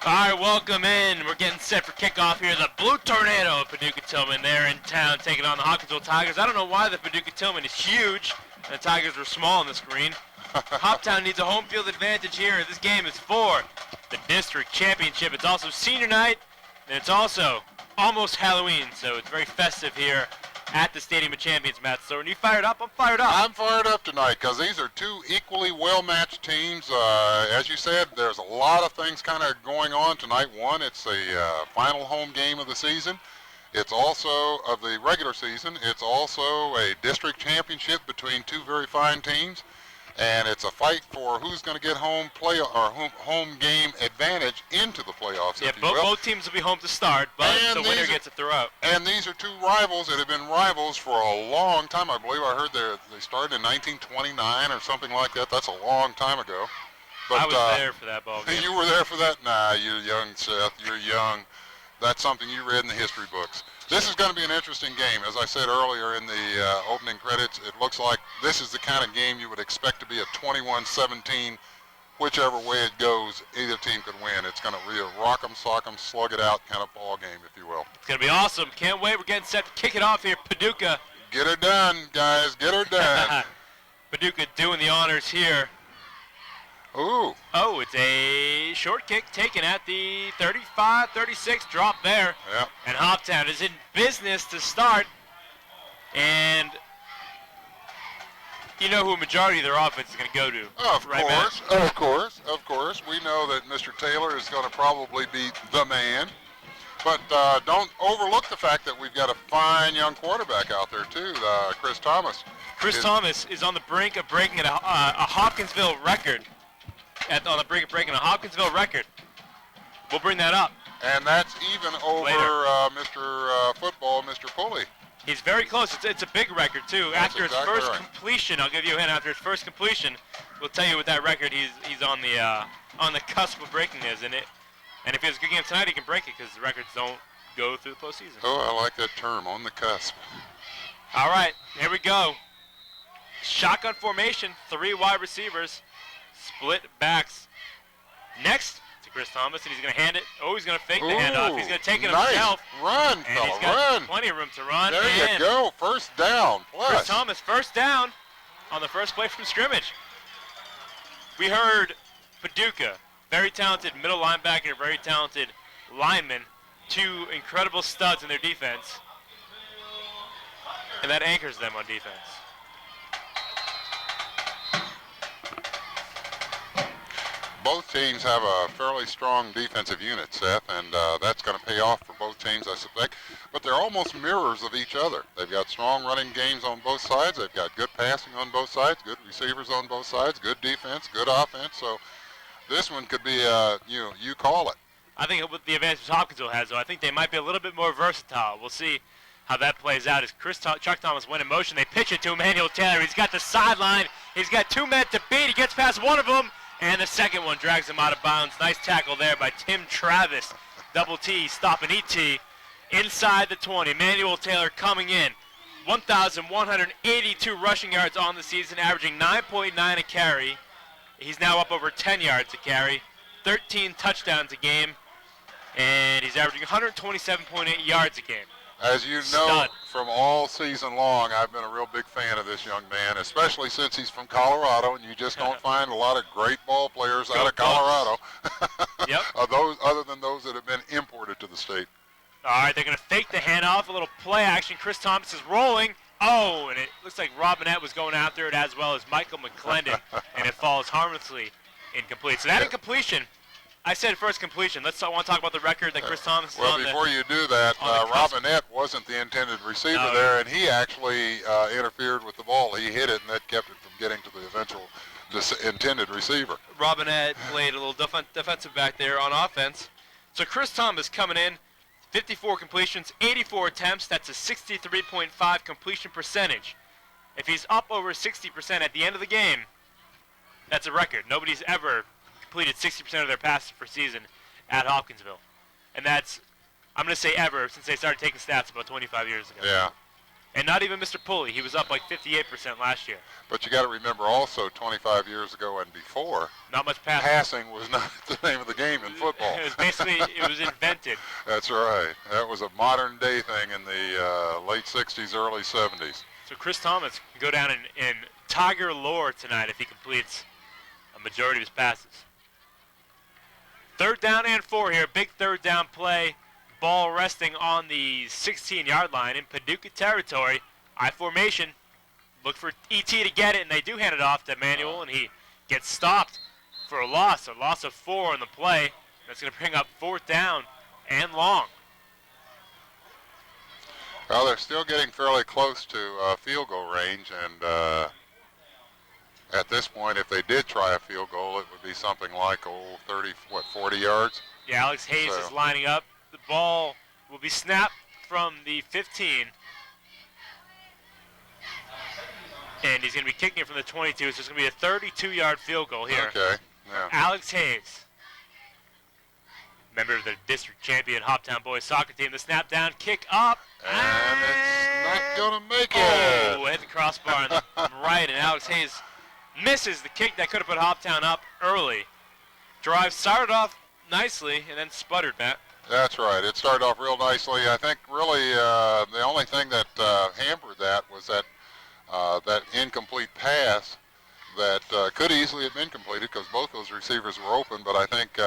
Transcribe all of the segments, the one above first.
All right, welcome in. We're getting set for kickoff here. The Blue Tornado of Paducah Tilghman. They're in town taking on the Hopkinsville Tigers. I don't know why the Paducah Tilghman is huge and the Tigers are small on the screen. Hoptown needs a home field advantage here. This game is for the district championship. It's also senior night, and it's also almost Halloween, so it's very festive here at the Stadium of Champions, Matt. So are you fired up? I'm fired up. I'm fired up tonight because these are two equally well-matched teams. As you said, there's a lot of things kind of going on tonight. One, it's the final home game of the season. It's also of the regular season. It's also a district championship between two very fine teams. And it's a fight for who's going to get home game advantage into the playoffs. Yeah, both teams will be home to start, but the winner gets to throw out. And these are two rivals that have been rivals for a long time. I believe I heard they started in 1929 or something like that. That's a long time ago. But, I was there for that ball game. You were there for that? Nah, you're young, Seth. You're young. That's something you read in the history books. This is going to be an interesting game. As I said earlier in the opening credits, it looks like this is the kind of game you would expect to be a 21-17. Whichever way it goes, either team could win. It's going to be a rock 'em, sock 'em, slug it out kind of ball game, if you will. It's going to be awesome. Can't wait. We're getting set to kick it off here. Paducah. Get her done, guys. Get her done. Paducah doing the honors here. Ooh. Oh, it's a short kick taken at the 35-36 drop there. Yep. And Hoptown is in business to start. And you know who a majority of their offense is going to go to. Of right, course, Matt? of course, of course. We know that Mr. Taylor is going to probably be the man. But don't overlook the fact that we've got a fine young quarterback out there, too, Chris Thomas. Chris Thomas is on the brink of breaking a Hopkinsville record. On the brink of breaking a Hopkinsville record. We'll bring that up. And that's even over Mr. Football, Mr. Pulley. He's very close. It's a big record, too. That's after exactly his first right. completion, I'll give you a hint. After his first completion, we'll tell you what that record he's on the cusp of breaking is. And if he has a good game tonight, he can break it because the records don't go through the postseason. Oh, I like that term, on the cusp. All right, here we go. Shotgun formation, 3 wide receivers, split backs. Next to Chris Thomas, and he's going to hand it. Oh, he's going to fake the handoff. He's going to take it himself. Run, and fella, he's got run. plenty of room to run. There you go, first down. Plus. Chris Thomas, first down on the first play from scrimmage. We heard Paducah, very talented middle linebacker, very talented lineman, 2 incredible studs in their defense, and that anchors them on defense. Both teams have a fairly strong defensive unit, Seth, and that's going to pay off for both teams, I suspect. But they're almost mirrors of each other. They've got strong running games on both sides. They've got good passing on both sides, good receivers on both sides, good defense, good offense. So this one could be, you call it. I think with the advantage Hopkinsville has, though, I think they might be a little bit more versatile. We'll see how that plays out. As Chuck Thomas went in motion, they pitch it to Emmanuel Taylor. He's got the sideline. He's got 2 men to beat. He gets past one of them. And the second one drags him out of bounds. Nice tackle there by Tim Travis. Double T, stop and ET. Inside the 20. Emmanuel Taylor coming in. 1,182 rushing yards on the season, averaging 9.9 a carry. He's now up over 10 yards a carry. 13 touchdowns a game. And he's averaging 127.8 yards a game. As you know, Stud. from all season long, I've been a real big fan of this young man, especially since he's from Colorado, and you just don't find a lot of great ball players out of Colorado. Yep. Other than those that have been imported to the state. All right, they're going to fake the handoff, a little play action. Chris Thomas is rolling. Oh, and it looks like Robinette was going after it as well as Michael McClendon, and it falls harmlessly incomplete. So that incompletion, I said first completion. I want to talk about the record that Chris Thomas is on. Well, before you do that, Robinette wasn't the intended receiver there, and he actually interfered with the ball. He hit it, and that kept it from getting to the eventual intended receiver. Robinette played a little defensive back there on offense. So Chris Thomas coming in, 54 completions, 84 attempts. That's a 63.5 completion percentage. If he's up over 60% at the end of the game, that's a record. Nobody's ever completed 60% of their passes per season at Hopkinsville. And that's, I'm going to say ever, since they started taking stats about 25 years ago. Yeah. And not even Mr. Pulley. He was up like 58% last year. But you got to remember also 25 years ago and before, not much passing. Passing was not the name of the game in football. was basically, it was invented. That's right. That was a modern day thing in the late 60s, early 70s. So Chris Thomas can go down in Tiger lore tonight if he completes a majority of his passes. 3rd down and 4 here. Big 3rd down play. Ball resting on the 16-yard line in Paducah territory. I formation. Look for ET to get it, and they do hand it off to Manuel, and he gets stopped for a loss of 4 on the play. That's going to bring up 4th down and long. Well, they're still getting fairly close to field goal range, and at this point, if they did try a field goal, it would be something like 40 yards. Yeah, Alex Hayes is lining up. The ball will be snapped from the 15. And he's going to be kicking it from the 22, so it's going to be a 32-yard field goal here. Okay, yeah. Alex Hayes, member of the district champion Hoptown boys soccer team. The snap down, kick up. And it's not going to make it. Oh, hit the crossbar on the right, and Alex Hayes misses the kick that could have put Hoptown up early. Drive started off nicely and then sputtered, Matt. That's right. It started off real nicely. I think really the only thing that hampered that was that that incomplete pass that could easily have been completed because both those receivers were open. But I think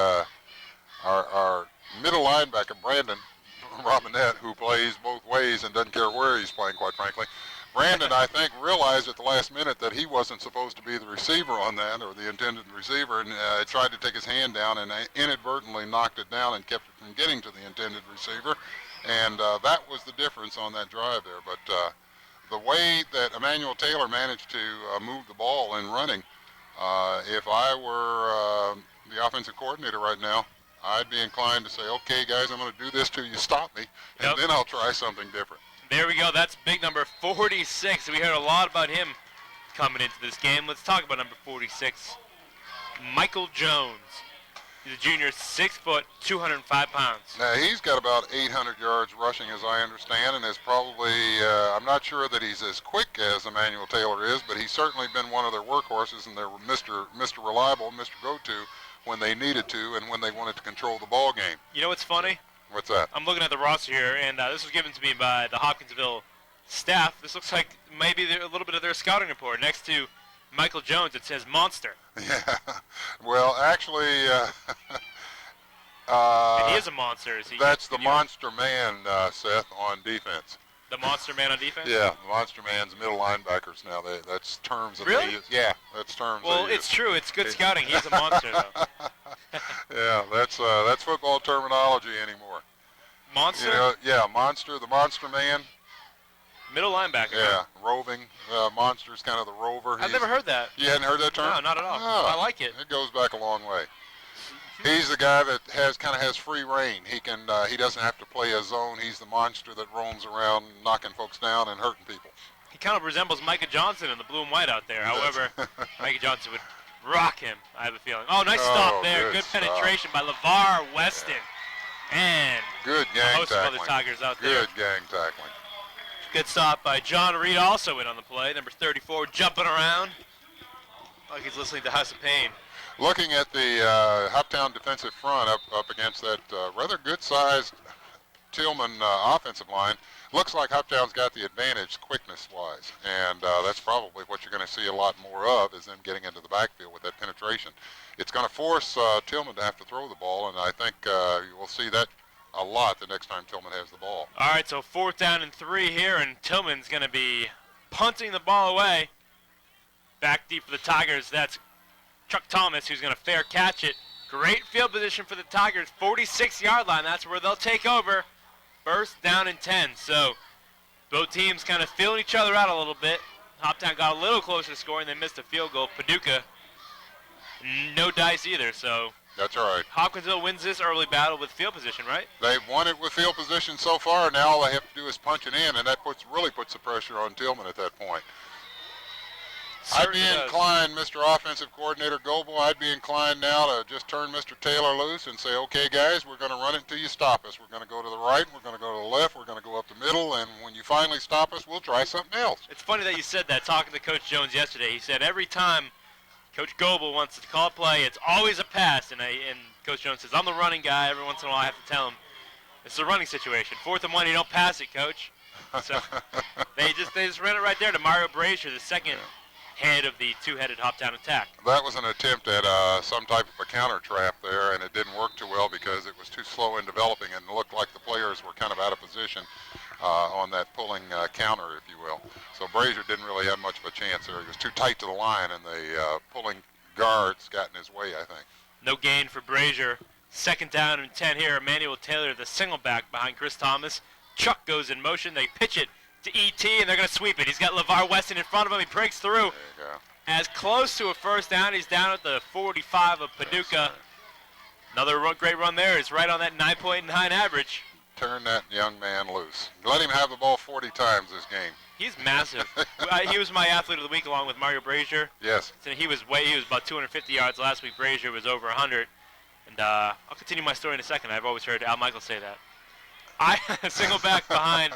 our middle linebacker, Brandon Robinette, who plays both ways and doesn't care where he's playing, quite frankly, Brandon, I think, realized at the last minute that he wasn't supposed to be the receiver on that, or the intended receiver, and tried to take his hand down and inadvertently knocked it down and kept it from getting to the intended receiver. And that was the difference on that drive there. But the way that Emmanuel Taylor managed to move the ball in running, if I were the offensive coordinator right now, I'd be inclined to say, okay, guys, I'm going to do this till you stop me, and then I'll try something different. There we go. That's big number 46. We heard a lot about him coming into this game. Let's talk about number 46, Michael Jones. He's a junior, 6 foot, 205 pounds. Now, he's got about 800 yards rushing, as I understand, and is probably, I'm not sure that he's as quick as Emmanuel Taylor is, but he's certainly been one of their workhorses, and they're Mr. Reliable, Mr. Go-To when they needed to and when they wanted to control the ball game. You know what's funny? What's that? I'm looking at the roster here, and this was given to me by the Hopkinsville staff. This looks like maybe a little bit of their scouting report. Next to Michael Jones, it says Monster. Yeah. Well, actually, and he is a monster. That's the Monster Man, Seth, on defense. The Monster Man on defense? Yeah, the Monster Man's middle linebackers now. That's terms that really? they use. Yeah, that's terms. Well, it's true. It's good scouting. He's a monster, though. Yeah, that's football terminology anymore. Monster? You know, yeah, Monster, the Monster Man. Middle linebacker. Yeah, roving. Monster's kind of the rover. I've never heard that. You hadn't heard that term? No, not at all. No, I like it. It goes back a long way. He's the guy that has free reign. He doesn't have to play a zone. He's the monster that roams around knocking folks down and hurting people. He kind of resembles Micah Johnson in the blue and white out there. However, Micah Johnson would rock him, I have a feeling. Oh, nice stop there. Good penetration by LeVar Weston. Yeah. And good gang a host tackling. of other Tigers out there. Good gang tackling. Good stop by John Reed, also in on the play. Number 34, jumping around like he's listening to House of Pain. Looking at the Hoptown defensive front up against that rather good-sized Tilghman offensive line, looks like Hoptown's got the advantage quickness-wise, and that's probably what you're going to see a lot more of is them getting into the backfield with that penetration. It's going to force Tilghman to have to throw the ball, and I think you will see that a lot the next time Tilghman has the ball. All right, so 4th down and 3 here, and Tillman's going to be punting the ball away. Back deep for the Tigers. That's Chuck Thomas, who's going to fair catch it. Great field position for the Tigers. 46-yard line. That's where they'll take over. 1st down and 10. So both teams kind of feeling each other out a little bit. Hoptown got a little closer to scoring. They missed a field goal. Paducah, no dice either. So that's right. Hopkinsville wins this early battle with field position, right? They've won it with field position so far. Now all they have to do is punch it in, and that really puts the pressure on Tilghman at that point. I'd be inclined, Mr. Offensive Coordinator Goebel, I'd be inclined now to just turn Mr. Taylor loose and say, okay, guys, we're going to run it until you stop us. We're going to go to the right, we're going to go to the left, we're going to go up the middle, and when you finally stop us, we'll try something else. It's funny that you said that, talking to Coach Jones yesterday. He said every time Coach Goebel wants to call a play, it's always a pass, and Coach Jones says, I'm the running guy. Every once in a while I have to tell him, it's a running situation. 4th and 1, you don't pass it, Coach. So they just ran it right there to Mario Brazier, the second head of the two-headed Hoptown attack. That was an attempt at some type of a counter trap there, and it didn't work too well because it was too slow in developing, and it looked like the players were kind of out of position on that pulling counter, if you will. So Brazier didn't really have much of a chance there. He was too tight to the line, and the pulling guards got in his way, I think. No gain for Brazier. 2nd down and 10 here. Emmanuel Taylor, the single back behind Chris Thomas. Chuck goes in motion. They pitch it to E.T., and they're going to sweep it. He's got LeVar Weston in front of him. He breaks through. There you go. As close to a first down. He's down at the 45 of Paducah. Another great run there. He's right on that 9.9 average. Turn that young man loose. Let him have the ball 40 times this game. He's massive. He was my athlete of the week along with Mario Brazier. Yes. So he was about 250 yards last week. Brazier was over 100. And I'll continue my story in a second. I've always heard Al Michaels say that. Single back behind.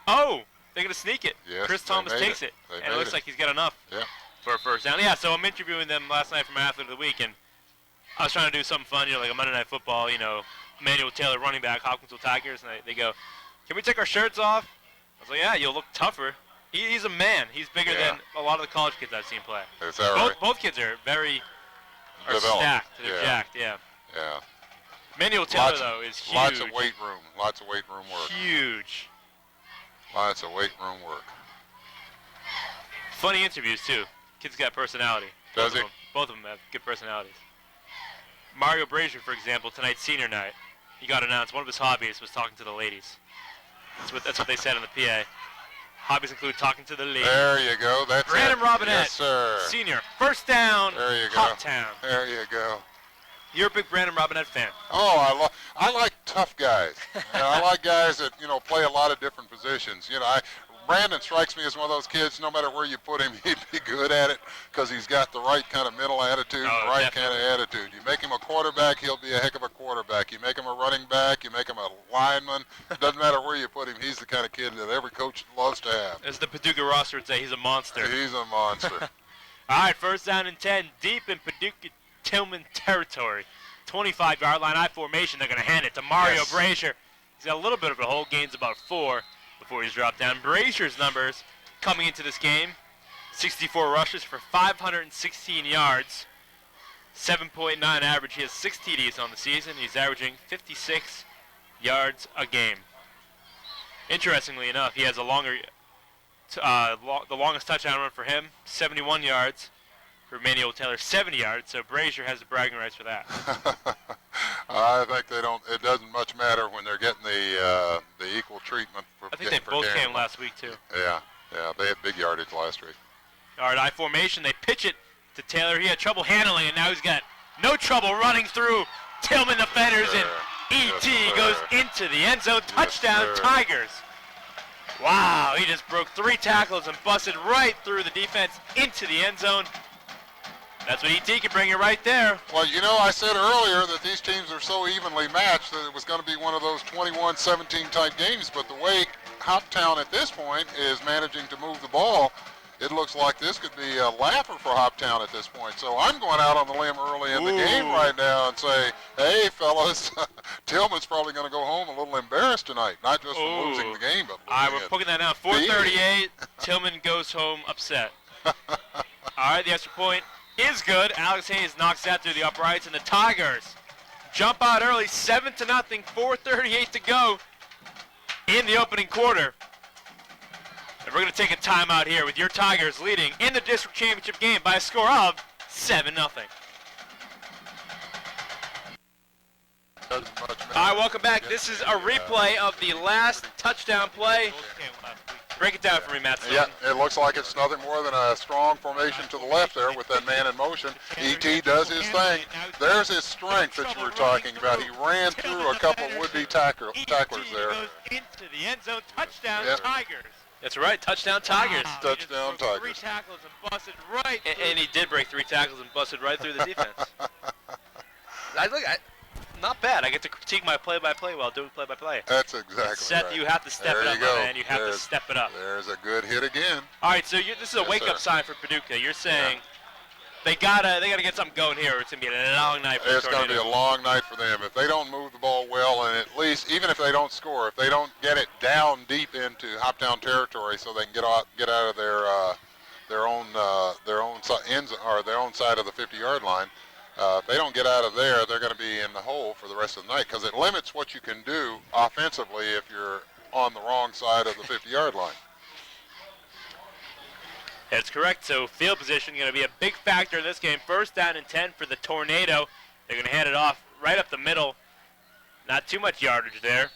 Oh, they're going to sneak it. Yes, Chris Thomas takes it. And it looks like he's got enough for a first down. Yeah, so I'm interviewing them last night for my athlete of the week, and I was trying to do something fun, like a Monday Night Football, Emmanuel Taylor running back, Hopkinsville Tigers, and they go, can we take our shirts off? I was like, yeah, you'll look tougher. He's a man. He's bigger than a lot of the college kids I've seen play. Is that right? Both kids are Developed. stacked. They're jacked, yeah. Emmanuel Taylor, though, is huge. Lots of weight room. Lots of weight room work. Huge. Lots of weight room work. Funny interviews, too. Kid's got personality. Does he? Both of them have good personalities. Mario Brazier, for example, tonight's senior night, he got announced one of his hobbies was talking to the ladies. That's what they said in the PA. Hobbies include talking to the ladies. There you go. That's Brandon it. Robinette, Yes, sir. senior, first down, There you go. Hoptown. There you go. You're a big Brandon Robinette fan. Oh, I like tough guys. I like guys that play a lot of different positions. Brandon strikes me as one of those kids. No matter where you put him, he'd be good at it because he's got the right kind of mental attitude, the right kind of attitude. You make him a quarterback, he'll be a heck of a quarterback. You make him a running back, you make him a lineman. Doesn't matter where you put him. He's the kind of kid that every coach loves to have. As the Paducah roster would say, he's a monster. He's a monster. All right, first down and 10, deep in Paducah Tilghman territory. 25-yard line, I formation. They're going to hand it to Mario Brazier. He's got a little bit of a hole, gains about 4 before he's dropped down. Brazier's numbers coming into this game, 64 rushes for 516 yards, 7.9 average. He has 6 TDs on the season. He's averaging 56 yards a game. Interestingly enough, he has the longest touchdown run for him, 71 yards. For Emmanuel Taylor, 70 yards, so Brazier has the bragging rights for that. I think it doesn't much matter when they're getting the equal treatment. I think they both came last week, too. Yeah, they had big yardage last week. All right, I formation, they pitch it to Taylor. He had trouble handling it, now he's got no trouble running through Tilghman defenders, and E.T. goes into the end zone. Touchdown, Tigers. Wow, he just broke 3 tackles and busted right through the defense into the end zone. That's what E.T. can bring you right there. Well, I said earlier that these teams are so evenly matched that it was going to be one of those 21-17 type games, but the way Hoptown at this point is managing to move the ball, it looks like this could be a laugher for Hoptown at this point. So I'm going out on the limb early in the game right now and say, hey, fellas, Tilghman's probably going to go home a little embarrassed tonight, not just from losing the game, but losing we're poking that out. 4:38, Tilghman goes home upset. All right, the extra point is good. Alex Hayes knocks that through the uprights, and the Tigers jump out early, 7-0, 4:38 to go in the opening quarter. And we're going to take a timeout here with your Tigers leading in the district championship game by a score of 7-0. All right, welcome back. This is a replay of the last touchdown play. Break it down for me, Matt. Yeah, it looks like it's nothing more than a strong formation to the left there with that man in motion. E.T. does his thing. There's his strength that you were talking about. He ran through a couple would-be tacklers there. Goes into the end zone. Touchdown, Tigers. That's right, touchdown Tigers. Touchdown Tigers. 3 tackles and busted right. And he did break 3 tackles and busted right through the defense. Not bad. I get to critique my play-by-play while doing play-by-play. That's exactly Seth, right. you have to step it up, my man. You have to step it up. There's a good hit again. All right, so this is a wake-up sign for Paducah. You're saying They gotta get something going here. Or it's gonna be a long night for the It's going to be a long night for them. If they don't move the ball well, and at least, even if they don't score, if they don't get it down deep into Hoptown territory, so they can get out of their own ends or their own side of the 50-yard line. If they don't get out of there, they're going to be in the hole for the rest of the night because it limits what you can do offensively if you're on the wrong side of the 50-yard line. That's correct. So field position going to be a big factor in this game. 1st down and 10 for the Tornado. They're going to hand it off right up the middle. Not too much yardage there.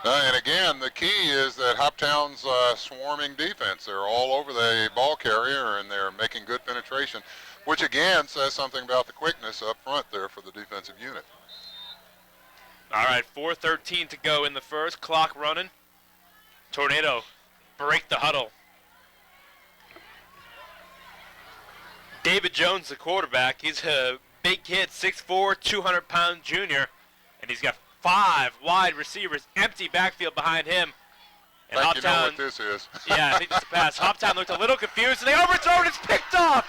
And again, the key is that Hoptown's swarming defense. They're all over the ball carrier, and they're making good penetration, which again says something about the quickness up front there for the defensive unit. All right, 4:13 to go in the first. Clock running. Tornado break the huddle. David Jones, the quarterback. He's a big kid, 6'4", 200-pound junior, and he's got 5 wide receivers, empty backfield behind him. And I think you know Hoptown, what this is. yeah, I think it's a pass. Hoptown looked a little confused, and they overthrow it. It's picked off.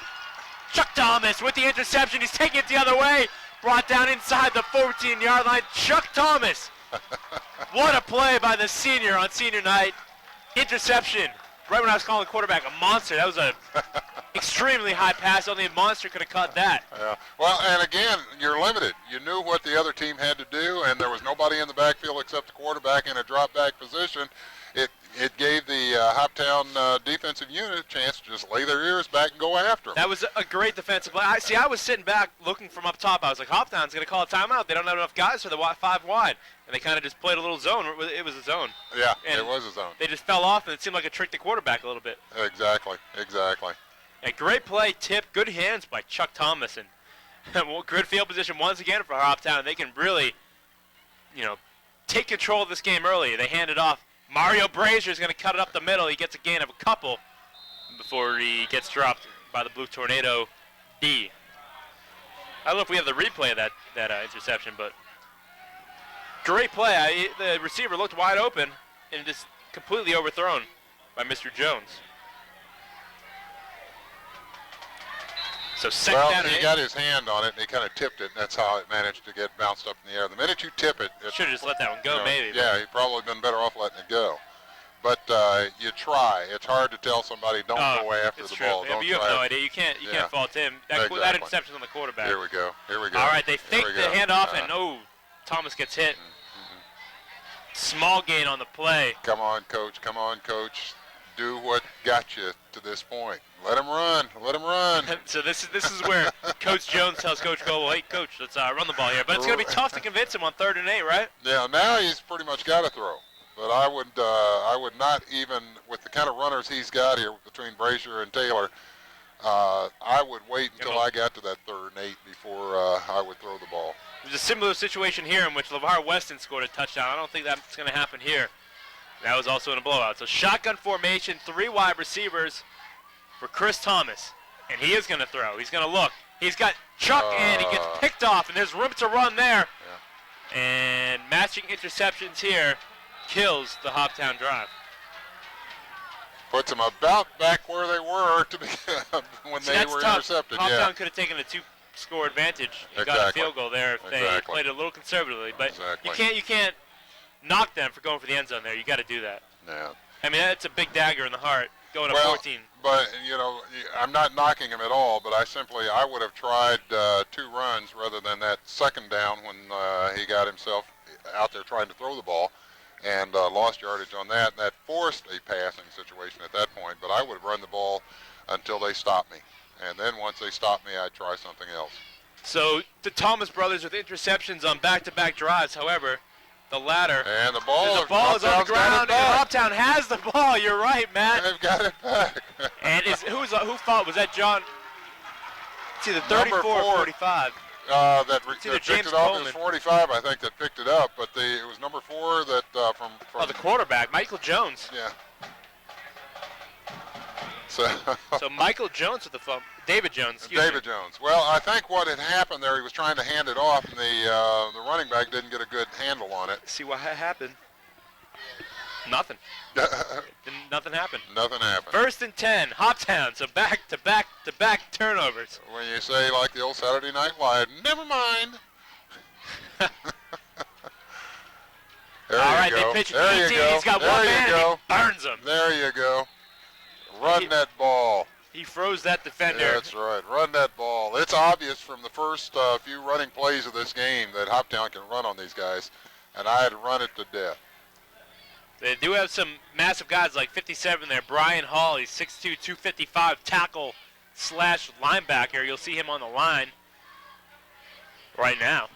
Chuck Thomas with the interception. He's taking it the other way. Brought down inside the 14-yard line. Chuck Thomas. What a play by the senior on senior night. Interception. Right when I was calling the quarterback a monster. That was a extremely high pass. Only a monster could have caught that. Yeah. Well, and again, you're limited. You knew what the other team had to do, and there was nobody in the backfield except the quarterback in a drop-back position. It gave the Hoptown defensive unit a chance to just lay their ears back and go after them. That was a great defensive play. I was sitting back looking from up top. I was like, Hoptown's going to call a timeout. They don't have enough guys for the 5 wide. And they kind of just played a little zone. It was a zone. Yeah, and it was a zone. They just fell off, and it seemed like it tricked the quarterback a little bit. Exactly. A great play, tip, good hands by Chuck Thomas. And good field position once again for Hoptown. They can really, take control of this game early. They hand it off. Mario Brazier is going to cut it up the middle. He gets a gain of a couple before he gets dropped by the Blue Tornado D. I don't know if we have the replay of that interception, but great play. The receiver looked wide open and just completely overthrown by Mr. Jones. So second down and he 8. got his hand on it, and he kind of tipped it, and that's how it managed to get bounced up in the air. The minute you tip it, should have just let that one go, maybe. Yeah, he'd probably been better off letting it go. But you try. It's hard to tell somebody don't go after the ball. Yeah, but you have no idea. You can't fault him. That interception's on the quarterback. Here we go. All right, they fake the handoff, and Thomas gets hit. Small gain on the play. Come on, coach. Do what got you to this point. Let him run. So this is where Coach Jones tells Coach Goble, hey, Coach, let's run the ball here. But it's going to be tough to convince him on 3rd and 8, right? Yeah, now he's pretty much got to throw. But I would not even, with the kind of runners he's got here between Brazier and Taylor, I would wait until I got to that 3rd and 8 before I would throw the ball. There's a similar situation here in which LeVar Weston scored a touchdown. I don't think that's going to happen here. That was also in a blowout. So shotgun formation, 3 wide receivers for Chris Thomas. And he is going to throw. He's going to look. He's got Chuck, and he gets picked off, and there's room to run there. Yeah. And matching interceptions here kills the Hoptown drive. Puts them about back where they were when they were intercepted. Hoptown could have taken a 2-score advantage and got a field goal there if they played a little conservatively. But you can't knock them for going for the end zone there. You got to do that. Yeah. I mean, that's a big dagger in the heart going up 14. But I'm not knocking him at all. But I would have tried 2 runs rather than that 2nd down when he got himself out there trying to throw the ball and lost yardage on that. And that forced a passing situation at that point. But I would have run the ball until they stopped me. And then once they stopped me, I'd try something else. So the Thomas brothers with interceptions on back-to-back drives. However, the latter. And the ball is on the ground. Hoptown has the ball. You're right, Matt. They've got it back. And who fought? Was that John? It's either 34 or 45. That picked it up. It was 45, I think, that picked it up. But it was number 4 that from the quarterback, Michael Jones. Yeah. So Michael Jones with the fumble. David Jones. David Jones. Well, I think what had happened there, he was trying to hand it off, and the running back didn't get a good handle on it. See what happened. Nothing. Nothing happened. Nothing happened. 1st and 10, Hoptown. So back-to-back turnovers. When you say, like the old Saturday Night Live, never mind. There All right, you go. they pitch There it. you go. He's got There one you man go. and he burns him. There you go. Run that ball. He froze that defender. Yeah, that's right. Run that ball. It's obvious from the first few running plays of this game that Hoptown can run on these guys, and I had to run it to death. They do have some massive guys like 57 there. Brian Hall, he's 6'2", 255 tackle / linebacker. You'll see him on the line right now.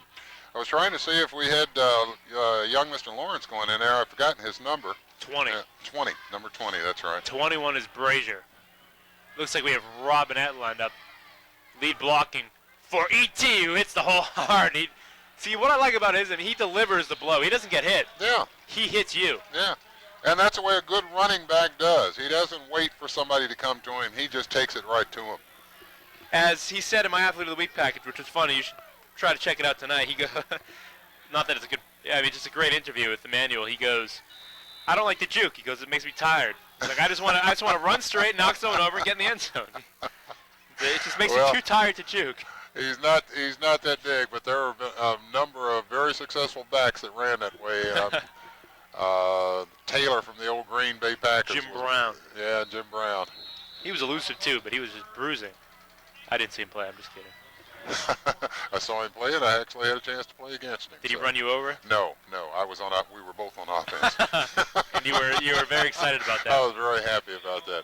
I was trying to see if we had young Mr. Lawrence going in there. I've forgotten his number. 20. 20, number 20, that's right. 21 is Brazier. Looks like we have Robinette lined up. Lead blocking for E.T., who hits the hole hard. See, what I like about him is he delivers the blow. He doesn't get hit. Yeah. He hits you. Yeah. And that's the way a good running back does. He doesn't wait for somebody to come to him. He just takes it right to him. As he said in my Athlete of the Week package, which was funny, you should try to check it out tonight. He goes, not that it's a good, just a great interview with Emmanuel. He goes, I don't like to juke. He goes, it makes me tired. He's like, I just want to run straight, knock someone over, and get in the end zone. It just makes you too tired to juke. He's not that big, but there are a number of very successful backs that ran that way. Taylor from the old Green Bay Packers. Jim Brown. Yeah, Jim Brown. He was elusive too, but he was just bruising. I didn't see him play. I'm just kidding. I saw him play, and I actually had a chance to play against him. Did he run you over? No. I was on. We were both on offense. And you were very excited about that. I was very happy about that.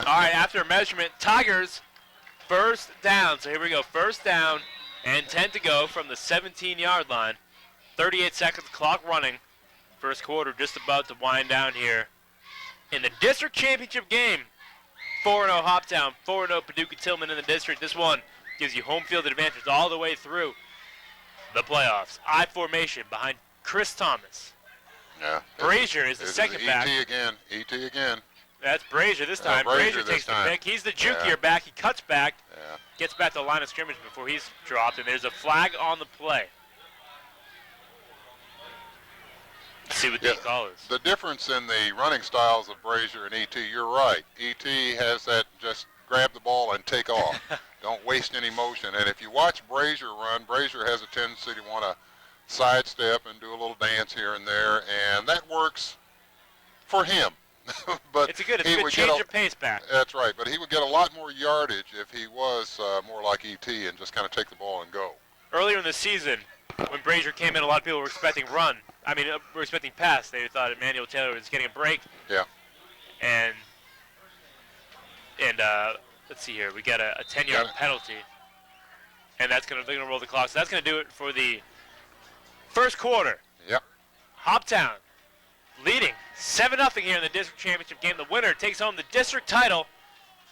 All right, after a measurement, Tigers first down. So here we go, first down and 10 to go from the 17-yard line. 38 seconds, clock running. First quarter just about to wind down here in the district championship game. 4-0 Hoptown, 4-0 Paducah Tilghman in the district. This one gives you home field advantage all the way through the playoffs. I formation behind Chris Thomas. Yeah. Brazier is the second back. E.T. again. That's Brazier this time. Brazier takes the pick. He's the jukier back. He cuts back, gets back to the line of scrimmage before he's dropped, and there's a flag on the play. Let's see what the call is. The difference in the running styles of Brazier and E.T., you're right. E.T. has that just grab the ball and take off. Don't waste any motion. And if you watch Brazier run, Brazier has a tendency to want to sidestep and do a little dance here and there, and that works for him. But it's a good change of pace back. That's right, but he would get a lot more yardage if he was more like E.T. and just kind of take the ball and go. Earlier in the season, when Brazier came in, a lot of people were expecting run. Were expecting pass. They thought Emmanuel Taylor was getting a break. Yeah. And let's see here. We got a 10-yard penalty, and they're gonna roll the clock. So that's gonna do it for the first quarter. Yep. Hoptown leading 7-0 here in the district championship game. The winner takes home the district title,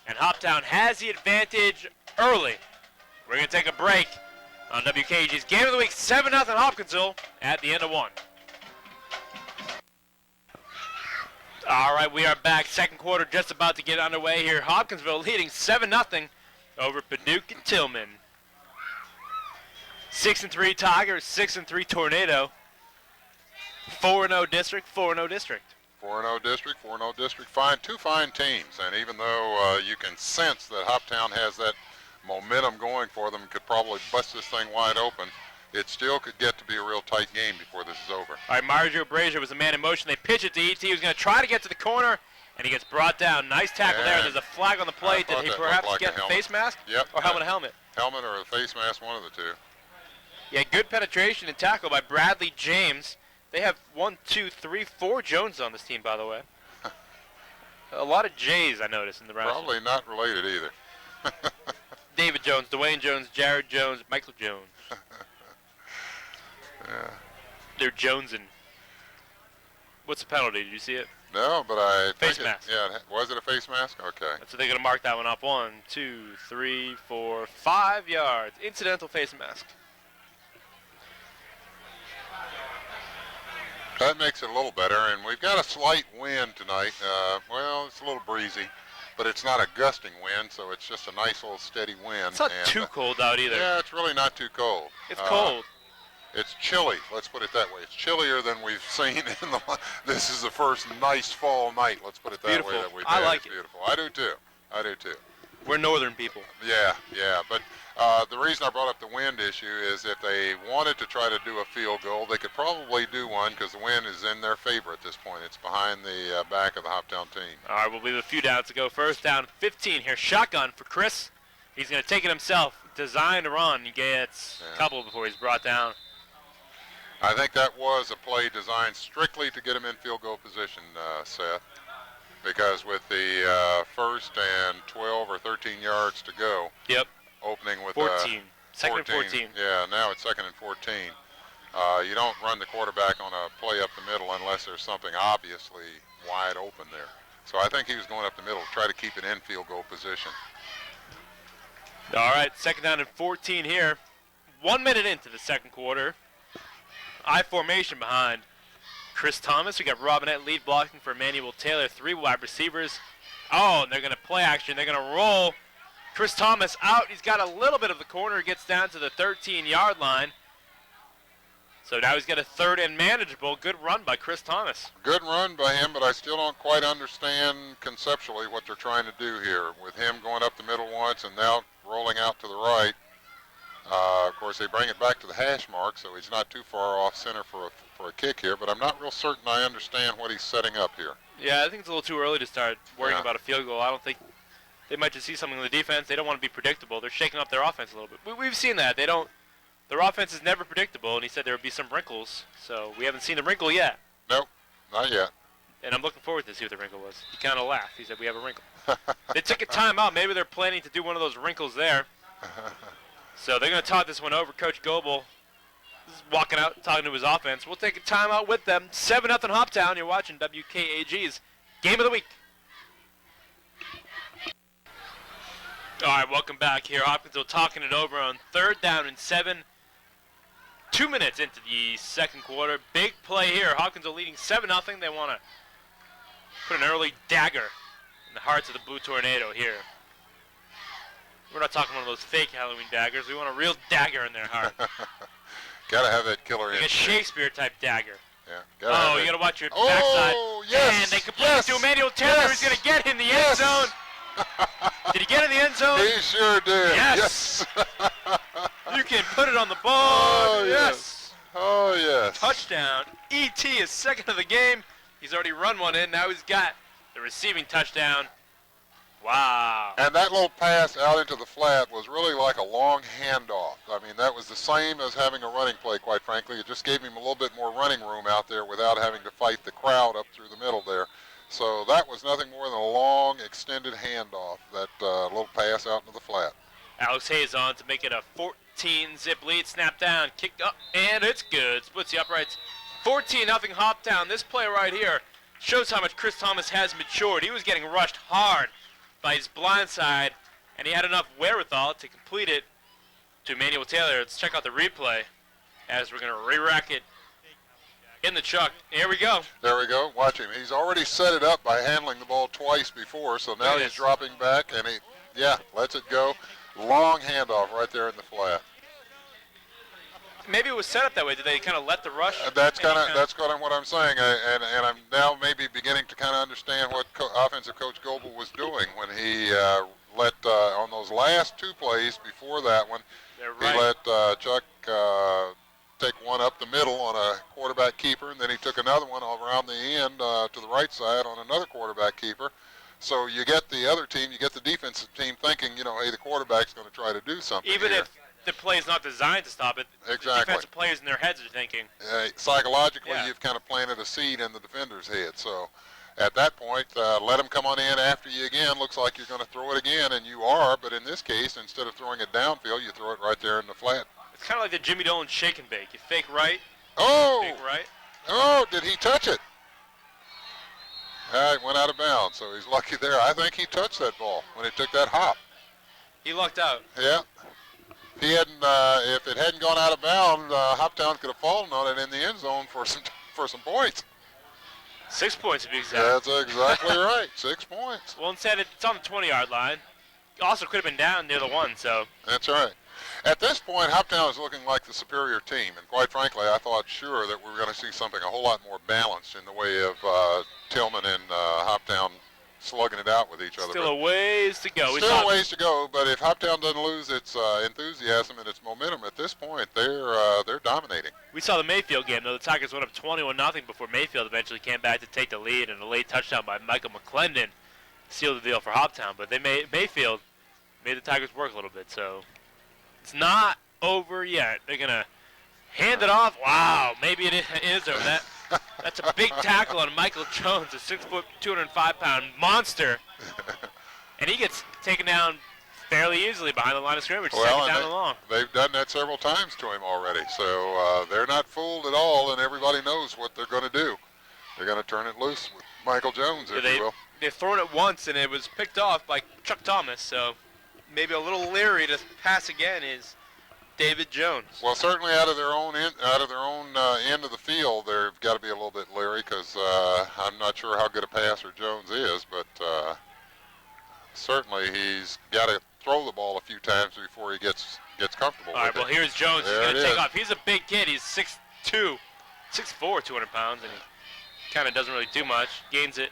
and Hoptown has the advantage early. We're going to take a break on WKG's Game of the Week, 7-0 Hopkinsville at the end of one. All right, we are back. Second quarter just about to get underway here. Hopkinsville leading 7-0 over Paducah Tilghman. 6-3 Tigers, 6-3 Tornado. 4-0 district, 4-0 district. 4-0 district, 4-0 district. Two fine teams. And even though you can sense that Hoptown has that momentum going for them, could probably bust this thing wide open, it still could get to be a real tight game before this is over. All right, Mario Brazier was a man in motion. They pitch it to E.T. He was going to try to get to the corner, and he gets brought down. Nice tackle there. There's a flag on the play. Did he perhaps get the face mask? Yep. Or helmet? Helmet or a face mask, one of the two. Yeah, good penetration and tackle by Bradley James. They have 4 Jones on this team, by the way. A lot of J's, I noticed, in the round. Probably not related either. David Jones, Dwayne Jones, Jared Jones, Michael Jones. Yeah. They're Jonesing. What's the penalty? Did you see it? No, but I face think mask. Yeah, was it a face mask? Okay. So they're going to mark that one up. 1, 2, 3, 4, 5 yards. Incidental face mask. That makes it a little better, and we've got a slight wind tonight. Well, it's a little breezy, but it's not a gusting wind, so it's just a nice little steady wind. It's not too cold out either. Yeah, it's really not too cold. It's cold. It's chilly. Let's put it that way. It's chillier than we've seen in the. This is the first nice fall night. Let's put it that Beautiful. way that we've I had. like It's it. beautiful. I do too. I do too. We're northern people. Yeah, yeah. But the reason I brought up the wind issue is if they wanted to try to do a field goal, they could probably do one because the wind is in their favor at this point. It's behind the back of the Hoptown team. All right, we'll leave a few downs to go. First down, 15 here. Shotgun for Chris. He's going to take it himself. Designed to run. He gets a couple before he's brought down. I think that was a play designed strictly to get him in field goal position, Seth, because with the first and 12 or 13 yards to go, Yep. opening with 14. Second and 14. Yeah, now it's second and 14. You don't run the quarterback on a play up the middle unless there's something obviously wide open there. So I think he was going up the middle to try to keep it in field goal position. All right, second down and 14 here. 1 minute into the second quarter. I formation behind Chris Thomas. We got Robinette lead blocking for Emmanuel Taylor. 3 wide receivers. Oh, and they're going to play action. They're going to roll Chris Thomas out. He's got a little bit of the corner. He gets down to the 13-yard line. So now he's got a third and manageable. Good run by Chris Thomas. Good run by him, but I still don't quite understand conceptually what they're trying to do here. With him going up the middle once and now rolling out to the right. Of course, they bring it back to the hash mark, so he's not too far off center for a kick here, but I'm not real certain I understand what he's setting up here. Yeah, I think it's a little too early to start worrying about a field goal. I don't think they might just see something in the defense. They don't want to be predictable. They're shaking up their offense a little bit. We've seen that. Their offense is never predictable, and he said there would be some wrinkles, so we haven't seen the wrinkle yet. Nope, not yet. And I'm looking forward to see what the wrinkle was. He kind of laughed. He said, we have a wrinkle. They took a timeout. Maybe they're planning to do one of those wrinkles there. So they're going to talk this one over. Coach Goebel is walking out, talking to his offense. We'll take a timeout with them. 7-0 Hoptown. You're watching WKAG's Game of the Week. All right, welcome back here. Hopkinsville talking it over on 3rd down and 7. 2 minutes into the second quarter. Big play here. Hopkinsville leading 7-0. They want to put an early dagger in the hearts of the Blue Tornado here. We're not talking one of those fake Halloween daggers. We want a real dagger in their heart. Gotta have that killer Like a Shakespeare-type dagger. Yeah. You gotta watch your backside. Yes. And they complete it to Emmanuel Taylor, who's gonna get in the end zone. Did he get in the end zone? He sure did. Yes. You can put it on the board. Oh, yes. Oh, yes. Touchdown. E.T. is second of the game. He's already run one in. Now he's got the receiving touchdown. Wow. And that little pass out into the flat was really like a long handoff. I mean, that was the same as having a running play, quite frankly. It just gave him a little bit more running room out there without having to fight the crowd up through the middle there. So that was nothing more than a long, extended handoff, that little pass out into the flat. Alex Hayes on to make it a 14-zip lead. Snap down, kicked up, and it's good. Splits the uprights. 14-0 Hoptown. This play right here shows how much Chris Thomas has matured. He was getting rushed hard by his blind side, and he had enough wherewithal to complete it to Emmanuel Taylor. Let's check out the replay as we're going to re-rack it in the chuck. Here we go. There we go. Watch him. He's already set it up by handling the ball twice before, so now he's dropping back, and he lets it go. Long handoff right there in the flat. Maybe it was set up that way. Did they kind of let the rush? That's kind of what I'm saying, and I'm now maybe beginning to kind of understand what offensive coach Goebel was doing when he let on those last 2 plays before that one. He let Chuck take one up the middle on a quarterback keeper, and then he took another one around the end to the right side on another quarterback keeper. So you get the other team, you get the defensive team thinking, hey, the quarterback's going to try to do something. Even here. if the play is not designed to stop it, exactly. The defensive players in their heads are thinking. Psychologically, you've kind of planted a seed in the defender's head. So at that point, let them come on in after you again. Looks like you're going to throw it again, and you are. But in this case, instead of throwing it downfield, you throw it right there in the flat. It's kind of like the Jimmy Dolan shake and bake. You fake right. Oh! Fake right. Oh, did he touch it? It went out of bounds, so he's lucky there. I think he touched that ball when he took that hop. He lucked out. Yeah. He hadn't. If it hadn't gone out of bounds, Hoptown could have fallen on it in the end zone for some points. 6 points to be exact. That's exactly right. 6 points. Well, instead it's on the 20-yard line. Also could have been down near the 1. So. That's right. At this point, Hoptown is looking like the superior team, and quite frankly, I thought sure that we were going to see something a whole lot more balanced in the way of Tilghman and Hoptown slugging it out with each other. Still a ways to go. Still a ways to go, but if Hoptown doesn't lose its enthusiasm and its momentum at this point, they're dominating. We saw the Mayfield game, though. The Tigers went up 21-0 before Mayfield eventually came back to take the lead, and a late touchdown by Michael McClendon sealed the deal for Hoptown. But Mayfield made the Tigers work a little bit, so it's not over yet. They're going to hand it off. Wow, maybe it is over. That's a big tackle on Michael Jones, a 6', 205-pound monster. And he gets taken down fairly easily behind the line of scrimmage, second down and long. They've done that several times to him already, so they're not fooled at all, and everybody knows what they're going to do. They're going to turn it loose with Michael Jones, if you will. They've thrown it once, and it was picked off by Chuck Thomas, so maybe a little leery to pass again is David Jones. Well, certainly out of their own end of the field, they've got to be a little bit leery because I'm not sure how good a passer Jones is, but certainly he's got to throw the ball a few times before he gets comfortable with it. All right, well, here's Jones. He's going to take off. He's a big kid. He's 6'2", 6'4", 200 pounds, and he kind of doesn't really do much. Gains it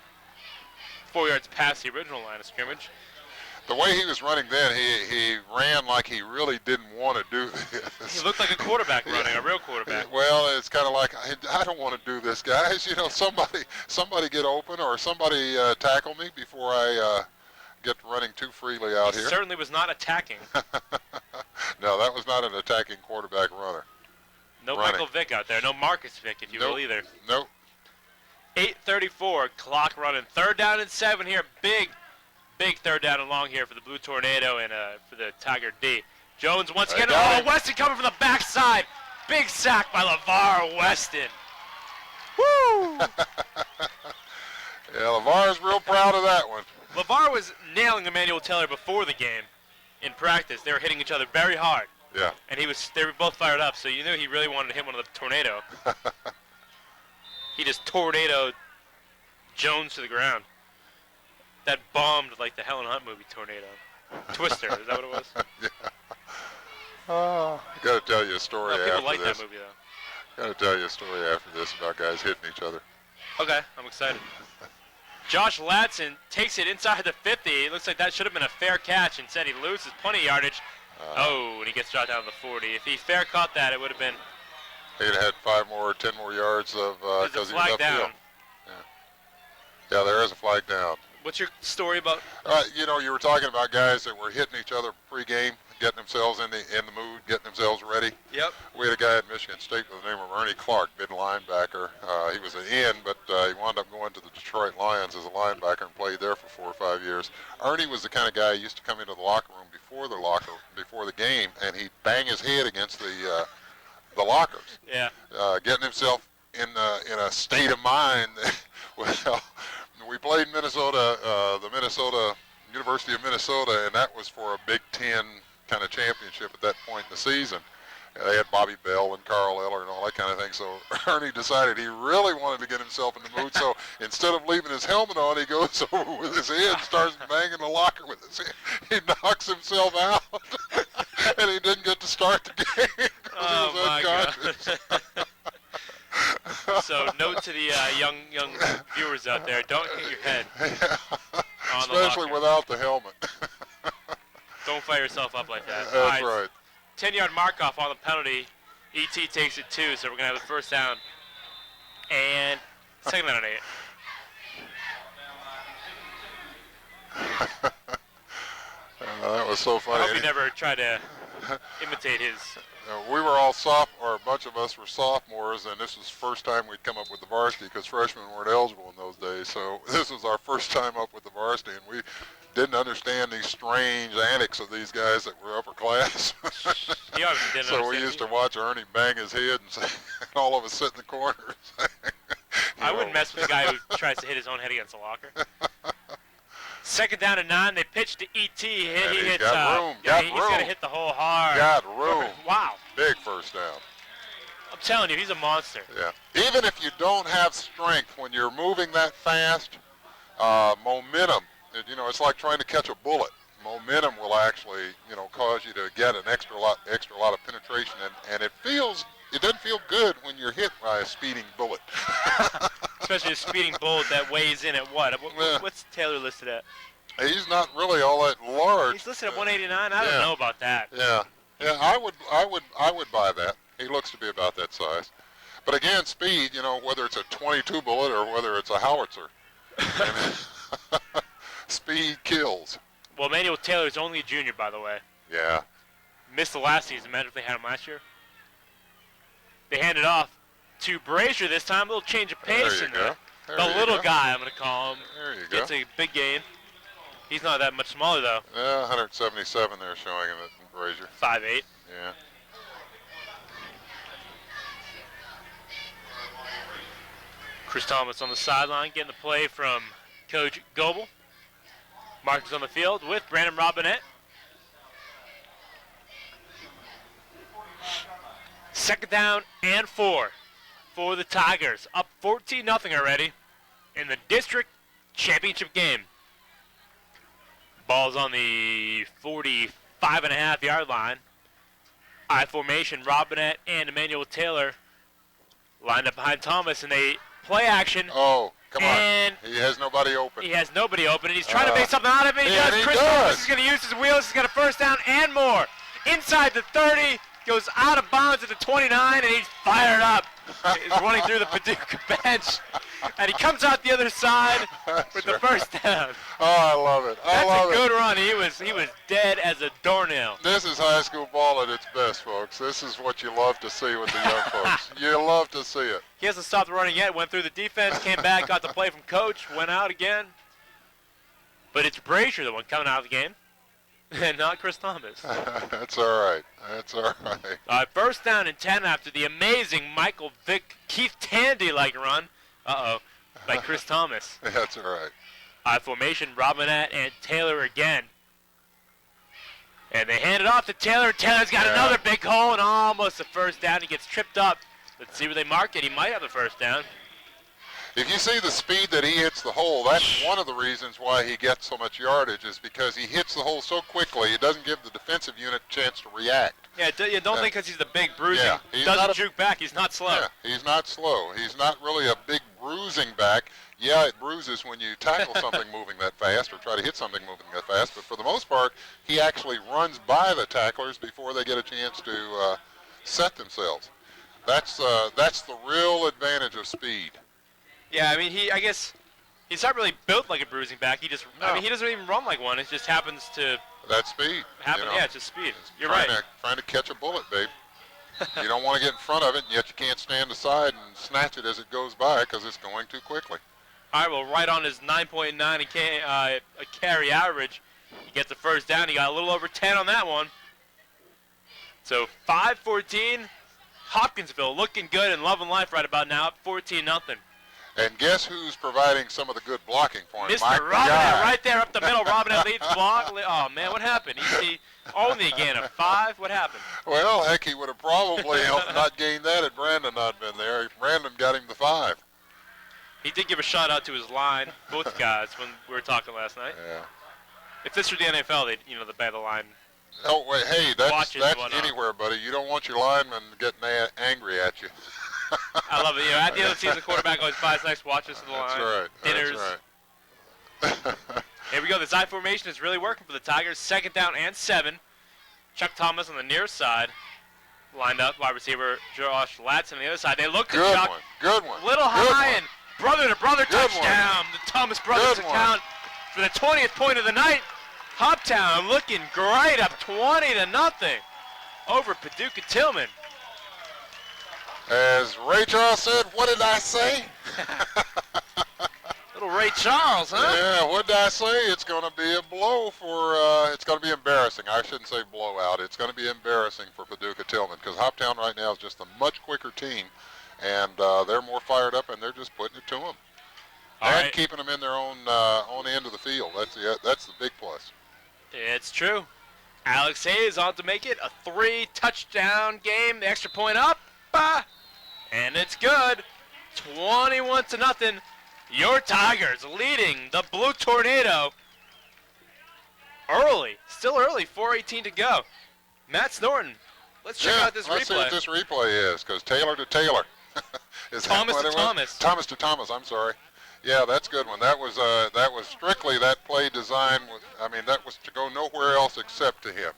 4 yards past the original line of scrimmage. The way he was running then, he ran like he really didn't want to do this. He looked like a quarterback running, a real quarterback. Well, it's kind of like, I don't want to do this, guys. You know, somebody get open or somebody tackle me before I get running too freely out here. Certainly was not attacking. No, that was not an attacking quarterback runner. No Michael Vick out there. No Marcus Vick, if you will, either. Nope. 8:34, clock running. 3rd down and 7 here. Big third down and long here for the Blue Tornado and for the Tiger D. Jones once again. Oh, Weston coming from the backside. Big sack by LeVar Weston. Woo! Yeah, LeVar's real proud of that one. LeVar was nailing Emmanuel Taylor before the game in practice. They were hitting each other very hard. Yeah. And they were both fired up, so you knew he really wanted to hit one of the Tornado. He just tornadoed Jones to the ground. That bombed like the Helen Hunt movie Tornado. Twister, is that what it was? Yeah. I got to tell you a story after this. People like that movie, though. Got to tell you a story after this about guys hitting each other. Okay, I'm excited. Josh Ladson takes it inside the 50. It looks like that should have been a fair catch. Instead, he loses plenty of yardage. And he gets dropped down to the 40. If he fair caught that, it would have been... He'd had 5 more or 10 more yards of because he was upfield. Yeah, there is a flag down. What's your story about? You know, you were talking about guys that were hitting each other pre-game, getting themselves in the mood, getting themselves ready. Yep. We had a guy at Michigan State by the name of Ernie Clark, mid linebacker. He was an end, but he wound up going to the Detroit Lions as a linebacker and played there for 4 or 5 years. Ernie was the kind of guy who used to come into the locker room before the game, and he'd bang his head against the lockers. Yeah. Getting himself in a state of mind. Well, we played Minnesota, the University of Minnesota, and that was for a Big Ten kind of championship at that point in the season. They had Bobby Bell and Carl Eller and all that kind of thing. So Ernie decided he really wanted to get himself in the mood. So instead of leaving his helmet on, he goes over with his head, starts banging the locker with his head. He knocks himself out, and he didn't get to start the game because he was unconscious. So note to the young viewers out there, don't hit your head. Yeah. Especially without the helmet. Don't fire yourself up like that. That's right. 10-yard mark off on the penalty. ET takes it 2, so we're going to have the first down. And second down and 8. That was so funny. I hope you never tried to imitate his. We were all a bunch of us were sophomores, and this was the first time we'd come up with the varsity because freshmen weren't eligible in those days. So this was our first time up with the varsity, and we didn't understand these strange antics of these guys that were upper class. So we used to watch Ernie bang his head and say, all of us sit in the corners. I wouldn't mess with a guy who tries to hit his own head against a locker. Second down and 9. They pitch to ET. He hits. Got room. He's going to hit the hole hard. Got room. Wow. Big first down. I'm telling you, he's a monster. Yeah. Even if you don't have strength when you're moving that fast, momentum. You know, it's like trying to catch a bullet. momentum will actually, cause you to get an extra lot of penetration, and it doesn't feel good when you're hit by a speeding bullet. Especially a speeding bullet that weighs in at what? What's Taylor listed at? He's not really all that large. He's listed at 189. I don't know about that. Yeah, I would buy that. He looks to be about that size. But again, speed, whether it's a 22 bullet or whether it's a howitzer, speed kills. Well, Emmanuel Taylor's only a junior, by the way. Yeah. Missed the last season. Imagine if they had him last year. They hand it off to Brazier this time. A little change of pace. There you go. The little guy, I'm going to call him. There you go. Gets a big gain. He's not that much smaller, though. Yeah, 177 they're showing him at Brazier. 5'8". Yeah. Chris Thomas on the sideline getting the play from Coach Goebel. Marcus on the field with Brandon Robinette. Second down and 4 for the Tigers. Up 14-0 already in the district championship game. Ball's on the 45.5-yard line. I formation, Robinette and Emmanuel Taylor lined up behind Thomas, and they play action. Oh, come and on. He has nobody open. He has nobody open, and he's trying to make something out of it. He does. Chris Thomas is going to use his wheels. He's got a first down and more. Inside the 30, goes out of bounds at the 29, and he's fired up. He's running through the Paducah bench, and he comes out the other side with the first down. Oh, I love it. That's a good run. He was dead as a doornail. This is high school ball at its best, folks. This is what you love to see with the young folks. You love to see it. He hasn't stopped running yet. Went through the defense, came back, got the play from coach, went out again. But it's Brazier, the one coming out of the game, and not Chris Thomas. That's all right. That's all right. First down and 10 after the amazing Michael Vick, Keith Tandy-like run. By Chris Thomas. That's all right. Formation, Robinette and Taylor again. And they hand it off to Taylor. Taylor's got another big hole and almost a first down. He gets tripped up. Let's see where they mark it. He might have the first down. If you see the speed that he hits the hole, that's one of the reasons why he gets so much yardage, is because he hits the hole so quickly, it doesn't give the defensive unit a chance to react. Yeah, you don't think because he's the big bruising. Yeah, he's doesn't juke back. He's not slow. Yeah, he's not slow. He's not really a big bruising back. Yeah, it bruises when you tackle something moving that fast or try to hit something moving that fast, but for the most part, he actually runs by the tacklers before they get a chance to set themselves. That's the real advantage of speed. Yeah, I mean, I guess he's not really built like a bruising back. He doesn't even run like one. It just happens to that speed. Happen, yeah, it's just speed. You're right. Trying to catch a bullet, babe. You don't want to get in front of it, and yet you can't stand aside and snatch it as it goes by because it's going too quickly. All right, well, right on his 9.9 a carry average, he gets the first down. He got a little over 10 on that one. So 5-14, Hopkinsville looking good and loving life right about now, up 14-0. And guess who's providing some of the good blocking for him? Mr. Robinette, right there up the middle. Robinette leads block. Oh, man, what happened? He only again a 5. What happened? Well, heck, he would have probably not gained that had Brandon not been there. Brandon got him the 5. He did give a shout out to his line, both guys, when we were talking last night. Yeah. If this were the NFL, they'd, the bad line. Oh, wait, hey, that's anywhere, buddy. You don't want your linemen getting angry at you. I love it. At the end of the season, the quarterback always buys nice watches to the line. That's right. Dinners. That's right. Here we go. The I formation is really working for the Tigers. Second down and 7. Chuck Thomas on the near side. Lined up. Wide receiver Josh Latson on the other side. They look to Chuck. Good one. Little high and brother-to-brother Good touchdown. One. The Thomas brothers account for the 20th point of the night. Hoptown looking great, up 20-0 over Paducah Tilghman. As Ray Charles said, what did I say? Little Ray Charles, huh? Yeah, what did I say? It's going to be a blow for, it's going to be embarrassing. I shouldn't say blowout. It's going to be embarrassing for Paducah Tilghman because Hoptown right now is just a much quicker team, and they're more fired up, and they're just putting it to them. And keeping them in their own end of the field. That's the big plus. It's true. Alex Hayes on to make it a 3-touchdown game. The extra point up. And it's good. 21-0. Your Tigers leading the Blue Tornado. early. Still early. 4:18 to go. Matt Snorton. Let's check out this let's see what replay. this replay is, because Taylor to Taylor. Is Thomas that what to it was? Thomas. Thomas to Thomas, I'm sorry. Yeah, that's a good one. That was strictly that play design. That was to go nowhere else except to him.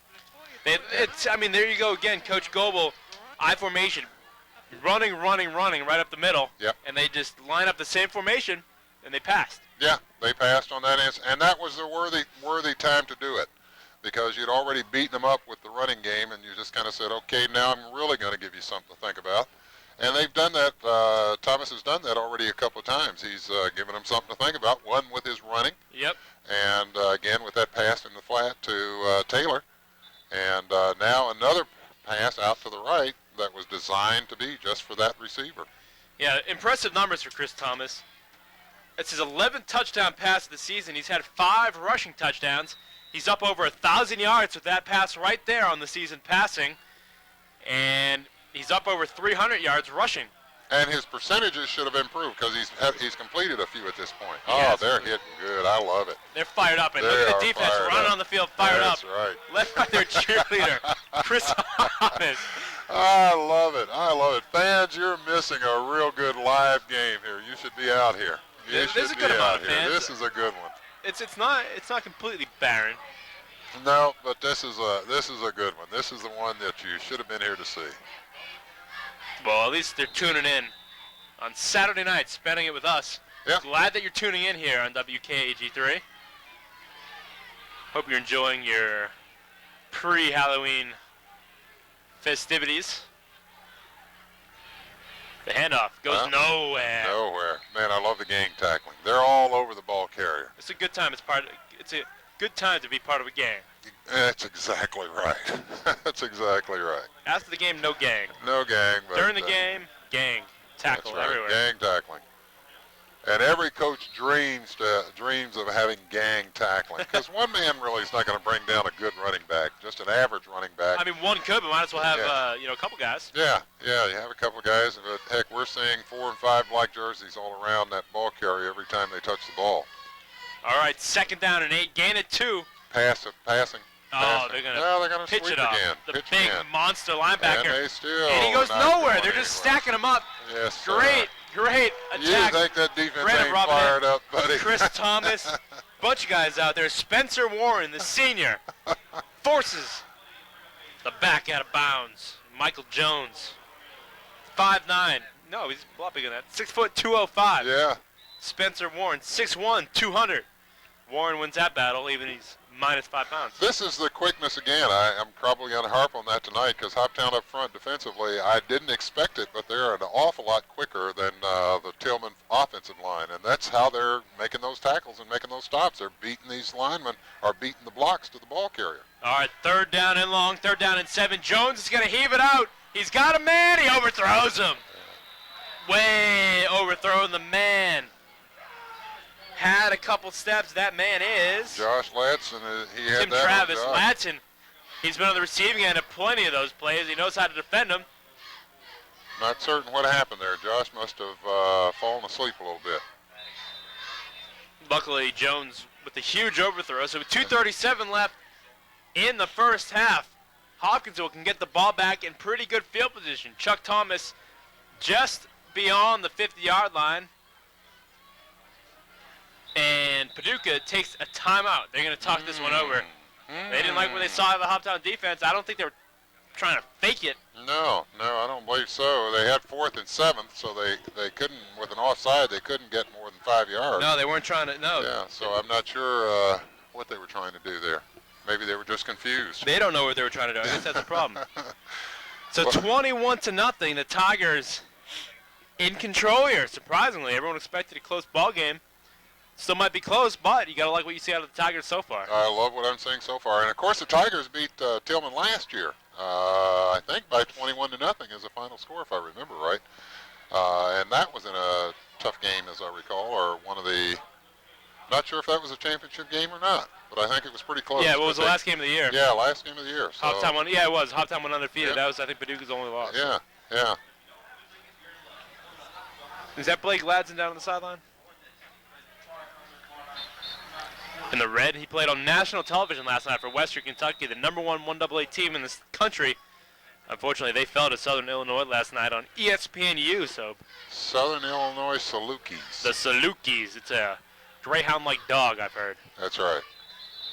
There you go again, Coach Goebel. I formation. Running right up the middle. Yep. And they just line up the same formation, and they passed. Yeah, they passed on that, and that was a worthy time to do it, because you'd already beaten them up with the running game, and you just kind of said, okay, now I'm really going to give you something to think about. And they've done that. Thomas has done that already a couple of times. He's given them something to think about, one with his running. Yep. And again with that pass in the flat to Taylor. And now another pass out to the right that was designed to be just for that receiver. Yeah, impressive numbers for Chris Thomas. It's his 11th touchdown pass of the season. He's had 5 rushing touchdowns. He's up over 1,000 yards with that pass right there on the season passing. And he's up over 300 yards rushing. And his percentages should have improved, because he's completed a few at this point. Yes. Oh, they're hitting good. I love it. They're fired up. And They look at are the defense fired running up. on the field, fired That's up. right. Led by their cheerleader, Chris Thomas. I love it. I love it. Fans, you're missing a real good live game here. You should be out here. There's a good amount of fans. This is a good one. It's not completely barren. No, but this is a good one. This is the one that you should have been here to see. Well, at least they're tuning in on Saturday night, spending it with us. Yeah. Glad that you're tuning in here on WKAG3. Hope you're enjoying your pre-Halloween festivities. The handoff goes nowhere. Nowhere. Man, I love the gang tackling. They're all over the ball carrier. It's a good time. It's a good time to be part of a gang. That's exactly right. That's exactly right. After the game, no gang. No gang. But, During the game, gang. Tackle that's right. everywhere. Gang tackling. And every coach dreams of having gang tackling, because one man really is not going to bring down a good running back, just an average running back. One could, but might as well have a couple guys. Yeah, you have a couple of guys, but heck, we're seeing 4 and 5 black jerseys all around that ball carrier every time they touch the ball. All right, 2nd down and 8, gain it 2. Passing. Oh, they're gonna pitch pitch it off. again. The Pitch big again. monster linebacker. And they still And he goes not nowhere. going They're just anywhere. stacking him up. Yes, sir. Great You attack. think that defense Brandon ain't Robinette, fired up, buddy? Chris Thomas, bunch of guys out there. Spencer Warren, the senior, forces the back out of bounds. Michael Jones, 5'9". No, he's a lot bigger than that. 6 foot 205. Yeah. Spencer Warren, 6'1", 200. Warren wins that battle, even he's minus 5 pounds. This is the quickness again. I'm probably going to harp on that tonight, because Hoptown up front defensively, I didn't expect it, but they're an awful lot quicker than the Tilghman offensive line, and that's how they're making those tackles and making those stops. They're beating these linemen, or beating the blocks to the ball carrier. All right, 3rd down and long, 3rd down and 7. Jones is going to heave it out. He's got a man. He overthrows him. Way overthrowing the man. Had a couple steps. That man is Josh Ladson, he had Tim that Travis. on Josh. Ladson, he's been on the receiving end of plenty of those plays. He knows how to defend them. Not certain what happened there. Josh must have fallen asleep a little bit. Luckily, Jones with a huge overthrow. So with 2:37 left in the first half, Hopkinsville can get the ball back in pretty good field position. Chuck Thomas just beyond the 50-yard line. And Paducah takes a timeout. They're going to talk this one over. They didn't like what they saw of the Hoptown defense. I don't think they were trying to fake it. No, I don't believe so. They had 4th and 7th, so they couldn't, with an offside, they couldn't get more than 5 yards. No, they weren't trying to, no. Yeah, so I'm not sure what they were trying to do there. Maybe they were just confused. They don't know what they were trying to do. I guess that's the problem. So 21-0, the Tigers in control here. Surprisingly, everyone expected a close ball game. Still might be close, but you got to like what you see out of the Tigers so far. I love what I'm seeing so far. And, of course, the Tigers beat Tilghman last year, I think by 21-0 is the final score, if I remember right. And that was in a tough game, as I recall, or one of the – not sure if that was a championship game or not, but I think it was pretty close. Yeah, what was the last game of the year? Yeah, last game of the year. So. Hoptown won. Yeah, it was. Hoptown went undefeated. Yeah. That was, I think, Paducah's only loss. Yeah. Is that Blake Ladson down on the sideline? in the red. He played on national television last night for Western Kentucky, the #1 1AA team in this country. Unfortunately, they fell to Southern Illinois last night on ESPNU. So Southern Illinois Salukis. the Salukis. It's a greyhound-like dog, I've heard. That's right.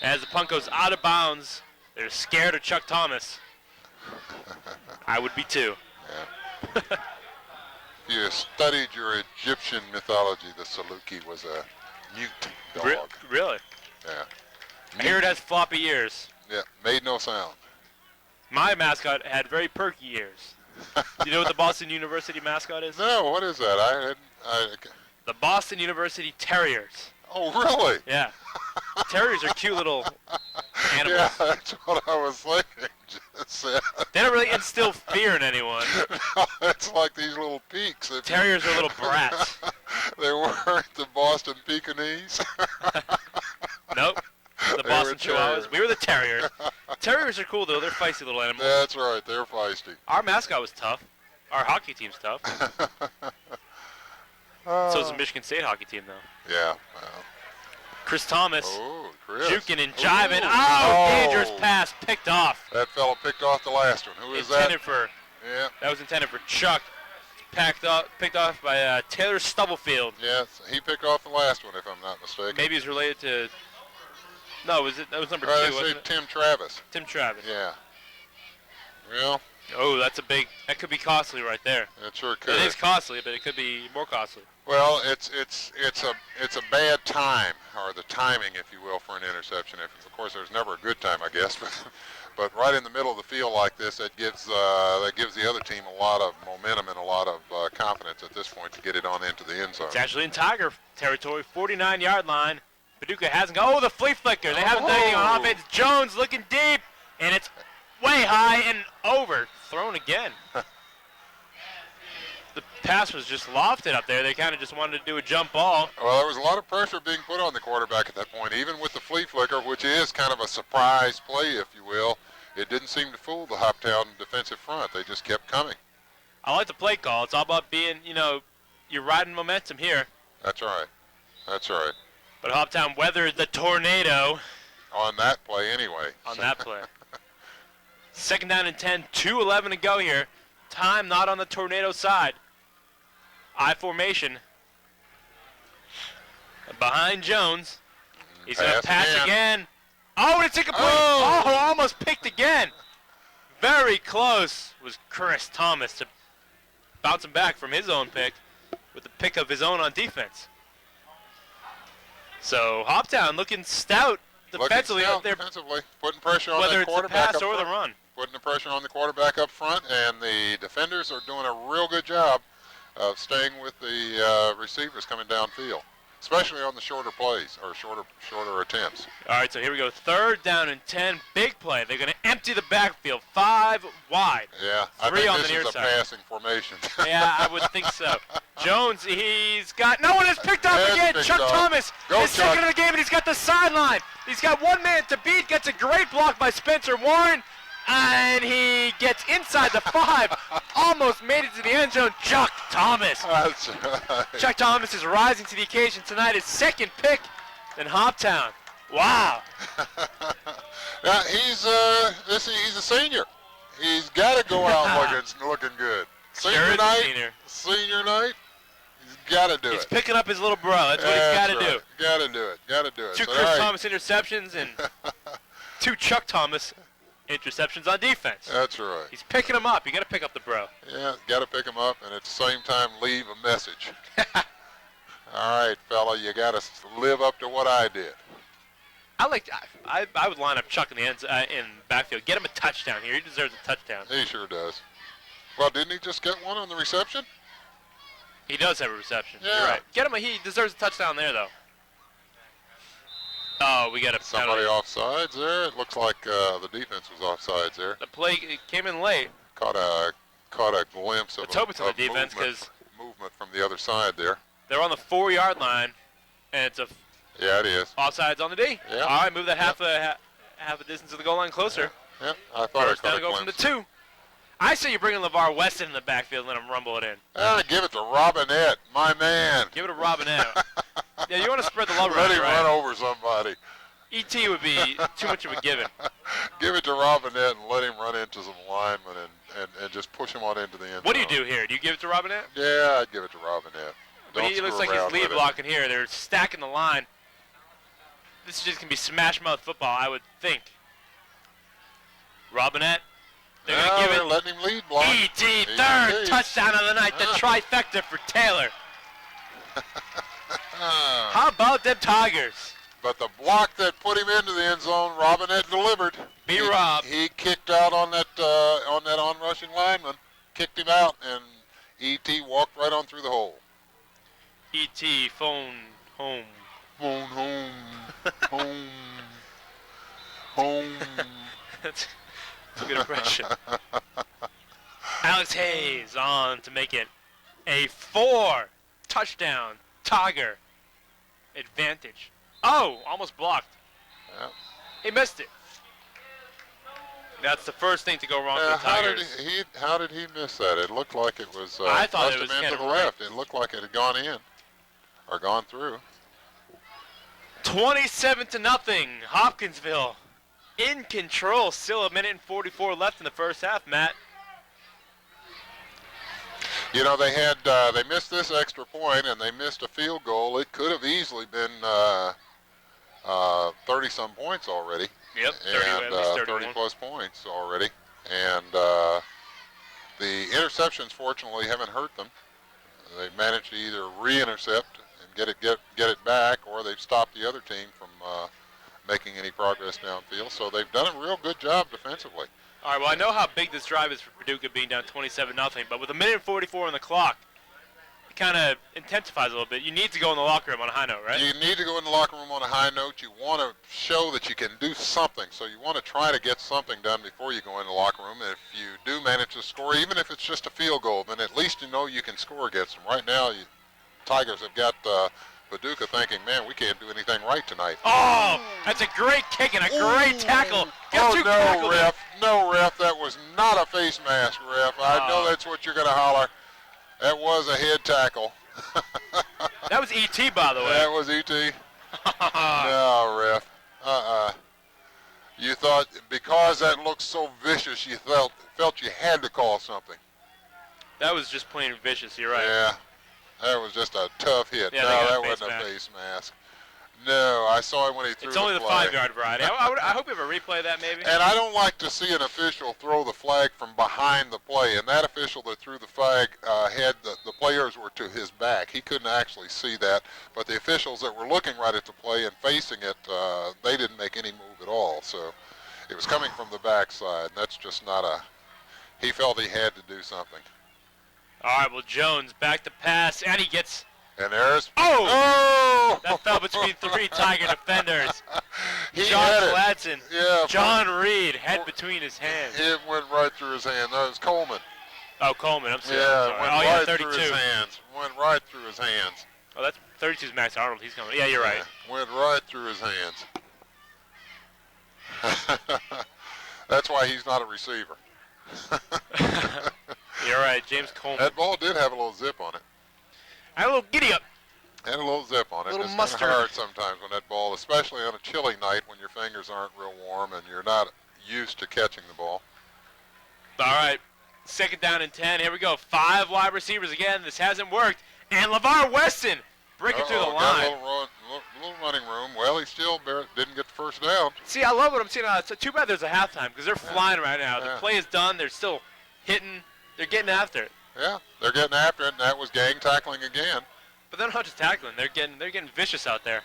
As the punt goes out of bounds, they're scared of Chuck Thomas. I would be too. Yeah. If you studied your Egyptian mythology, the Saluki was a mute dog. Really? Yeah. I hear it has floppy ears. Yeah, made no sound. My mascot had very perky ears. Do you know what the Boston University mascot is? No, what is that? The Boston University Terriers. Oh, really? Yeah. Terriers are cute little animals. Yeah, that's what I was thinking. Just, They don't really instill fear in anyone. it's like these little peaks. Terriers are little brats. They weren't the Boston Pekingese. Nope. The Boston Chihuahuas. We were the Terriers. Terriers are cool, though. They're feisty little animals. That's right. They're feisty. Our mascot was tough. Our hockey team's tough. So is the Michigan State hockey team, though. Yeah. Chris Thomas. Oh, Chris. Juking and jiving. Ooh. Oh, dangerous pass. Picked off. That fella picked off the last one. Who is Intended that? for. Yeah. That was intended for Chuck. Picked off by Taylor Stubblefield. Yes, he picked off the last one, if I'm not mistaken. Maybe he's related to. No, that was number two, I wasn't say it? Tim Travis. Tim Travis. Yeah. Well, Oh, that could be costly right there. it sure could. It is costly, but it could be more costly. Well, it's a bad time, or the timing, if you will, for an interception. Of course, there's never a good time, I guess, but right in the middle of the field like this, that gives the other team a lot of momentum and a lot of confidence at this point to get it on into the end zone. It's actually in Tiger territory, 49-yard line. Paducah hasn't got. Oh, the flea flicker. They haven't done anything on offense. Jones looking deep, and it's way high and over. Thrown again. The pass was just lofted up there. They kind of just wanted to do a jump ball. Well, there was a lot of pressure being put on the quarterback at that point, even with the flea flicker, which is kind of a surprise play, if you will. It didn't seem to fool the Hoptown defensive front. They just kept coming. I like the play call. It's all about being, you're riding momentum here. That's right. That's right. But Hoptown weathered the tornado On that play, anyway. on that play. 2nd down and 10, 2:11 to go here. Time not on the tornado side. I formation. Behind Jones. He's going to pass again. Oh, and it's incomplete. Oh, almost picked again. Very close was Chris Thomas to bouncing back from his own pick with the pick of his own on defense. So Hoptown looking stout defensively up there. Defensively, putting pressure on Whether that it's the quarterback pass up or the front. run. Putting the pressure on the quarterback up front, and the defenders are doing a real good job of staying with the receivers coming downfield, especially on the shorter plays or shorter attempts. All right, so here we go. 3rd down and 10. Big play. They're going to empty the backfield. 5 wide. Yeah, I 3 think on this the near is a side. passing formation. Yeah, I would think so. Jones, he's got no one is picked up That's again. picked Chuck up. Thomas Go, is second of the game, and he's got the sideline. He's got one man to beat. Gets a great block by Spencer Warren, and he gets inside the 5. Almost made it to the end zone. Chuck Thomas. That's right. Chuck Thomas is rising to the occasion tonight. His 2nd pick in Hoptown. Wow. Now he's a senior. He's got to go out looking good. Sure is a Senior night. He's got to do He's it. picking up his little bro. That's what he's got to do. Got to do it. Got to do it. 2 So, Chris all right. Thomas interceptions and 2 Chuck Thomas interceptions on defense. That's right. He's picking him up. You got to pick up the bro. Yeah, got to pick him up, and at the same time leave a message. All right, fella, you got to live up to what I did. I would line up Chuck in the in backfield. Get him a touchdown here. He deserves a touchdown. He sure does. Well, didn't he just get one on the reception? He does have a reception. Yeah. You're right. Get him. He deserves a touchdown there, though. Oh, we got a Somebody penalty. offsides there. It looks like the defense was offsides there. The play came in late. Caught a glimpse of Let's hope it's on of the defense because movement from the other side there. they're on the 4-yard line, and it's a Yeah, it is. offsides on the D. Yeah. All right, move that half a distance to the goal line closer. Yeah, I thought First I down caught to a go from the glimpse. 2. I say you bring in LeVar Weston in the backfield and let him rumble it in. Give it to Robinette, my man. Give it to Robinette. Yeah, you want to spread the love Let around, him right? run over somebody. ET would be too much of a given. Give it to Robinette and let him run into some linemen and just push him on into the end zone. What do you do here? Do you give it to Robinette? Yeah, I'd give it to Robinette. But he looks like he's lead blocking here. They're stacking the line. This is just going to be smash mouth football, I would think. Robinette. They're going to give it. Letting him lead block. ET, third touchdown of the night. The trifecta for Taylor. How about them Tigers? But the block that put him into the end zone, Robinette delivered. B-Rob. He kicked out on that on-rushing lineman, kicked him out, and E.T. walked right on through the hole. E.T. phone home. Phone home. Home. Home. That's a good impression. Alex Hayes on to make it a 4-touchdown Tiger advantage. Oh, almost blocked. Yeah. He missed it. That's the first thing to go wrong for the Tigers. How did he miss that? It looked like it was. I thought it was to the left. It looked like it had gone in or gone through. 27-0. Hopkinsville in control. Still a minute and 44 left in the first half, Matt. You know, they missed this extra point and they missed a field goal. It could have easily been 30-some points already. Yep, 30 plus points already. And the interceptions, fortunately, haven't hurt them. They've managed to either re-intercept and get it back, or they've stopped the other team from making any progress downfield. So they've done a real good job defensively. All right, well, I know how big this drive is for Paducah being down 27-0, but with a minute and 44 on the clock, it kind of intensifies a little bit. You need to go in the locker room on a high note, right? You need to go in the locker room on a high note. You want to show that you can do something, so you want to try to get something done before you go in the locker room. If you do manage to score, even if it's just a field goal, then at least you know you can score against them. Right now, Tigers have got Paducah thinking, man, we can't do anything right tonight. Oh, that's a great kick and a great tackle. No, ref, that was not a face mask, ref. I know that's what you're going to holler. That was a head tackle. That was E.T., by the way. That was E.T. No, ref. You thought because that looked so vicious, you felt you had to call something. That was just plain vicious, you're right. Yeah, that was just a tough hit. Yeah, no, that wasn't a face mask. No, I saw it when he threw the flag. It's only the 5-yard variety. I hope we have a replay of that maybe. And I don't like to see an official throw the flag from behind the play. And that official that threw the flag had the players were to his back. He couldn't actually see that. But the officials that were looking right at the play and facing it, they didn't make any move at all. So it was coming from the backside. That's just not a. He felt he had to do something. All right, well, Jones back to pass, and he gets. And there's. Oh! That fell between 3 Tiger defenders. John Gladson. Yeah. John Reed, head between his hands. It went right through his hand. That was Coleman. Oh, Coleman. I'm sorry. Yeah, it went right 32. through his hands. Went right through his hands. Oh, that's 32's Max Arnold. He's coming. Yeah, you're right. Went right through his hands. That's why he's not a receiver. You're right, James Coleman. That ball did have a little zip on it. And a little giddy up. Had a little zip on it. Little it's mustard. It's hard sometimes when that ball, especially on a chilly night when your fingers aren't real warm and you're not used to catching the ball. All right, 2nd down and 10. Here we go. 5 wide receivers again. This hasn't worked. And LeVar Weston breaking through the line. Got a little running room. Well, he still didn't get the first down. See, I love what I'm seeing. It's too bad there's a halftime because they're flying right now. The play is done. They're still hitting. They're getting after it. Yeah, they're getting after it, and that was gang tackling again. But they're not just tackling. They're getting vicious out there.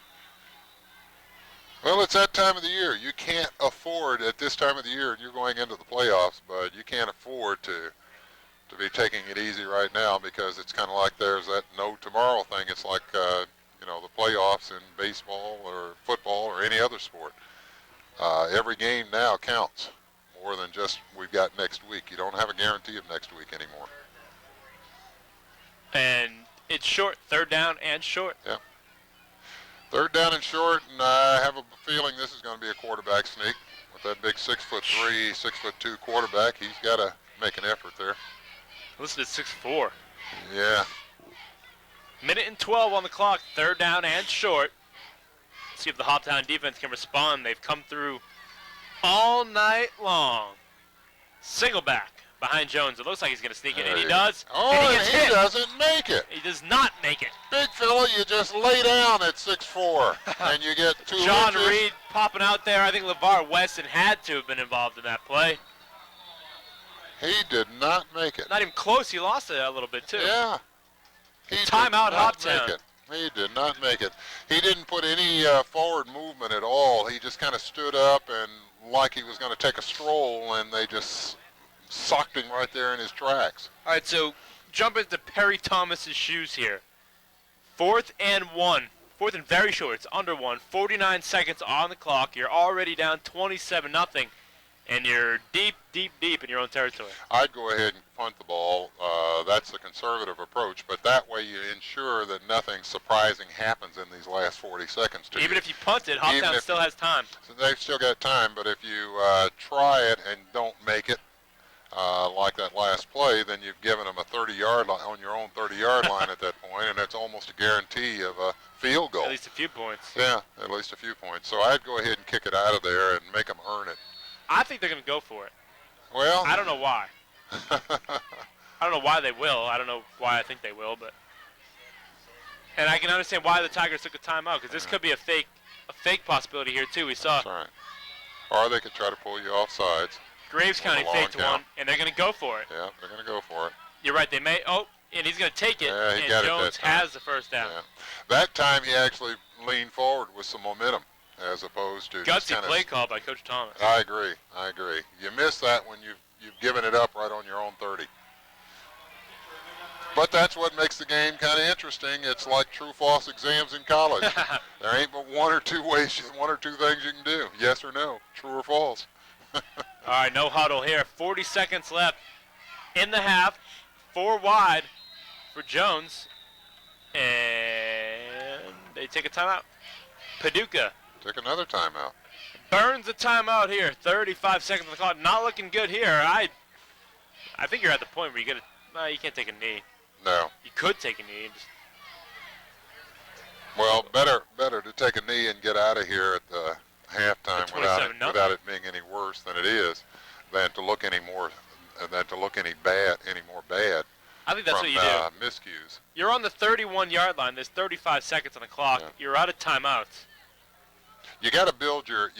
Well, it's that time of the year. You can't afford at this time of the year, and you're going into the playoffs, but you can't afford to be taking it easy right now because it's kind of like there's that no tomorrow thing. It's like the playoffs in baseball or football or any other sport. Every game now counts more than just we've got next week. You don't have a guarantee of next week anymore. And it's short, 3rd down and short. Yeah. 3rd down and short, and I have a feeling this is going to be a quarterback sneak. With that big 6'3", 6'2" quarterback, he's got to make an effort there. Listen to 6'4". Yeah. Minute and 12 on the clock, 3rd down and short. See if the Hoptown defense can respond. They've come through all night long. Single back behind Jones. It looks like he's going to sneak it, and he does. Oh, and he doesn't make it. He does not make it. Big fella, you just lay down at 6'4", and you get 2 John inches. Reed popping out there. I think LeVar Weston had to have been involved in that play. He did not make it. Not even close. He lost it a little bit, too. Yeah. He Timeout, did not Hoptown. make it. He did not make it. He didn't put any forward movement at all. He just kind of stood up and like he was going to take a stroll, and they just socked him right there in his tracks. All right, so jump into Perry Thomas's shoes here. 4th and 1. 4th and very short. It's under 1. 49 seconds on the clock. You're already down 27-0, and you're deep, deep, deep in your own territory. I'd go ahead and punt the ball. That's the conservative approach, but that way you ensure that nothing surprising happens in these last 40 seconds to Even you. if you punt it, Hoptown still has time. So they've still got time, but if you try it and don't make it, like that last play, then you've given them a 30-yard line on your own 30-yard line at that point, and it's almost a guarantee of a field goal. At least a few points. Yeah, at least a few points. So I'd go ahead and kick it out of there and make them earn it. I think they're going to go for it. Well, I don't know why. I don't know why they will. I don't know why I think they will, but. And I can understand why the Tigers took a timeout, because this could be a fake possibility here too. We saw That's right. Or they could try to pull you off sides. Graves County long faked count. one, and they're going to go for it. Yeah, they're going to go for it. You're right. They may. Oh, and he's going to take it. Yeah, he and got it Jones that time. has the first down. Yeah. That time he actually leaned forward with some momentum, as opposed to just Gutsy kind play call by Coach Thomas. I agree. You miss that when you've given it up right on your own 30. But that's what makes the game kind of interesting. It's like true-false exams in college. There ain't but one or two things you can do. Yes or no, true or false. All right, no huddle here. 40 seconds left in the half. 4 wide for Jones. And they take a timeout. Paducah Take another timeout. burns a timeout here. 35 seconds on the clock. Not looking good here. I think you're at the point where you you can't take a knee. No. You could take a knee. Well, better to take a knee and get out of here at the halftime without it being any worse than it is, than to look any more bad. I think that's from, what you do. Miscues. You're on the 31-yard line. There's 35 seconds on the clock. Yeah. You're out of timeouts. You got to build your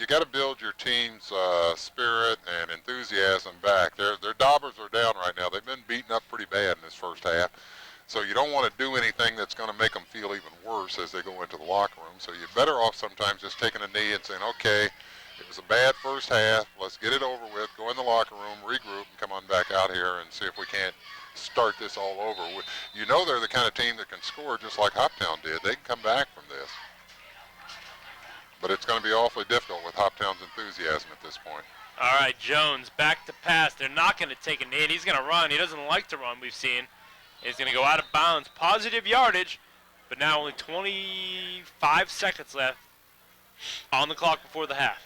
team's spirit and enthusiasm back. Their daubers are down right now. They've been beaten up pretty bad in this first half. So you don't want to do anything that's going to make them feel even worse as they go into the locker room. So you're better off sometimes just taking a knee and saying, okay, it was a bad first half. Let's get it over with. Go in the locker room, regroup, and come on back out here and see if we can't start this all over. You know they're the kind of team that can score just like Hoptown did. They can come back from this. But it's going to be awfully difficult with Hoptown's enthusiasm at this point. All right, Jones back to pass. They're not going to take a knee, and he's going to run. He doesn't like to run, we've seen. He's going to go out of bounds. Positive yardage, but now only 25 seconds left on the clock before the half.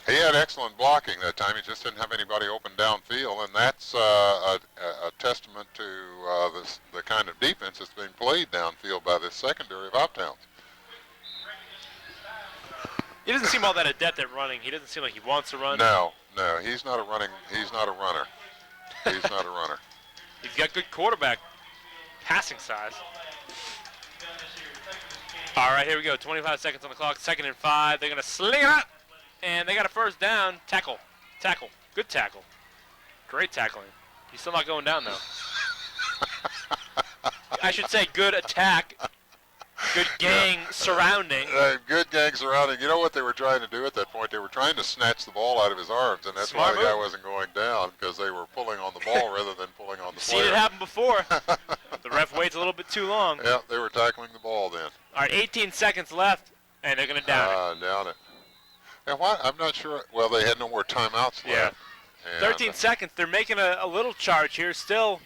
He had excellent blocking that time. He just didn't have anybody open downfield, and that's a testament to the kind of defense that's being played downfield by this secondary of Hoptown. He doesn't seem all that adept at running. He doesn't seem like he wants to run. No, he's not a runner. He's not a runner. He's got good quarterback passing size. All right, here we go. 25 seconds on the clock. 2nd and 5. They're going to sling it up, and they got a first down. Tackle. Good tackle. Great tackling. He's still not going down, though. I should say good attack. Good gang surrounding. Good gang surrounding. You know what they were trying to do at that point? They were trying to snatch the ball out of his arms, and that's Smart why the guy move. wasn't going down, because they were pulling on the ball rather than pulling on the player. Seen it happen before. The ref waits a little bit too long. Yeah, they were tackling the ball then. All right, 18 seconds left, and they're going to down it. Down it. And what? I'm not sure. Well, they had no more timeouts Yeah. left. And 13 seconds. They're making a little charge here. Still,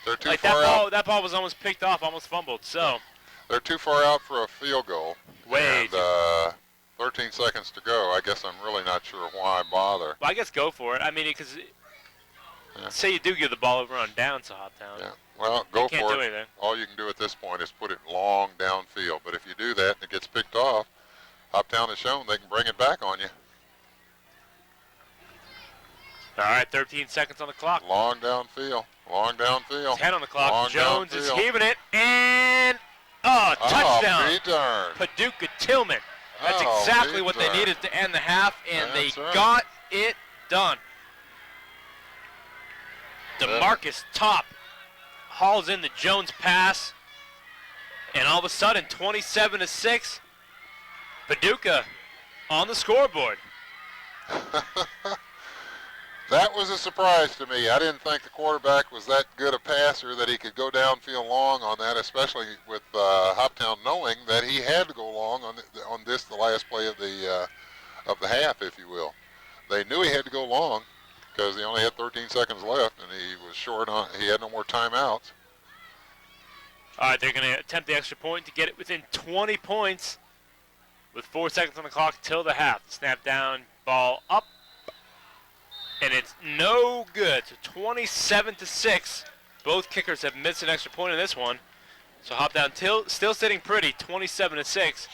they're too like far out. that ball was almost picked off, almost fumbled. So They're too far out for a field goal. Way And 13 seconds to go. I guess I'm really not sure why bother. well, I guess go for it. I mean, because say you do give the ball over on downs to Hoptown. Yeah. Well, go can't for do it. anything. All you can do at this point is put it long downfield. But if you do that and it gets picked off, Hoptown has shown they can bring it back on you. All right, 13 seconds on the clock. Long downfield. 10 on the clock. Long Jones is downfield. heaving it, and touchdown. Be darned. Paducah Tilghman. That's Oh, exactly be what they darned. needed to end the half, and they That's right. got it done. DeMarcus Top hauls in the Jones pass, and all of a sudden, 27-6, Paducah on the scoreboard. That was a surprise to me. I didn't think the quarterback was that good a passer that he could go downfield long on that, especially with Hoptown knowing that he had to go long on this, the last play of the half, if you will. They knew he had to go long because he only had 13 seconds left, and he was short on. He had no more timeouts. All right, they're going to attempt the extra point to get it within 20 points with 4 seconds on the clock till the half. Snap down, ball up. And it's no good. So 27-6. Both kickers have missed an extra point in this one. So Hoptown still sitting pretty, 27-6.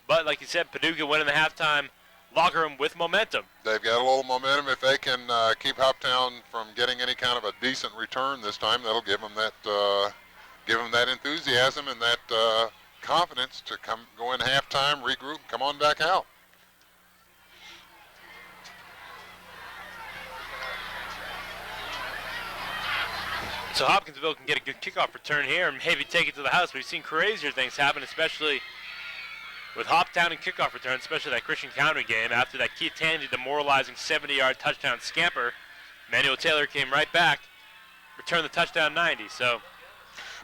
But like you said, Paducah went in the halftime locker room with momentum. They've got a little momentum. If they can keep Hoptown from getting any kind of a decent return this time, that'll give them that enthusiasm and that confidence to go in halftime, regroup, and come on back out. So Hopkinsville can get a good kickoff return here and maybe take it to the house. We've seen crazier things happen, especially with Hoptown and kickoff returns, especially that Christian County game. After that Keith Tandy demoralizing 70-yard touchdown scamper, Manuel Taylor came right back, returned the touchdown 90.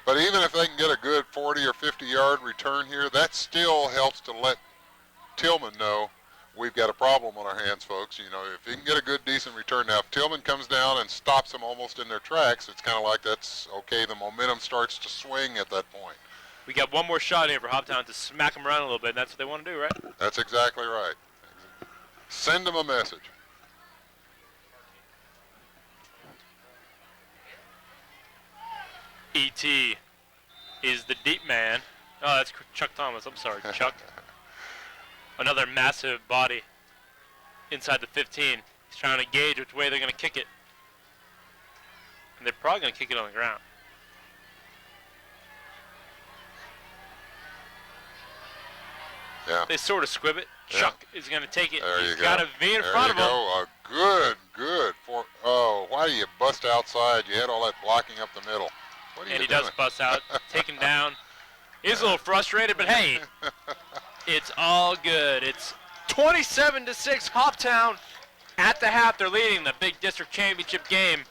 But even if they can get a good 40 or 50-yard return here, that still helps to let Tilghman know we've got a problem on our hands, folks. You know, if you can get a good, decent return. Now, if Tilghman comes down and stops them almost in their tracks, it's kind of like that's okay. The momentum starts to swing at that point. We got one more shot here for Hoptown to smack them around a little bit, and that's what they want to do, right? That's exactly right. Send them a message. E.T. is the deep man. Oh, that's Chuck Thomas. I'm sorry, Chuck. Another massive body inside the 15. He's trying to gauge which way they're going to kick it. And they're probably going to kick it on the ground. Yeah. They sort of squib it. Yeah. Chuck is going to take it. There He's you go. got a V in There front you of him. go. Good. Why do you bust outside? You had all that blocking up the middle. What are And you he doing? does bust out, taken down. He's a little frustrated, but hey, it's all good. It's 27-6, Hoptown at the half. They're leading the big district championship game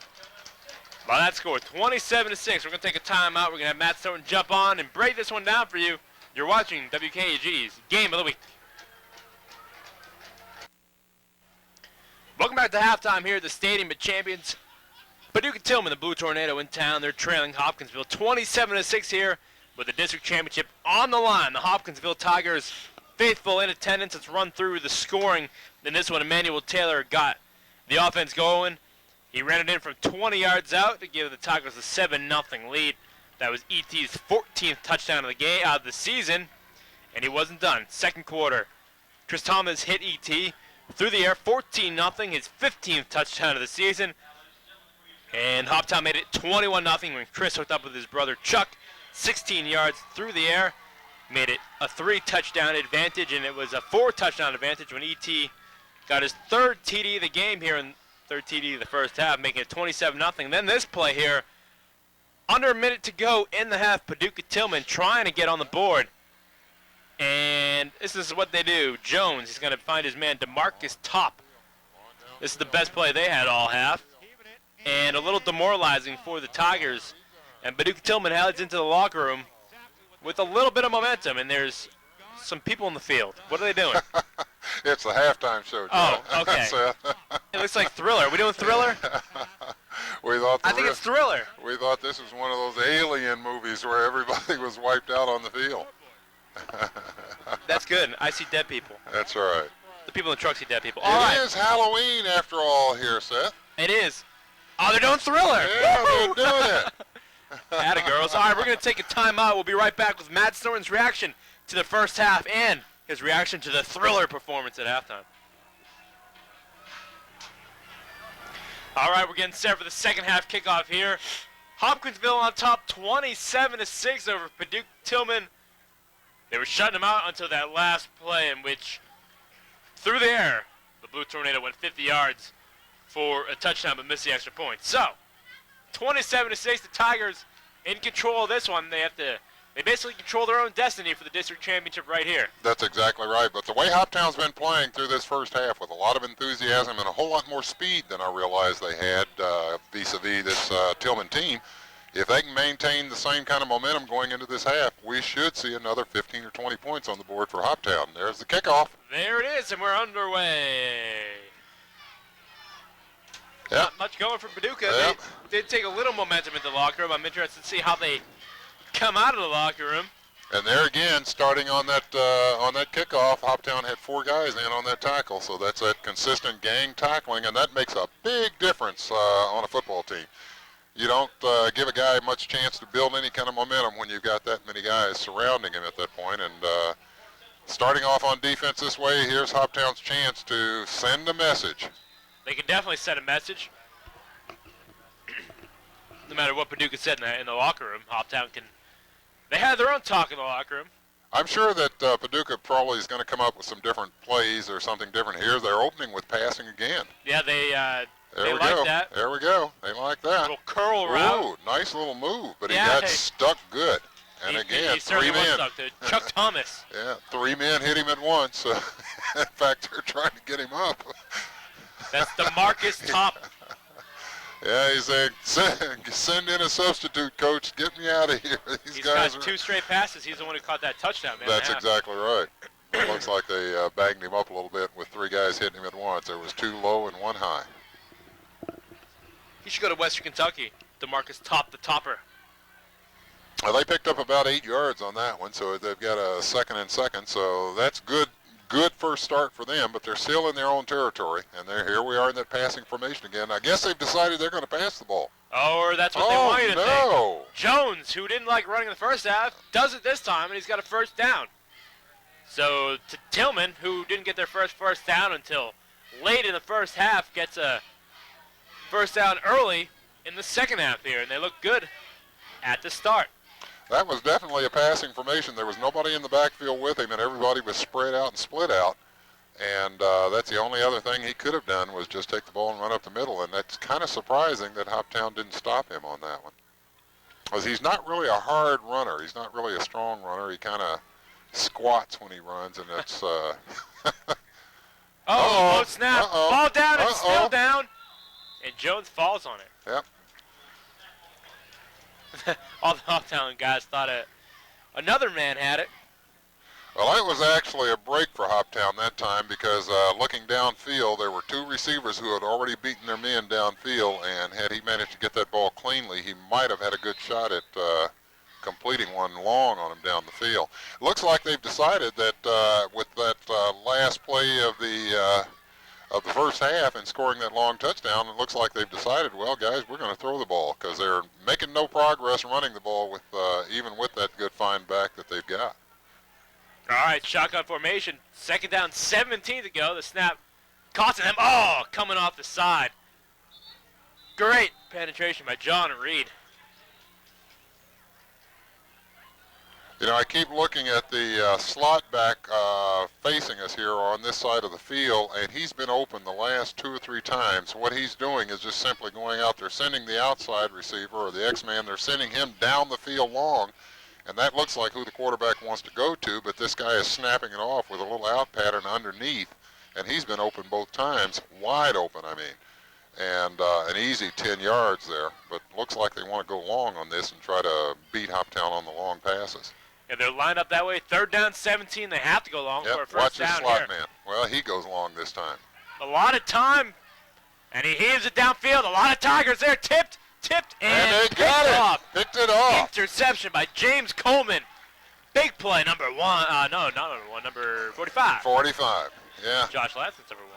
by that score, 27-6. We're going to take a timeout. We're going to have Matt Stoughton jump on and break this one down for you. You're watching WKAG's Game of the Week. Welcome back to halftime here at the Stadium of Champions. Paducah Tilghman, the Blue Tornado in town. They're trailing Hopkinsville 27-6 here with the district championship on the line. The Hopkinsville Tigers faithful in attendance. Let's run through the scoring. In this one, Emmanuel Taylor got the offense going. He ran it in from 20 yards out to give the Tigers a 7-0 lead. That was E.T.'s 14th touchdown of the game of the season, and he wasn't done. Second quarter, Chris Thomas hit E.T. through the air, 14-0, his 15th touchdown of the season. And Hoptown made it 21-0 when Chris hooked up with his brother Chuck, 16 yards through the air, made it a 3-touchdown advantage, and it was a 4-touchdown advantage when E.T. got his third TD of the game here, and third TD of the first half, making it 27-0. Then this play here, under a minute to go in the half, Paducah Tilghman trying to get on the board. And this is what they do. Jones, he's going to find his man DeMarcus Top. This is the best play they had all half. And a little demoralizing for the Tigers. And Paducah Tilghman heads into the locker room with a little bit of momentum. And there's some people in the field. What are they doing? It's the halftime show, Joe. Oh, okay. Seth. It looks like Thriller. Are we doing Thriller? I think it's Thriller. We thought this was one of those alien movies where everybody was wiped out on the field. That's good. I see dead people. That's right. The people in the truck see dead people. It All right. is Halloween after all here, Seth. It is. Oh, they're doing Thriller. Yeah, they're doing it. Atta girls. All right, we're going to take a timeout. We'll be right back with Matt Thornton's reaction to the first half and his reaction to the Thriller performance at halftime. All right, we're getting set for the second half kickoff here. Hopkinsville on top 27-6 over Paducah Tilghman. They were shutting them out until that last play in which, through the air, the Blue Tornado went 50 yards for a touchdown but missed the extra point. So, 27-6, the Tigers in control of this one. They basically control their own destiny for the district championship right here. That's exactly right. But the way Hoptown's been playing through this first half with a lot of enthusiasm and a whole lot more speed than I realized they had vis-a-vis this Tilghman team, if they can maintain the same kind of momentum going into this half, we should see another 15 or 20 points on the board for Hoptown. There's the kickoff. There it is, and we're underway. Yep. Not much going for Paducah. Yep. They did take a little momentum into the locker room. I'm interested to see how they come out of the locker room. And there again, starting on that kickoff, Hoptown had 4 guys in on that tackle, so that's that consistent gang tackling, and that makes a big difference on a football team. You don't give a guy much chance to build any kind of momentum when you've got that many guys surrounding him at that point. And starting off on defense this way, here's Hoptown's chance to send a message. They can definitely send a message. No matter what Paducah said in the locker room, Hoptown can. They had their own talk in the locker room. I'm sure that Paducah probably is going to come up with some different plays or something different here. They're opening with passing again. Yeah, they like go. that. There we go. They like that. Little curl route. Ooh, nice little move, but Yeah, he got stuck good. And again, he certainly 3 was men. stuck to Chuck Thomas. Yeah, 3 men hit him at once. In fact, they're trying to get him up. That's DeMarcus Top. Yeah, he's saying, send in a substitute, coach. Get me out of here. He's got 2 straight passes. He's the one who caught that touchdown, man. That's exactly right. It looks like they bagged him up a little bit with 3 guys hitting him at once. There was 2 low and 1 high. He should go to Western Kentucky. DeMarcus Top, the topper. Well, they picked up about 8 yards on that one, so they've got a 2nd and 2nd. So that's good first start for them, but they're still in their own territory. And here we are in that passing formation again. I guess they've decided they're going to pass the ball. Oh, or that's what they want you to no. think. Jones, who didn't like running in the first half, does it this time, and he's got a first down. So to Tilghman, who didn't get their first down until late in the first half, gets a first down early in the second half here, and they look good at the start. That was definitely a passing formation. There was nobody in the backfield with him, and everybody was spread out and split out. And that's the only other thing he could have done was just take the ball and run up the middle. And that's kind of surprising that Hoptown didn't stop him on that one. Because he's not really a hard runner. He's not really a strong runner. He kind of squats when he runs, and that's... oh, snap. Ball down and still down. And Jones falls on it. Yep. All the Hoptown guys thought another man had it. Well, it was actually a break for Hoptown that time because looking downfield, there were 2 receivers who had already beaten their men downfield, and had he managed to get that ball cleanly, he might have had a good shot at completing one long on him down the field. It looks like they've decided that with that last play of the first half and scoring that long touchdown, it looks like they've decided, well, guys, we're going to throw the ball because they're making no progress running the ball with even with that good fine back that they've got. All right, shotgun formation. 2nd down, 17 to go. The snap caught to them. Oh, coming off the side. Great penetration by John Reed. You know, I keep looking at the slot back facing us here on this side of the field, and he's been open the last 2 or 3 times. What he's doing is just simply going out there, sending the outside receiver or the X-man, they're sending him down the field long, and that looks like who the quarterback wants to go to, but this guy is snapping it off with a little out pattern underneath, and he's been open both times, wide open, I mean. And an easy 10 yards there, but looks like they want to go long on this and try to beat Hoptown on the long passes. Yeah, they're lined up that way. 3rd down, 17. They have to go long for a first down watch the slot here. man. Well, he goes long this time. A lot of time, and he heaves it downfield. A lot of Tigers there. Tipped, and they got it. off. Picked it off. Interception by James Coleman. Big play, number 1. No, not number 1, number 45. 45, yeah. Josh Latson's number 1.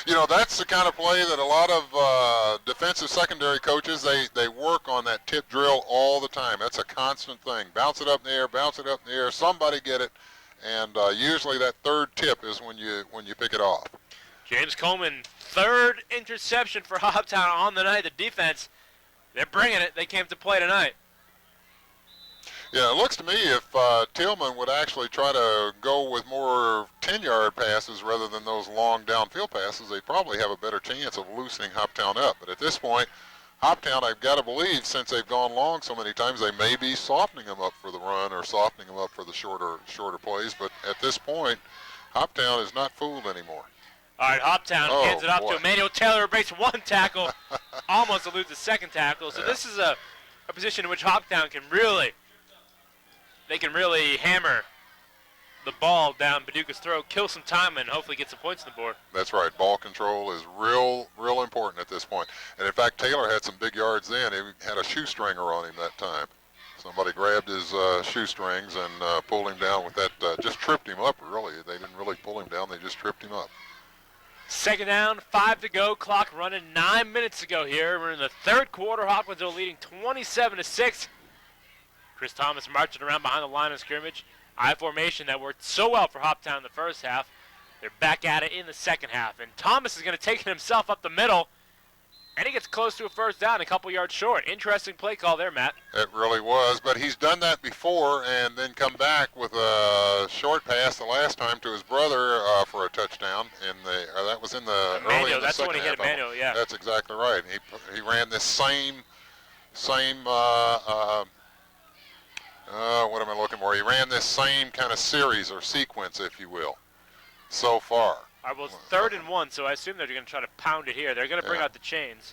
You know, that's the kind of play that a lot of defensive secondary coaches, they work on that tip drill all the time. That's a constant thing. Bounce it up in the air, bounce it up in the air, somebody get it, and usually that third tip is when you pick it off. James Coleman, third interception for Hoptown on the night. The defense, they're bringing it. They came to play tonight. Yeah, it looks to me if Tilghman would actually try to go with more 10-yard passes rather than those long downfield passes, they'd probably have a better chance of loosening Hoptown up. But at this point, Hoptown, I've got to believe, since they've gone long so many times, they may be softening them up for the run or softening them up for the shorter plays. But at this point, Hoptown is not fooled anymore. All right, Hoptown hands it off to Emmanuel Taylor, who breaks one tackle, almost to lose the second tackle. So this is a position in which Hoptown can really hammer the ball down Paducah's throat, kill some time, and hopefully get some points on the board. That's right. Ball control is real important at this point. And in fact, Taylor had some big yards then. He had a shoestringer on him that time. Somebody grabbed his shoestrings and pulled him down with that, just tripped him up, really. They didn't really pull him down, they just tripped him up. Second down, 5 to go, clock running, 9 minutes to go here. We're in the third quarter. Hopkinsville leading 27-6. Chris Thomas marching around behind the line of scrimmage. I formation that worked so well for Hoptown in the first half. They're back at it in the second half. And Thomas is going to take it himself up the middle. And he gets close to a first down, a couple yards short. Interesting play call there, Matt. It really was, but he's done that before and then come back with a short pass the last time to his brother for a touchdown. That was in the early in the that's second when he half. hit Emmanuel, yeah. That's exactly right. He ran this same what am I looking for? He ran this same kind of series or sequence, if you will, so far. All right, well, it's 3rd and 1, so I assume they're going to try to pound it here. They're going to bring out the chains.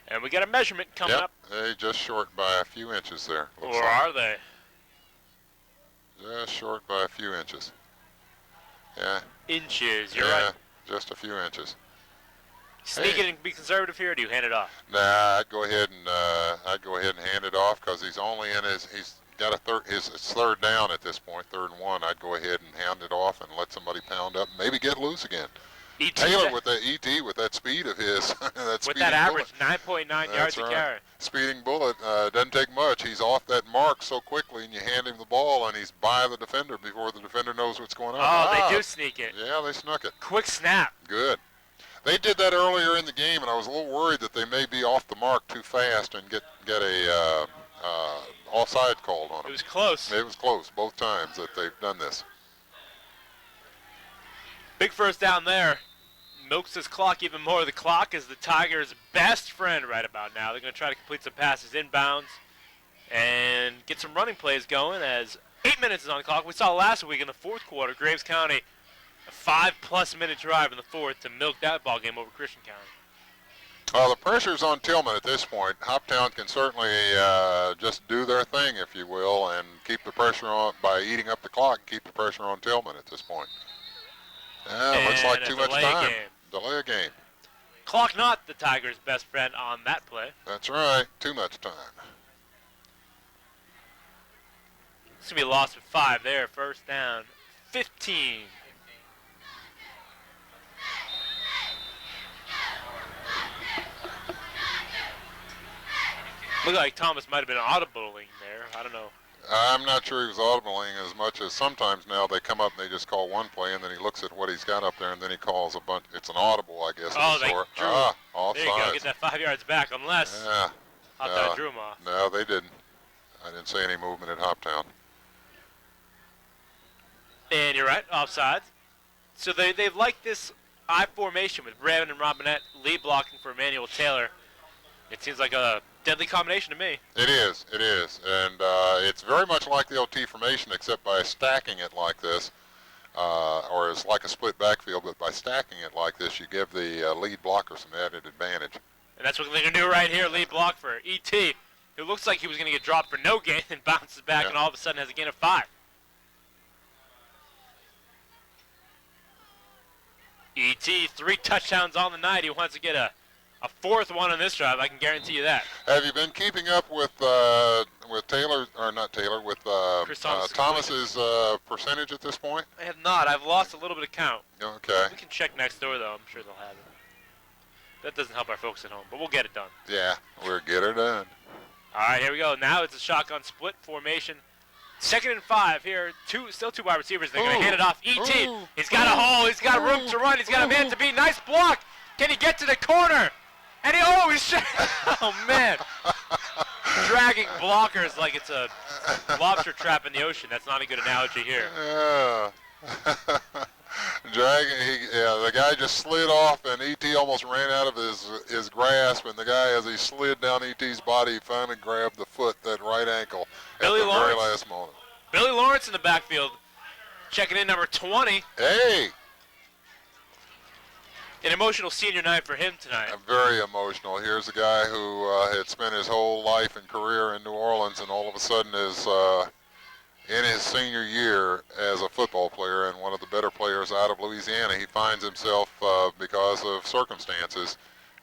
And we got a measurement coming up. They just short by a few inches there. Or are they? Just short by a few inches. Yeah. Inches, you're right. Just a few inches. Sneak it and be conservative here, or do you hand it off? Nah, I'd go ahead and hand it off because he's only in he's got it's 3rd down at this point, 3rd and 1. I'd go ahead and hand it off and let somebody pound up, and maybe get loose again. Taylor with that with that speed of his, with that average 9.9 yards a carry. Speeding bullet doesn't take much. He's off that mark so quickly, and you hand him the ball, and he's by the defender before the defender knows what's going on. Oh, they do sneak it. Yeah, they snuck it. Quick snap. Good. They did that earlier in the game, and I was a little worried that they may be off the mark too fast and get a offside called on them. It was close. It was close both times that they've done this. Big first down there. Milks this clock even more. The clock is the Tigers' best friend right about now. They're going to try to complete some passes inbounds and get some running plays going as 8 minutes is on the clock. We saw last week in the 4th quarter, Graves County, a 5+ minute drive in the 4th to milk that ball game over Christian County. The pressure's on Tilghman at this point. Hoptown can certainly just do their thing, if you will, and keep the pressure on by eating up the clock. Keep the pressure on Tilghman at this point. Looks like too much time. Delay a game. Clock not the Tigers' best friend on that play. That's right. Too much time. It's going to be a loss of 5 there. First down, 15. Looked like Thomas might have been audibling there. I don't know. I'm not sure he was audibling as much as sometimes now they come up and they just call one play and then he looks at what he's got up there and then he calls a bunch. It's an audible, I guess. Oh, they drew. Offside. There you go. Get that 5 yards back unless Hoptown drew him off. No, they didn't. I didn't see any movement at Hoptown. And you're right, offsides. So they've liked this I formation with Brandon and Robinette lead blocking for Emmanuel Taylor. It seems like a deadly combination to me. It is, and it's very much like the OT formation, except by stacking it like this, or it's like a split backfield, but by stacking it like this, you give the lead blocker some added advantage. And that's what they're going to do right here, lead block for E.T., who looks like he was going to get dropped for no gain and bounces back and all of a sudden has a gain of 5. E.T., 3 touchdowns on the night. He wants to get a 4th one on this drive. I can guarantee you that. Have you been keeping up with Taylor, or not Taylor, with Thomas's percentage at this point? I have not. I've lost a little bit of count. Okay. We can check next door, though. I'm sure they'll have it. That doesn't help our folks at home, but we'll get it done. Yeah, we'll get her done. All right, here we go. Now it's a shotgun split formation. 2nd and 5 here. Still two wide receivers. They're going to hand it off. E.T. Ooh. He's got a hole. He's got room to run. He's got a man to beat. Nice block. Can he get to the corner? And he's oh man. Dragging blockers like it's a lobster trap in the ocean. That's not a good analogy here. Yeah. The guy just slid off, and E.T. almost ran out of his grasp, and the guy, as he slid down E.T.'s body, finally grabbed the foot, that right ankle, at the very last moment. Billy Lawrence in the backfield, checking in number 20. Hey! An emotional senior night for him tonight. Very emotional. Here's a guy who had spent his whole life and career in New Orleans, and all of a sudden is in his senior year as a football player and one of the better players out of Louisiana. He finds himself, because of circumstances,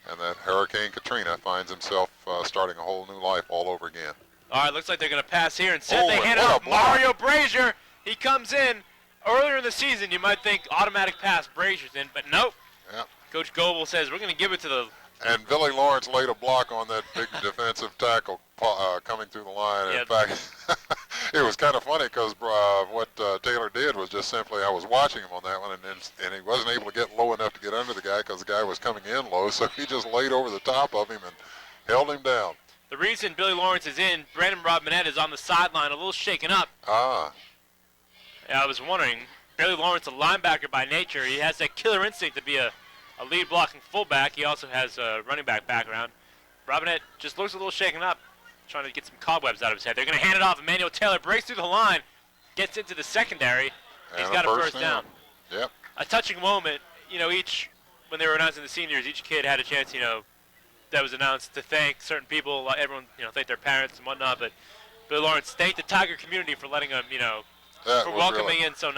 and that Hurricane Katrina, finds himself starting a whole new life all over again. All right, looks like they're going to pass here. Instead, they hand it off Mario Brazier. He comes in. Earlier in the season, you might think automatic pass, Brazier's in, but nope. Yep. Coach Goebel says, we're going to give it to the... And Billy Lawrence laid a block on that big defensive tackle coming through the line. In fact, it was kind of funny because what Taylor did was just simply, I was watching him on that one, and he wasn't able to get low enough to get under the guy because the guy was coming in low, so he just laid over the top of him and held him down. The reason Billy Lawrence is in, Brandon Robinette is on the sideline, a little shaken up. Ah. Yeah, I was wondering, Billy Lawrence, a linebacker by nature, he has that killer instinct to be a lead blocking fullback. He also has a running back background. Robinette just looks a little shaken up, trying to get some cobwebs out of his head. They're going to hand it off. Emmanuel Taylor breaks through the line, gets into the secondary. He's got a first down. Yep. A touching moment. When they were announcing the seniors, each kid had a chance, that was announced to thank certain people. Everyone, thanked their parents and whatnot. But Billy Lawrence thanked the Tiger community for letting him, for welcoming in so,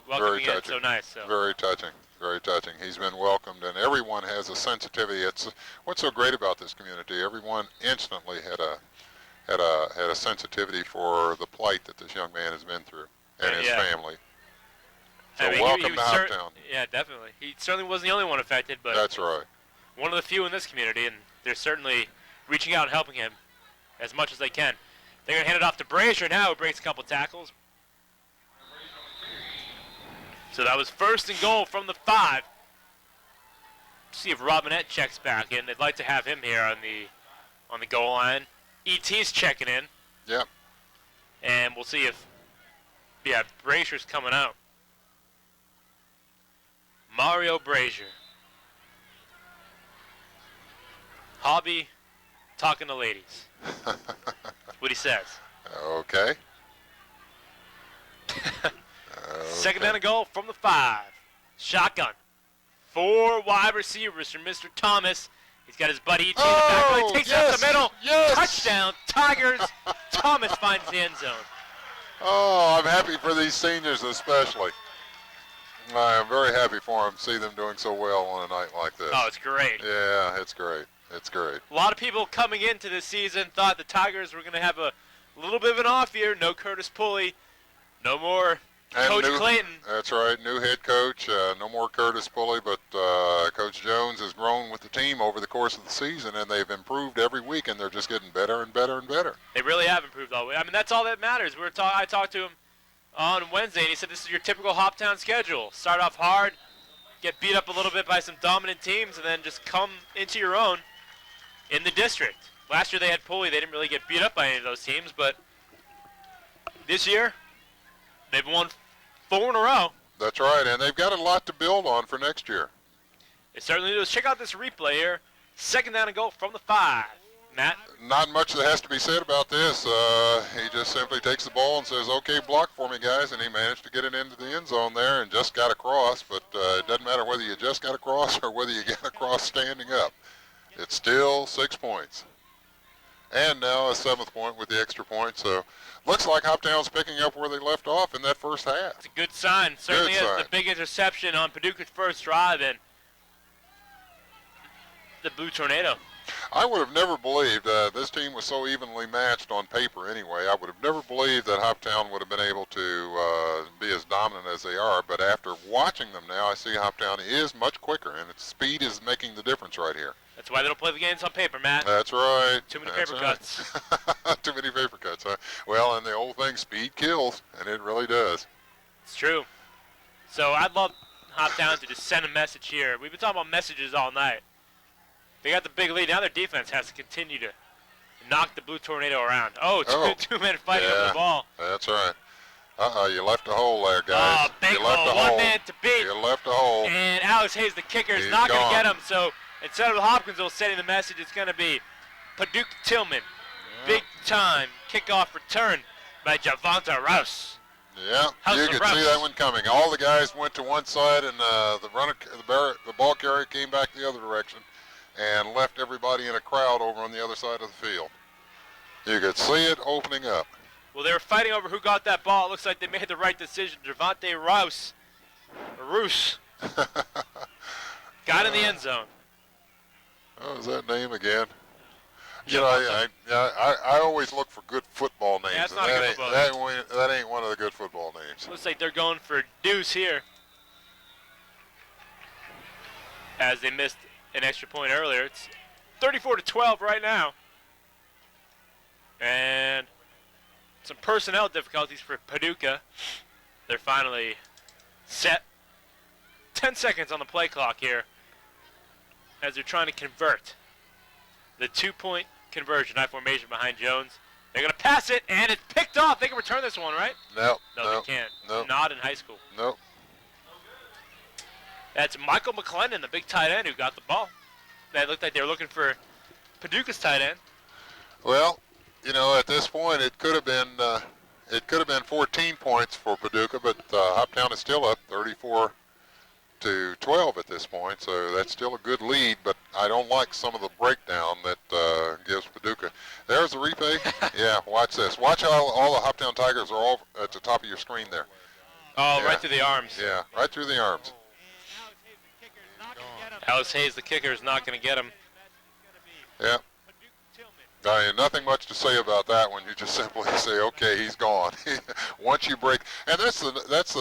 welcoming in so nice. So. Very touching. Very touching. He's been welcomed, and everyone has a sensitivity. It's what's so great about this community. Everyone instantly had a sensitivity for the plight that this young man has been through and his family. So welcome to Hoptown. Yeah, definitely. He certainly wasn't the only one affected, but that's right. One of the few in this community, and they're certainly reaching out and helping him as much as they can. They're going to hand it off to Brazier now, who breaks a couple tackles. So that was 1st and goal from the 5. See if Robinette checks back in. They'd like to have him here on the goal line. E.T.'s checking in. Yep. And we'll see if Brazier's coming out. Mario Brazier. Hobby talking to ladies. That's what he says. Okay. Second down and goal from the 5. Shotgun. 4 wide receivers from Mr. Thomas. He's got his buddy E.T. in the back line. Takes it up the middle. Yes. Touchdown, Tigers. Thomas finds the end zone. Oh, I'm happy for these seniors especially. I'm very happy for them. See them doing so well on a night like this. Oh, it's great. Yeah, it's great. It's great. A lot of people coming into this season thought the Tigers were going to have a little bit of an off year. No Curtis Pulley. No more Coach Clayton. That's right. New head coach. No more Curtis Pulley, but Coach Jones has grown with the team over the course of the season, and they've improved every week, and they're just getting better and better and better. They really have improved all the way. I mean, that's all that matters. I talked to him on Wednesday, and he said this is your typical Hoptown schedule. Start off hard, get beat up a little bit by some dominant teams, and then just come into your own in the district. Last year they had Pulley. They didn't really get beat up by any of those teams, but this year they've won 4 in a row. That's right, and they've got a lot to build on for next year. They certainly do. Check out this replay here. Second down and goal from the 5. Matt? Not much that has to be said about this. He just simply takes the ball and says, okay, block for me, guys, and he managed to get it into the end zone there and just got across, but it doesn't matter whether you just got across or whether you got across standing up. It's still 6 points. And now a 7th point with the extra point, so looks like Hoptown's picking up where they left off in that first half. It's a good sign. Certainly is the big interception on Paducah's first drive and the Blue Tornado. I would have never believed this team was so evenly matched on paper anyway. I would have never believed that Hoptown would have been able to be as dominant as they are, but after watching them now, I see Hoptown is much quicker, and its speed is making the difference right here. That's why they don't play the games on paper, Matt. That's right. Too many paper cuts. Too many paper cuts. Well, and the old thing, speed kills, and it really does. It's true. So I'd love Hoptown to just send a message here. We've been talking about messages all night. They got the big lead. Now their defense has to continue to knock the Blue Tornado around. Oh, two-man fighting over the ball. That's right. You left a hole there, guys. Oh, big hole. One man to beat. You left a hole. And Alex Hayes, the kicker, is not going to get him. So instead of Hopkinsville sending the message, it's going to be Paducah Tilghman. Big time kickoff return by Javonta Rouse. Yeah, you could see that one coming. All the guys went to one side, and the ball carrier came back the other direction and left everybody in a crowd over on the other side of the field. You could see it opening up. Well, they were fighting over who got that ball. It looks like they made the right decision. Javonta Rouse got in the end zone. What was that name again? You know, I always look for good football names. Yeah, that's not a good football name. That ain't one of the good football names. Looks like they're going for deuce here, as they missed an extra point earlier. It's 34-12 right now. And some personnel difficulties for Paducah. They're finally set. 10 seconds on the play clock here as they're trying to convert. The 2-point conversion, I formation behind Jones. They're going to pass it, and it's picked off. They can return this one, right? No, they can't. No. Not in high school. Nope. That's Michael McClendon, the big tight end, who got the ball. That looked like they were looking for Paducah's tight end. Well, you know, at this point, it could have been 14 points for Paducah, but Hoptown is still up 34-12 at this point, so that's still a good lead. But I don't like some of the breakdown that gives Paducah. There's the replay. Yeah, watch this. Watch how all the Hoptown Tigers are all at the top of your screen there. Oh, yeah. Right through the arms. Yeah, right through the arms. Alex Hayes, the kicker, is not going to get him. Yeah. Nothing much to say about that one. You just simply say, okay, he's gone. Once you break, and that's the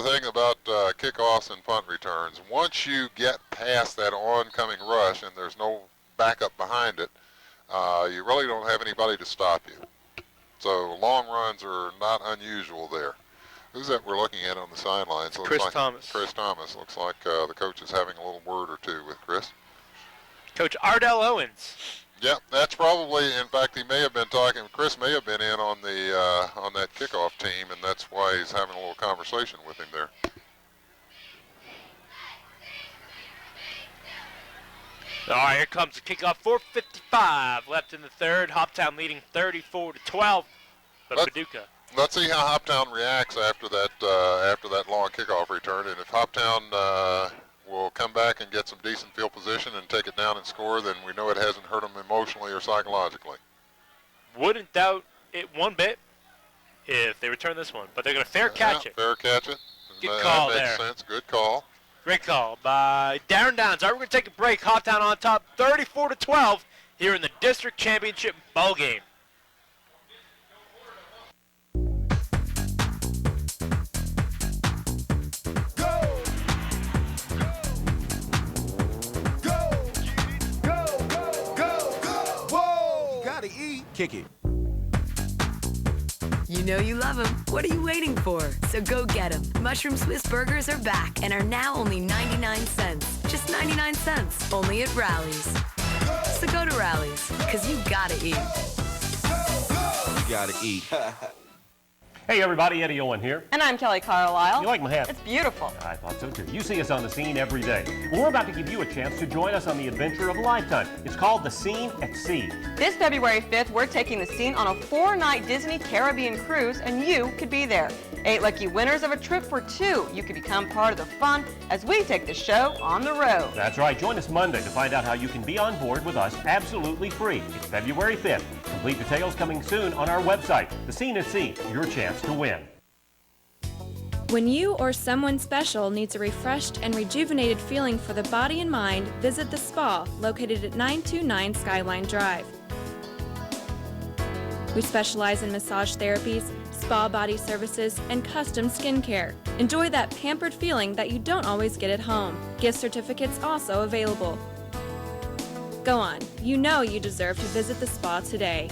thing about kickoffs and punt returns. Once you get past that oncoming rush and there's no backup behind it, you really don't have anybody to stop you. So long runs are not unusual there. Who's that we're looking at on the sidelines? Chris Thomas. Chris Thomas. Looks like the coach is having a little word or two with Chris. Coach Ardell Owens. Yeah, that's probably. In fact, he may have been talking. Chris may have been in on the on that kickoff team, and that's why he's having a little conversation with him there. All right, here comes the kickoff. 4:55 left in the third. Hoptown leading 34-12. But Paducah. Let's see how Hoptown reacts after that long kickoff return, and if Hoptown will come back and get some decent field position and take it down and score, then we know it hasn't hurt them emotionally or psychologically. Wouldn't doubt it one bit if they return this one, but they're going to fair catch it. Fair catch it. Good call there. That makes sense. Good call. Great call by Darren Downs. All right, we're going to take a break. Hoptown on top, 34-12 here in the district championship bowl game. Kick it. You know you love them. What are you waiting for? So go get them. Mushroom Swiss burgers are back and are now only 99 cents. Just 99 cents. Only at Rally's. So go to Rally's, because you gotta eat. You gotta eat. Hey everybody, Eddie Owen here. And I'm Kelly Carlisle. You like my hat? It's beautiful. I thought so too. You see us on the scene every day. Well, we're about to give you a chance to join us on the adventure of a lifetime. It's called The Scene at Sea. This February 5th, we're taking the scene on a 4-night Disney Caribbean cruise, and you could be there. 8 lucky winners of a trip for 2. You could become part of the fun as we take the show on the road. That's right. Join us Monday to find out how you can be on board with us absolutely free. It's February 5th. Complete details coming soon on our website. The Scene at Sea, your chance to win. When you or someone special needs a refreshed and rejuvenated feeling for the body and mind, visit the spa located at 929 Skyline Drive. We specialize in massage therapies, spa body services, and custom skincare. Enjoy that pampered feeling that you don't always get at home. Gift certificates also available. Go on, you know you deserve to visit the spa today.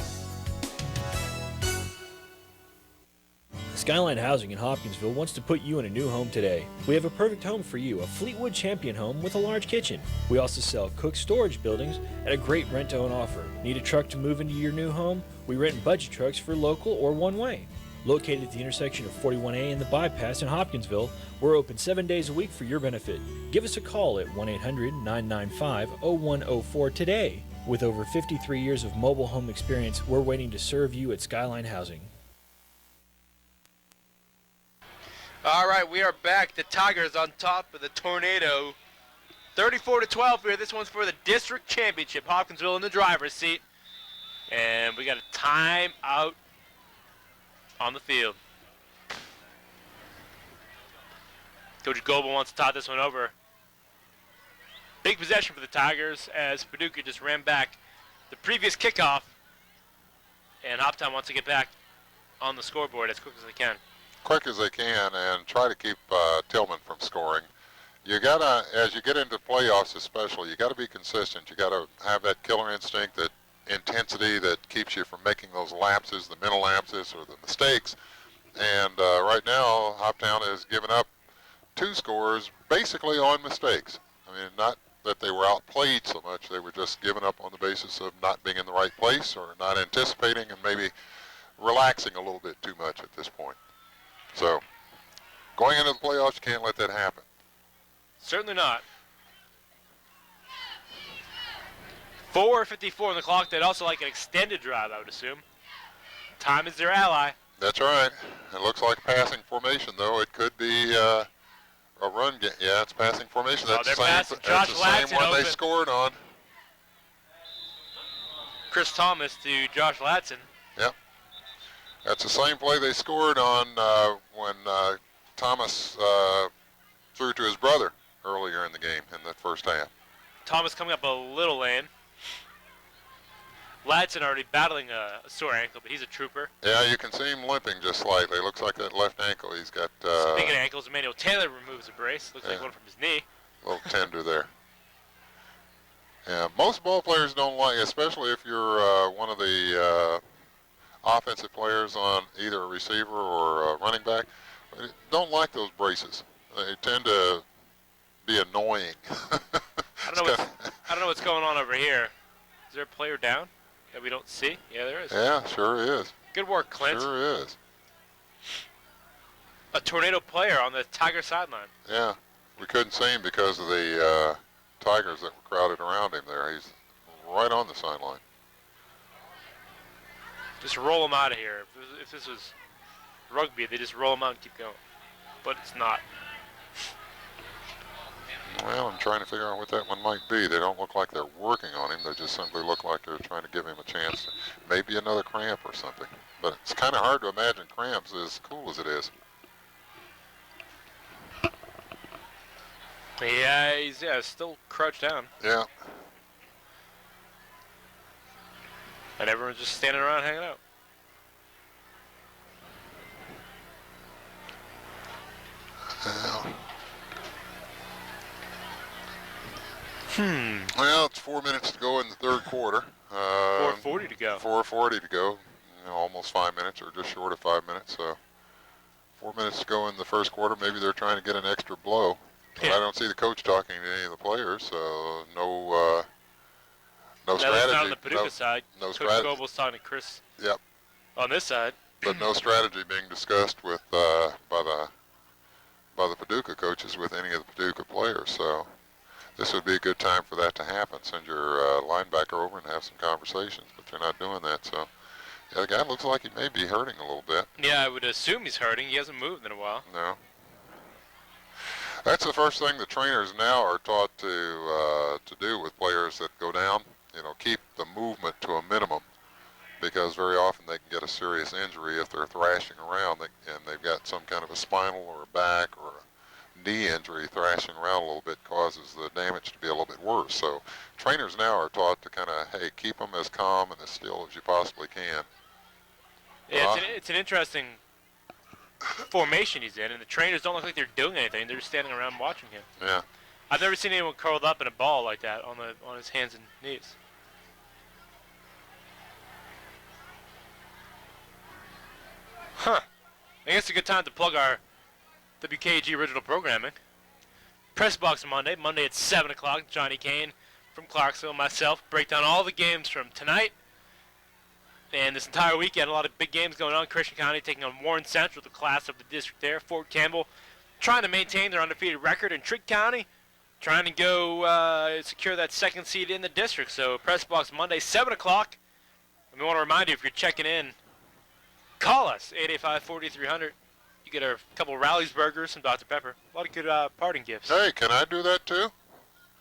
Skyline Housing in Hopkinsville wants to put you in a new home today. We have a perfect home for you, a Fleetwood Champion home with a large kitchen. We also sell Cook storage buildings at a great rent-to-own offer. Need a truck to move into your new home? We rent budget trucks for local or one-way. Located at the intersection of 41A and the Bypass in Hopkinsville, we're open 7 days a week for your benefit. Give us a call at 1-800-995-0104 today. With over 53 years of mobile home experience, we're waiting to serve you at Skyline Housing. All right, we are back. The Tigers on top of the Tornado. 34-12 here. This one's for the district championship. Hopkinsville in the driver's seat. And we got a timeout on the field. Coach Goebel wants to talk this one over. Big possession for the Tigers as Paducah just ran back the previous kickoff. And Hoptown wants to get back on the scoreboard as quick as they can. Quick as they can and try to keep Tilghman from scoring. You gotta, as you get into playoffs especially, you gotta be consistent. You gotta have that killer instinct, that intensity that keeps you from making those lapses, the mental lapses or the mistakes. And right now, Hoptown has given up 2 scores basically on mistakes. I mean, not that they were outplayed so much, they were just giving up on the basis of not being in the right place or not anticipating and maybe relaxing a little bit too much at this point. So, going into the playoffs, you can't let that happen. Certainly not. 4:54 on the clock. They'd also like an extended drive, I would assume. Time is their ally. That's right. It looks like a passing formation, though. It could be a run game. Yeah, it's passing formation. That's the same one they scored on. Chris Thomas to Josh Latson. Yep. That's the same play they scored on when Thomas threw to his brother earlier in the game in the first half. Thomas coming up a little lane. Latson already battling a sore ankle, but he's a trooper. Yeah, you can see him limping just slightly. Looks like that left ankle. He's got... Speaking of ankles, Emmanuel Taylor removes a brace. Looks like one from his knee. A little tender there. Yeah, most ball players don't like, especially if you're one of the offensive players on either a receiver or a running back, don't like those braces. They tend to be annoying. I don't know what's going on over here. Is there a player down that we don't see? Yeah, there is. Yeah, sure is. Good work, Clint. Sure is. A Tornado player on the Tiger sideline. Yeah, we couldn't see him because of the Tigers that were crowded around him there. He's right on the sideline. Just roll him out of here. If this was rugby, they just roll him out and keep going. But it's not. Well, I'm trying to figure out what that one might be. They don't look like they're working on him. They just simply look like they're trying to give him a chance. Maybe another cramp or something. But it's kind of hard to imagine cramps as cool as it is. Yeah, he's still crouched down. Yeah. And everyone's just standing around hanging out. Well, it's 4 minutes to go in the third quarter. 4:40 to go. 4:40 to go. You know, almost 5 minutes, or just short of 5 minutes. So 4 minutes to go in the first quarter. Maybe they're trying to get an extra blow. But I don't see the coach talking to any of the players, so no strategy. Not on the Paducah side. No Coach strategy. Goebel's talking to Chris. Yep. On this side. But no strategy being discussed with by the Paducah coaches with any of the Paducah players. So this would be a good time for that to happen. Send your linebacker over and have some conversations, but they're not doing that. So yeah, the guy looks like he may be hurting a little bit. Yeah, I would assume he's hurting. He hasn't moved in a while. No. That's the first thing the trainers now are taught to do with players that go down. You know, keep the movement to a minimum, because very often they can get a serious injury if they're thrashing around and they've got some kind of a spinal or a back or a knee injury. Thrashing around a little bit causes the damage to be a little bit worse. So trainers now are taught to kind of, hey, keep them as calm and as still as you possibly can. Yeah, it's an interesting formation he's in, and the trainers don't look like they're doing anything. They're just standing around watching him. Yeah. I've never seen anyone curled up in a ball like that on his hands and knees. Huh. I guess it's a good time to plug our WKG original programming. Press Box Monday at 7 o'clock. Johnny Kane from Clarksville, myself, break down all the games from tonight and this entire weekend. A lot of big games going on. Christian County taking on Warren Central, the class of the district there. Fort Campbell trying to maintain their undefeated record. And Trigg County trying to go secure that second seed in the district. So Press Box Monday, 7 o'clock. And we want to remind you, if you're checking in, call us, 885-4300. You get a couple of Rally's burgers, some Dr. Pepper. A lot of good parting gifts. Hey, can I do that too?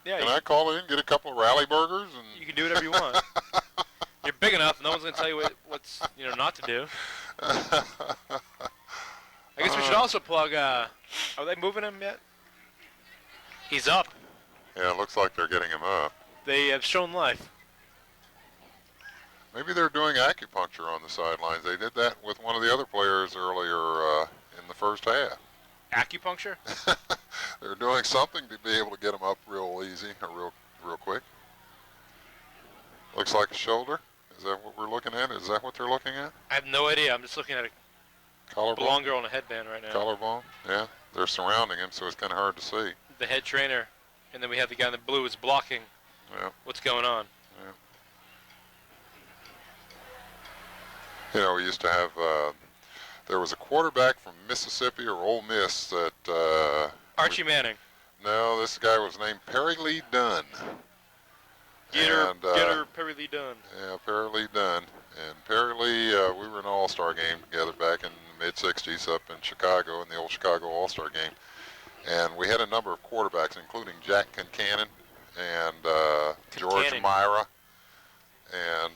Yeah, Can I call in, get a couple of Rally burgers? And you can do whatever you want. You're big enough, no one's going to tell you what's not to do. I guess we should also plug, are they moving him yet? He's up. Yeah, it looks like they're getting him up. They have shown life. Maybe they're doing acupuncture on the sidelines. They did that with one of the other players earlier in the first half. Acupuncture? They're doing something to be able to get him up real easy or real quick. Looks like a shoulder. Is that what we're looking at? Is that what they're looking at? I have no idea. I'm just looking at a Collarbone? blonde girl in a headband right now. Collarbone? Yeah. They're surrounding him, so it's kind of hard to see. The head trainer, and then we have the guy in the blue is blocking what's going on. Yeah. You know, we used to have, there was a quarterback from Mississippi or Ole Miss that... Archie Manning. No, this guy was named Perry Lee Dunn. Get her Perry Lee Dunn. Yeah, Perry Lee Dunn. And Perry Lee, we were in an all-star game together back in the mid-'60s up in Chicago, in the old Chicago All-Star game. And we had a number of quarterbacks, including Jack Concannon and George Myra. And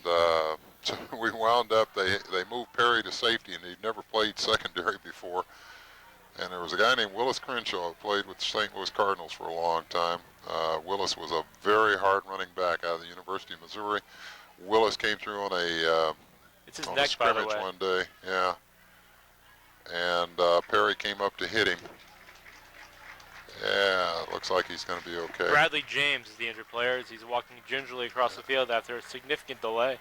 so we wound up, they moved Perry to safety, and he'd never played secondary before. And there was a guy named Willis Crenshaw who played with the St. Louis Cardinals for a long time. Willis was a very hard running back out of the University of Missouri. Willis came through on a scrimmage one day, yeah. And Perry came up to hit him. Yeah, it looks like he's going to be okay. Bradley James is the injured player as he's walking gingerly across the field after a significant delay.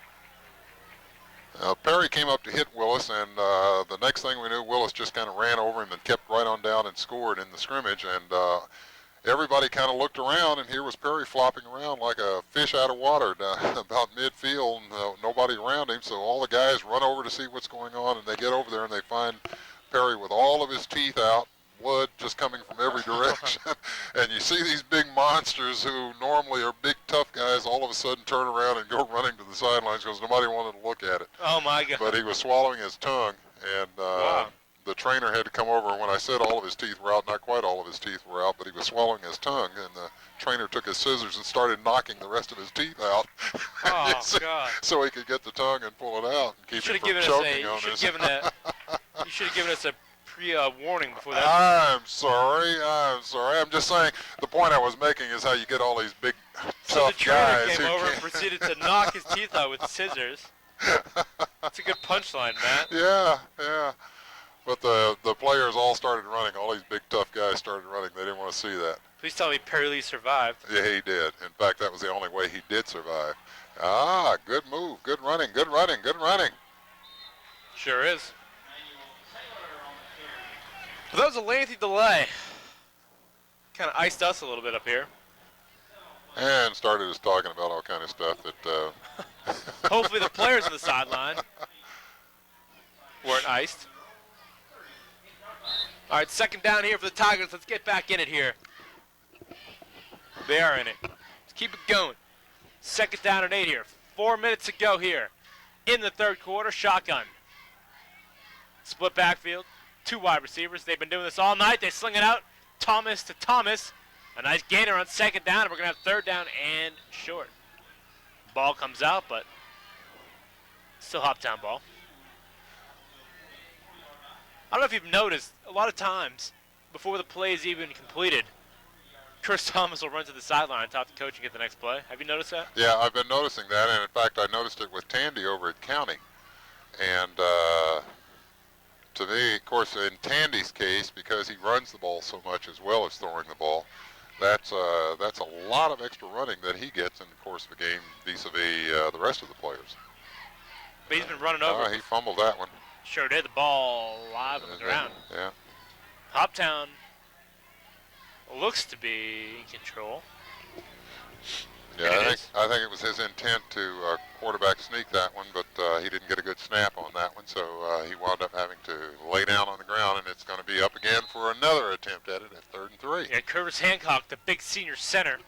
Perry came up to hit Willis, and the next thing we knew, Willis just kind of ran over him and kept right on down and scored in the scrimmage. And everybody kind of looked around, and here was Perry flopping around like a fish out of water down about midfield, and nobody around him. So all the guys run over to see what's going on, and they get over there and they find Perry with all of his teeth out, blood just coming from every direction. And you see these big monsters who normally are big tough guys all of a sudden turn around and go running to the sidelines because nobody wanted to look at it. Oh my God. But he was swallowing his tongue, and the trainer had to come over. And when I said all of his teeth were out, not quite all of his teeth were out, but he was swallowing his tongue, and the trainer took his scissors and started knocking the rest of his teeth out. Oh God. So he could get the tongue and pull it out and keep him from choking on his. You should have given us a warning before that. I'm sorry. I'm just saying, the point I was making is how you get all these big, tough guys. So the trainer came over and proceeded to knock his teeth out with scissors. That's a good punchline, Matt. Yeah. But the players all started running. All these big, tough guys started running. They didn't want to see that. Please tell me Perry Lee survived. Yeah, he did. In fact, that was the only way he did survive. Good move. Good running. Sure is. But that was a lengthy delay. Kind of iced us a little bit up here. And started us talking about all kind of stuff that... Hopefully the players on the sideline weren't iced. All right, second down here for the Tigers. Let's get back in it here. They are in it. Let's keep it going. Second down and 8 here. 4 minutes to go here in the third quarter. Shotgun. Split backfield. 2 wide receivers. They've been doing this all night. They sling it out. Thomas to Thomas. A nice gainer on second down, and we're going to have third down and short. Ball comes out, but still Hoptown ball. I don't know if you've noticed, a lot of times, before the play is even completed, Chris Thomas will run to the sideline and talk to coach and get the next play. Have you noticed that? Yeah, I've been noticing that, and in fact, I noticed it with Tandy over at County. And to me, of course, in Tandy's case, because he runs the ball so much as well as throwing the ball, that's a lot of extra running that he gets in the course of a game vis-a-vis the rest of the players. But he's been running over. He fumbled that one. Sure did. The ball live on the ground. Yeah. Hoptown looks to be in control. Yeah, I think it was his intent to quarterback sneak that one, but he didn't get a good snap on that one, so he wound up having to lay down on the ground, and it's going to be up again for another attempt at it at 3rd and 3. Yeah, Curtis Hancock, the big senior center,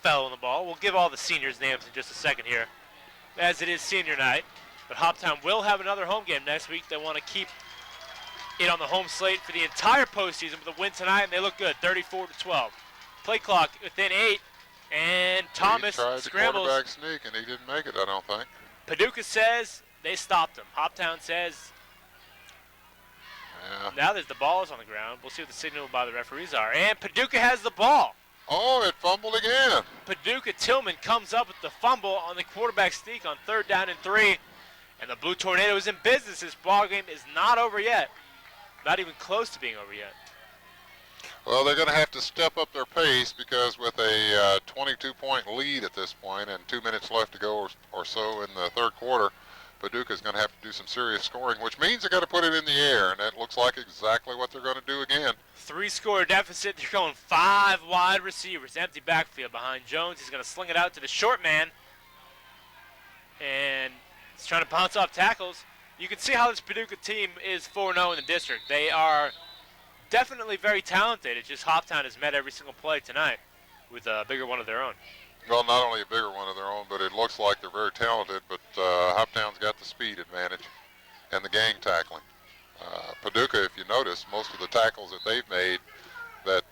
fell on the ball. We'll give all the seniors' names in just a second here, as it is senior night. But Hoptown will have another home game next week. They want to keep it on the home slate for the entire postseason with a win tonight, and they look good, 34-12. Play clock within 8, and Thomas he tried scrambles. The quarterback sneak, and he didn't make it, I don't think. Paducah says they stopped him. Hoptown says now that the ball is on the ground. We'll see what the signal by the referees are. And Paducah has the ball. Oh, it fumbled again. Paducah Tilghman comes up with the fumble on the quarterback sneak on 3rd down and 3. And the Blue Tornado is in business. This ball game is not over yet. Not even close to being over yet. Well, they're going to have to step up their pace because with a 22-point lead at this point and 2 minutes left to go or so in the 3rd quarter, Paducah is going to have to do some serious scoring, which means they've got to put it in the air, and that looks like exactly what they're going to do again. 3-score deficit. They're going 5 wide receivers. Empty backfield behind Jones. He's going to sling it out to the short man. And he's trying to bounce off tackles. You can see how this Paducah team is 4-0 in the district. They are definitely very talented. It's just Hoptown has met every single play tonight with a bigger one of their own. Well, not only a bigger one of their own, but it looks like they're very talented, but Hoptown's got the speed advantage and the gang tackling. Paducah, if you notice, most of the tackles that they've made that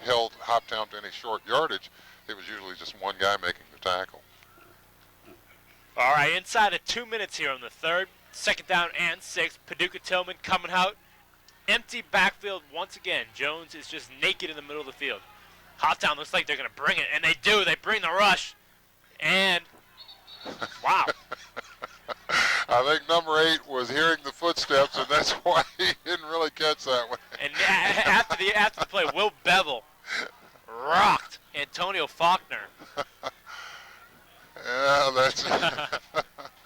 held Hoptown to any short yardage, it was usually just one guy making the tackle. All right, inside of 2 minutes here on the 3rd. 2nd down and 6. Paducah Tilghman coming out. Empty backfield once again. Jones is just naked in the middle of the field. Hoptown looks like they're going to bring it, and they do. They bring the rush. And, wow. I think number 8 was hearing the footsteps, and that's why he didn't really catch that one. And after the play, Will Bevel rocked Antonio Faulkner. Yeah, that's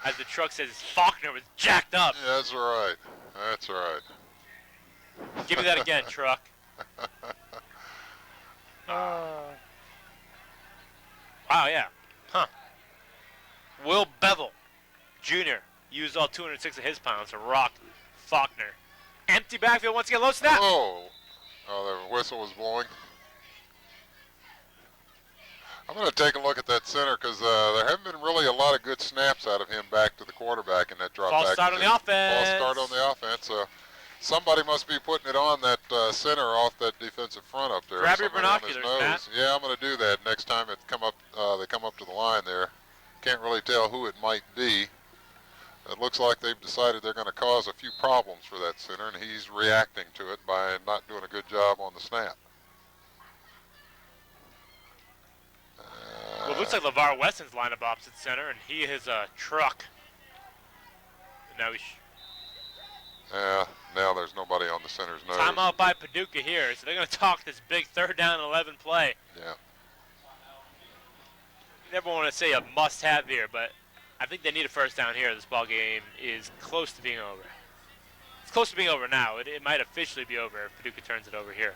as the truck says, Faulkner was jacked up. Yeah, that's right. That's right. Give me that again, truck. Wow, yeah. Huh. Will Bevel, Jr., used all 206 of his pounds to rock Faulkner. Empty backfield once again, low snap. Oh, the whistle was blowing. I'm going to take a look at that center because there haven't been really a lot of good snaps out of him back to the quarterback in that drop back. False start on the offense. False start on the offense. Somebody must be putting it on that center off that defensive front up there. Grab your Somebody on his binoculars, Matt. Yeah, I'm going to do that next time they come up to the line there. Can't really tell who it might be. It looks like they've decided they're going to cause a few problems for that center, and he's reacting to it by not doing a good job on the snap. Well, it looks like LeVar Wesson's lined up opposite center, and he is a truck. And now yeah, now there's nobody on the center's nose. Timeout by Paducah here, so they're going to talk this big 3rd down and 11 play. Yeah. You never want to say a must-have here, but I think they need a 1st down here. This ball game is close to being over. It's close to being over now. It might officially be over if Paducah turns it over here.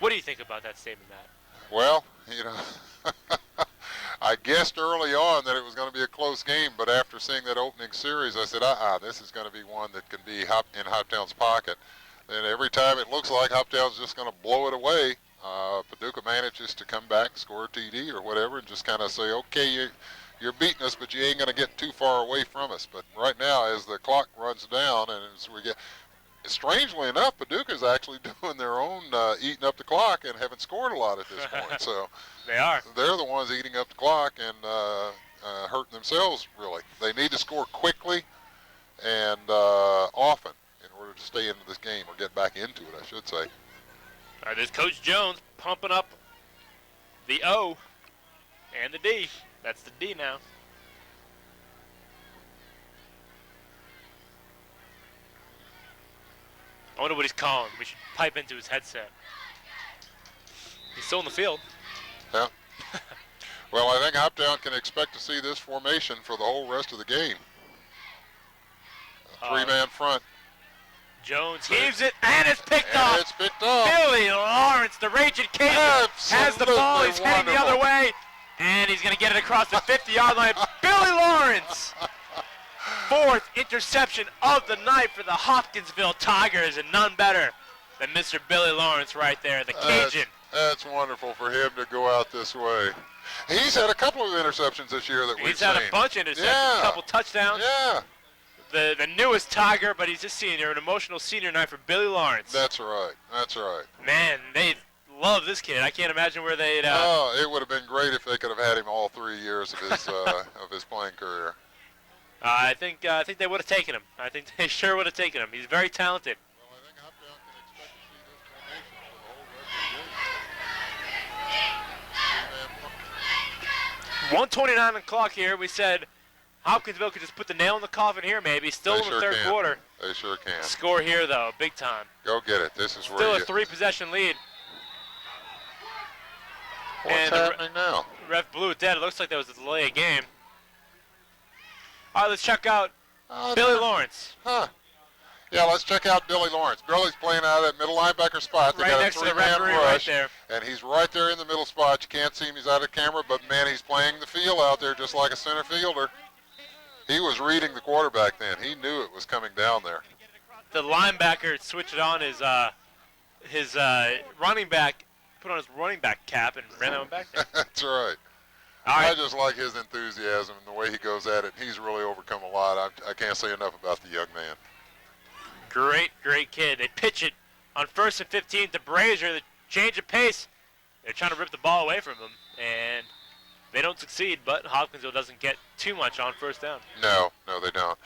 What do you think about that statement, Matt? Well, you know, I guessed early on that it was going to be a close game, but after seeing that opening series, I said, this is going to be one that can be in Hoptown's pocket. And every time it looks like Hoptown's just going to blow it away, Paducah manages to come back, score a TD or whatever, and just kind of say, okay, you're beating us, but you ain't going to get too far away from us. But right now, as the clock runs down and as we get, strangely enough, Paducah's actually doing their own eating up the clock and haven't scored a lot at this point. So they're the ones eating up the clock and hurting themselves, really. They need to score quickly and often in order to stay into this game or get back into it, I should say. All right, there's Coach Jones pumping up the O and the D. That's the D now. I wonder what he's calling. We should pipe into his headset. He's still in the field. Yeah. Well, I think Hoptown can expect to see this formation for the whole rest of the game. three-man front. Jones heaves it, and it's picked And off. it's picked off. Billy Lawrence, the Raging Cajun, has the ball. He's Absolutely heading the other way, and he's going to get it across the 50-yard line. Billy Lawrence, fourth interception of the night for the Hopkinsville Tigers, and none better than Mr. Billy Lawrence right there, the Cajun. That's wonderful for him to go out this way. He's had a couple of interceptions this year that we've seen. He's had a bunch of interceptions, Yeah. a couple touchdowns. Yeah, The newest Tiger, but he's a senior, an emotional senior night for Billy Lawrence. that's right. That's right. Man, they love this kid. I can't imagine where they'd. Oh, it would have been great if they could have had him all 3 years of his of his playing career. I think they would have taken him. I think they sure would have taken him. He's very talented. Well, I think Hoptown can expect to see this formation for the whole rest of the game. 1:29 on the clock here. We said Hopkinsville could just put the nail in the coffin here, maybe. Still They in the sure third can. quarter. They sure can. Score here, though, big time. Go get it. This is Still where a you. three-possession lead. What's and the happening now? Ref blew it dead. It looks like that was a delay of game. All right, let's check out Billy Lawrence. Huh. Yeah, let's check out Billy Lawrence. Billy's playing out of that middle linebacker spot. They Right got next a to the three-man referee right rush, there. and he's right there in the middle spot. You can't see him. He's out of camera, but, man, he's playing the field out there just like a center fielder. He was reading the quarterback then. He knew it was coming down there. The linebacker switched on his running back, put on his running back cap and ran on back there. That's right. All right. I just like his enthusiasm and the way he goes at it. He's really overcome a lot. I can't say enough about the young man. Great kid. They pitch it on 1st and 15 to Brazier. The change of pace. They're trying to rip the ball away from him, and they don't succeed, but Hopkinsville doesn't get too much on first down. No, they don't.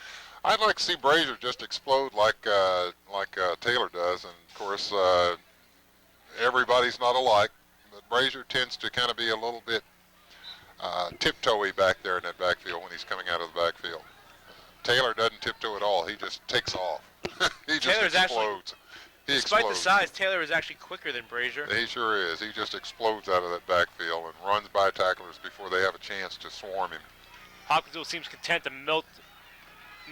I'd like to see Brazier just explode like Taylor does, and of course everybody's not alike, but Brazier tends to kind of be a little bit tiptoey back there in that backfield when he's coming out of the backfield. Taylor doesn't tiptoe at all. He just takes off. He just Taylor's explodes. Despite the size, Taylor is actually quicker than Brazier. He sure is. He just explodes out of that backfield and runs by tacklers before they have a chance to swarm him. Hopkinsville seems content to melt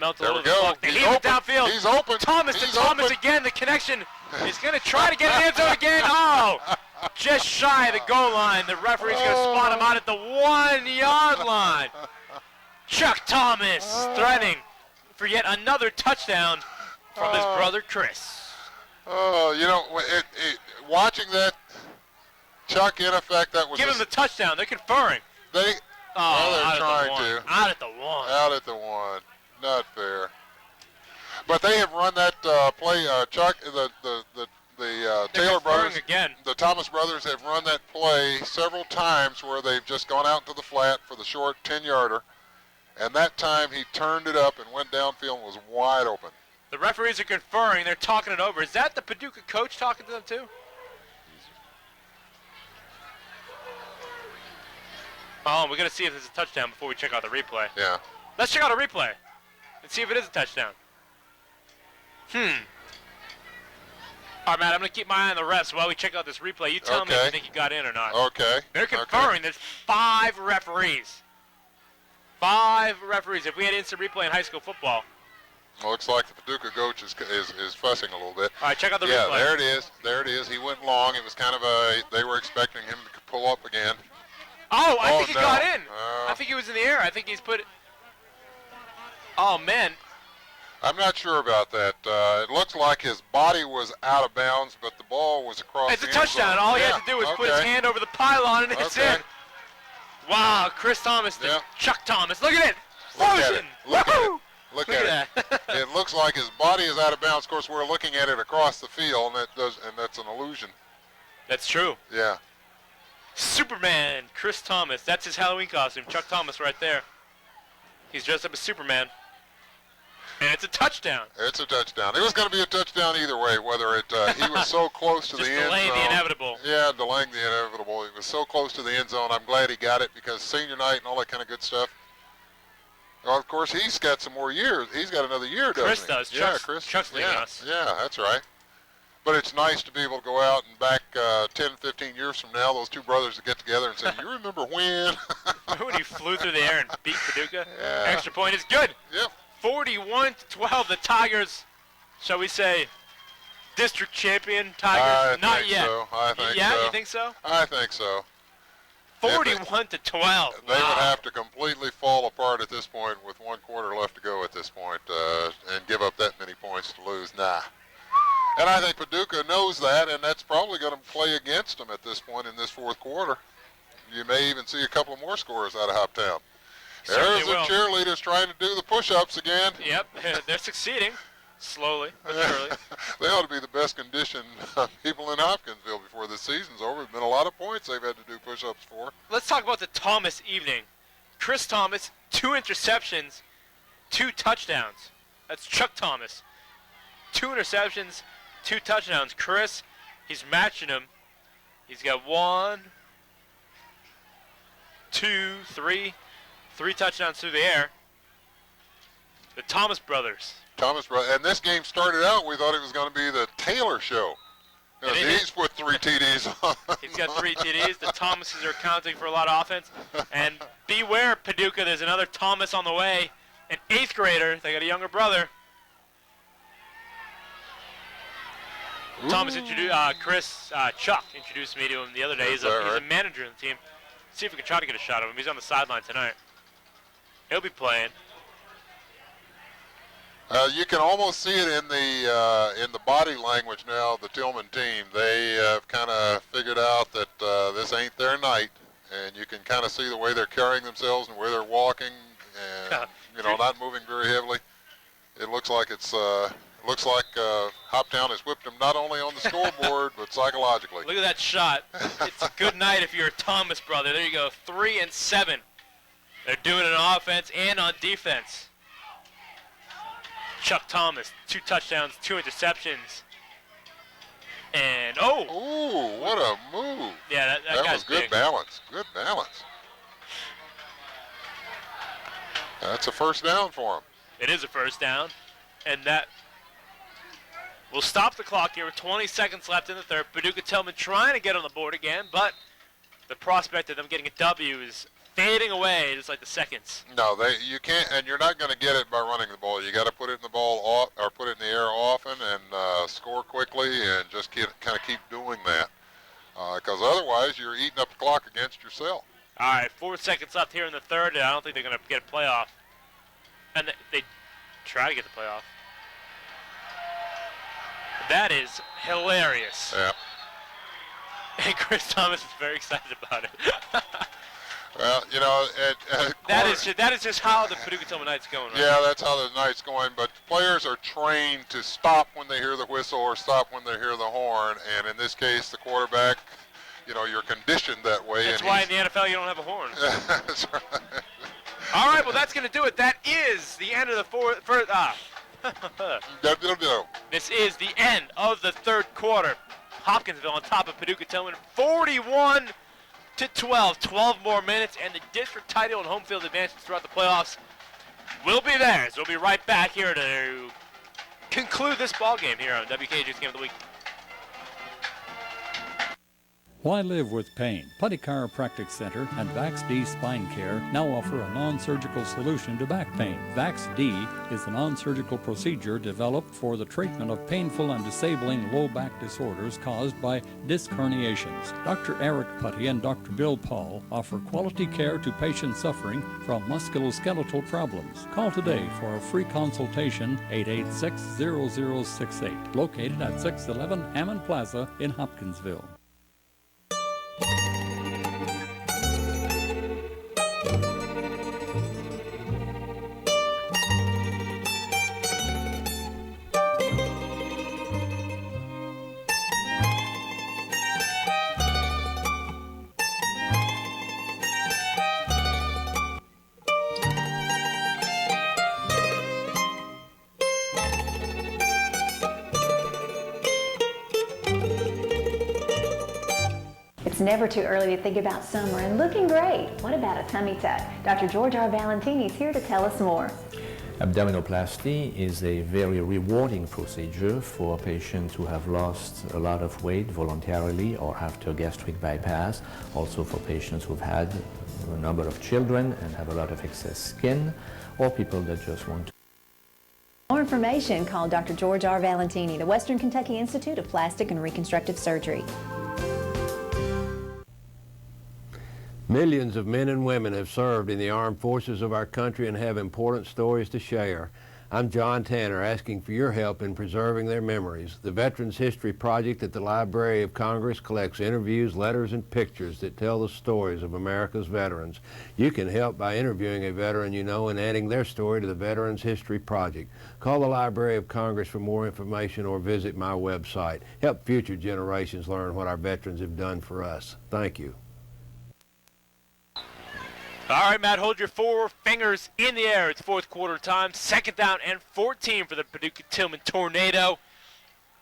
a There little we go. clock. They He's leave it open. downfield. He's open. Thomas He's to Thomas open. again. The connection is going to try to get an end zone again. Oh, just shy of the goal line. The referee's going to spot him out at the 1-yard line. Chuck Thomas threatening for yet another touchdown from his brother Chris. Oh, you know, watching that, Chuck, in effect, that was Give him the touchdown. They're conferring. they. Oh, they're out trying at the 1. to. Out at the 1. Out at the 1. Not fair. But they have run that play. Chuck, the They're Taylor conferring brothers, again. the Thomas brothers have run that play several times where they've just gone out to the flat for the short 10-yarder, and that time he turned it up and went downfield and was wide open. The referees are conferring. They're talking it over. Is that the Paducah coach talking to them too? Oh, we're going to see if there's a touchdown before we check out the replay. Yeah. Let's check out a replay and see if it is a touchdown. All right, Matt, I'm going to keep my eye on the refs while we check out this replay. You tell me if you think he got in or not. Okay. They're conferring. There's 5 referees. 5 referees. If we had instant replay in high school football. Looks like the Paducah coach is fussing a little bit. All right, check out the Yeah, replay. there it is. There it is. He went long. It was kind of they were expecting him to pull up again. Oh, I think he no. got in. I think he was in the air. I think he's put it. Oh, man. I'm not sure about that. It looks like his body was out of bounds, but the ball was across It's a the end touchdown. zone. All he had to do was put his hand over the pylon, and it's Okay. in. Wow, Chris Thomas to Yeah. Chuck Thomas. Look at it. Look at Explosion. it. Look at it. Woohoo! Look Look at at it. It looks like his body is out of bounds. Of course, we're looking at it across the field, and that's an illusion. That's true. Yeah. Superman, Chris Thomas. That's his Halloween costume. Chuck Thomas right there. He's dressed up as Superman. And it's a touchdown. It's a touchdown. It was going to be a touchdown either way, whether he was so close to the Just end zone. delaying the inevitable. Yeah, delaying the inevitable. He was so close to the end zone. I'm glad he got it because senior night and all that kind of good stuff. Well, of course, he's got some more years. He's got another year, doesn't Chris he? does. Yeah, Chuck's- Chris. Chuck's leaving yeah, us. Yeah, that's right. But it's nice to be able to go out and back 10, 15 years from now, those two brothers to get together and say, you remember when? Remember when he flew through the air and beat Paducah? Yeah. Extra point is good. Yep. 41-12, the Tigers, shall we say, district champion Tigers? I Not think yet. so. I think yeah, so. you think so? I think so. 41-12. They would have to completely fall apart at this point with 1 quarter left to go at this point, and give up that many points to lose. Nah. And I think Paducah knows that, and that's probably going to play against them at this point in this 4th quarter. You may even see a couple more scores out of Hoptown. There's the cheerleaders trying to do the push-ups again. Yep, they're succeeding. Slowly, but surely. They ought to be the best conditioned people in Hopkinsville before the season's over. There's been a lot of points they've had to do push-ups for. Let's talk about the Thomas evening. Chris Thomas, 2 interceptions, 2 touchdowns. That's Chuck Thomas. 2 interceptions, 2 touchdowns. Chris, he's matching him. He's got 1, 2, 3 touchdowns through the air. The Thomas brothers. And this game started out, we thought it was going to be the Taylor show. He's put 3 TDs on. He's got 3 TDs. The Thomases are accounting for a lot of offense. And beware, Paducah, there's another Thomas on the way. An 8th grader. They got a younger brother. Ooh. Thomas introduced, Chuck introduced me to him the other day. He's a manager in the team. See if we can try to get a shot of him. He's on the sideline tonight. He'll be playing. You can almost see it in the body language now of the Tilghman team. They have kind of figured out that this ain't their night, and you can kind of see the way they're carrying themselves and where they're walking, and not moving very heavily. It looks like Hoptown has whipped them not only on the scoreboard but psychologically. Look at that shot. It's a good night if you're a Thomas brother. There you go, 3 and 7. They're doing it on offense and on defense. Chuck Thomas, 2 touchdowns, 2 interceptions. And, Ooh, what a move. Yeah, that was good big. balance. Good balance. That's a first down for him. It is a first down. And that will stop the clock here with 20 seconds left in the 3rd. Paducah Tilghman trying to get on the board again, but the prospect of them getting a W is fading away just like the seconds. No, you can't, and you're not going to get it by running the ball. You got to put it in the ball off, or put it in the air often, and score quickly, and just kind of keep doing that, because otherwise you're eating up the clock against yourself. All right, 4 seconds left here in the 3rd, and I don't think they're going to get a playoff. And they try to get the playoff. That is hilarious. Yeah. And Chris Thomas is very excited about it. Well, that is just how the Paducah Tilghman night's going, right? Yeah, that's how the night's going, but players are trained to stop when they hear the whistle or stop when they hear the horn, and in this case, the quarterback, you're conditioned that way. That's why in the NFL you don't have a horn. That's right. All right, well, that's going to do it. That is the end of the first. This is the end of the 3rd quarter. Hopkinsville on top of Paducah Tilghman, 41-12. 12 more minutes, and the district title and home field advantage throughout the playoffs will be theirs. We'll be right back here to conclude this ball game here on WKJ's Game of the Week. Why live with pain? Putty Chiropractic Center and VaxD Spine Care now offer a non-surgical solution to back pain. VaxD is a non-surgical procedure developed for the treatment of painful and disabling low back disorders caused by disc herniations. Dr. Eric Putty and Dr. Bill Paul offer quality care to patients suffering from musculoskeletal problems. Call today for a free consultation, 886-0068, located at 611 Hammond Plaza in Hopkinsville. It's never too early to think about summer and looking great. What about a tummy tuck? Dr. George R. Valentini is here to tell us more. Abdominoplasty is a very rewarding procedure for patients who have lost a lot of weight voluntarily or after gastric bypass, also for patients who've had a number of children and have a lot of excess skin, or people that just want to more information, call Dr. George R. Valentini, the Western Kentucky Institute of Plastic and Reconstructive Surgery. Millions of men and women have served in the armed forces of our country and have important stories to share. I'm John Tanner, asking for your help in preserving their memories. The Veterans History Project at the Library of Congress collects interviews, letters, and pictures that tell the stories of America's veterans. You can help by interviewing a veteran you know and adding their story to the Veterans History Project. Call the Library of Congress for more information or visit my website. Help future generations learn what our veterans have done for us. Thank you. All right, Matt, hold your four fingers in the air. It's fourth quarter time. Second down and 14 for the Paducah Tilghman Tornado.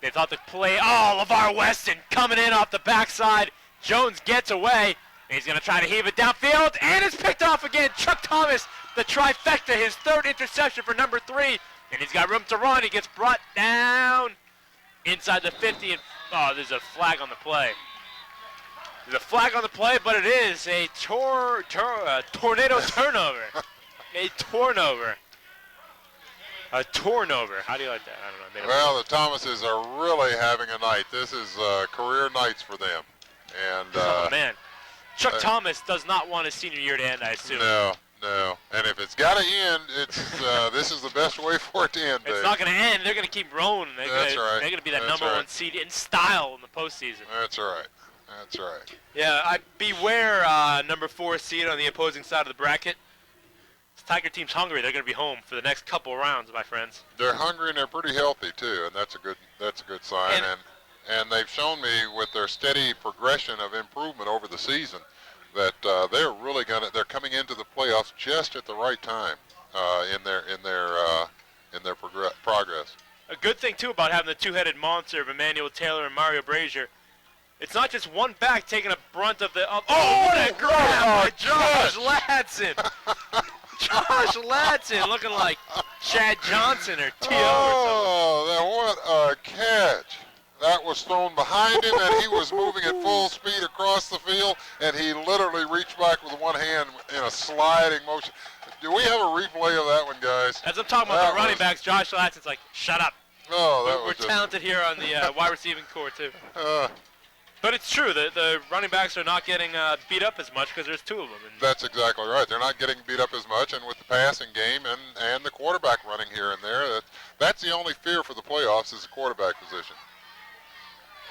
They thought to play. Oh, LeVar Weston coming in off the backside. Jones gets away. He's going to try to heave it downfield, and it's picked off again. Chuck Thomas, the trifecta, his third interception for number 3. And he's got room to run. He gets brought down inside the 50. And, oh, there's a flag on the play. There's a flag on the play, but it is a tornado turnover. A turnover. A turnover. How do you like that? I don't know. Well, the Thomases are really having a night. This is career nights for them. And oh, man. Chuck Thomas does not want his senior year to end, I assume. No. And if it's got to end, it's this is the best way for it to end, Dave. It's not going to end. They're going to keep rolling. That's right. They're going to be that number 1 seed in style in the postseason. That's right. That's right. Yeah, beware number 4 seed on the opposing side of the bracket. This Tiger team's hungry. They're going to be home for the next couple of rounds, my friends. They're hungry and they're pretty healthy too, and that's a good sign. And they've shown me with their steady progression of improvement over the season that they're coming into the playoffs just at the right time in their progress. A good thing too about having the two-headed monster of Emmanuel Taylor and Mario Brazier. It's not just one back taking a brunt of the... Oh, what a grab by Josh Ladson. Josh Ladson looking like Chad Johnson or T.O. Oh, what a catch. That was thrown behind him, and he was moving at full speed across the field, and he literally reached back with one hand in a sliding motion. Do we have a replay of that one, guys? As I'm talking about the running backs, Josh Ladson's like, shut up. Oh, we're talented here on the wide receiving core, too. But it's true, the running backs are not getting beat up as much because there's 2 of them. That's exactly right. They're not getting beat up as much, and with the passing game and the quarterback running here and there, that's the only fear for the playoffs is the quarterback position.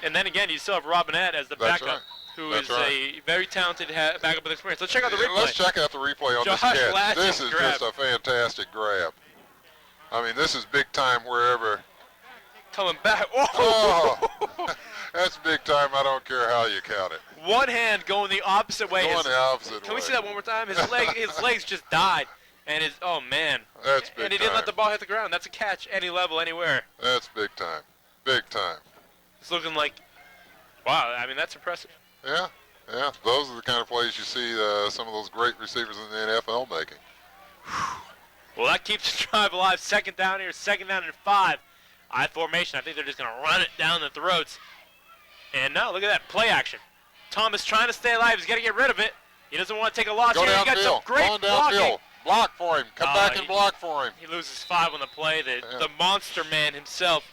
And then again, you still have Robinette as the backup, who is a very talented backup with experience. Let's check out the replay. Let's check out the replay on Josh this catch. Ladson This is grab. just a fantastic grab. I mean, this is big time wherever. Coming back. Oh, that's big time. I don't care how you count it. One hand going the opposite way. Going the opposite way. Can we see that one more time? His legs just died. And oh man. That's big time. And he didn't let the ball hit the ground. That's a catch any level, anywhere. That's big time. Big time. It's looking like, wow, I mean, that's impressive. Yeah. Those are the kind of plays you see some of those great receivers in the NFL making. Well, that keeps the drive alive. Second down here, second down and 5. I formation. I think they're just going to run it down the throats. And now, look at that play action. Thomas trying to stay alive. He's got to get rid of it. He doesn't want to take a loss here. He got some great blocking. Block for him. Come back and block for him. He loses 5 on the play. The monster man himself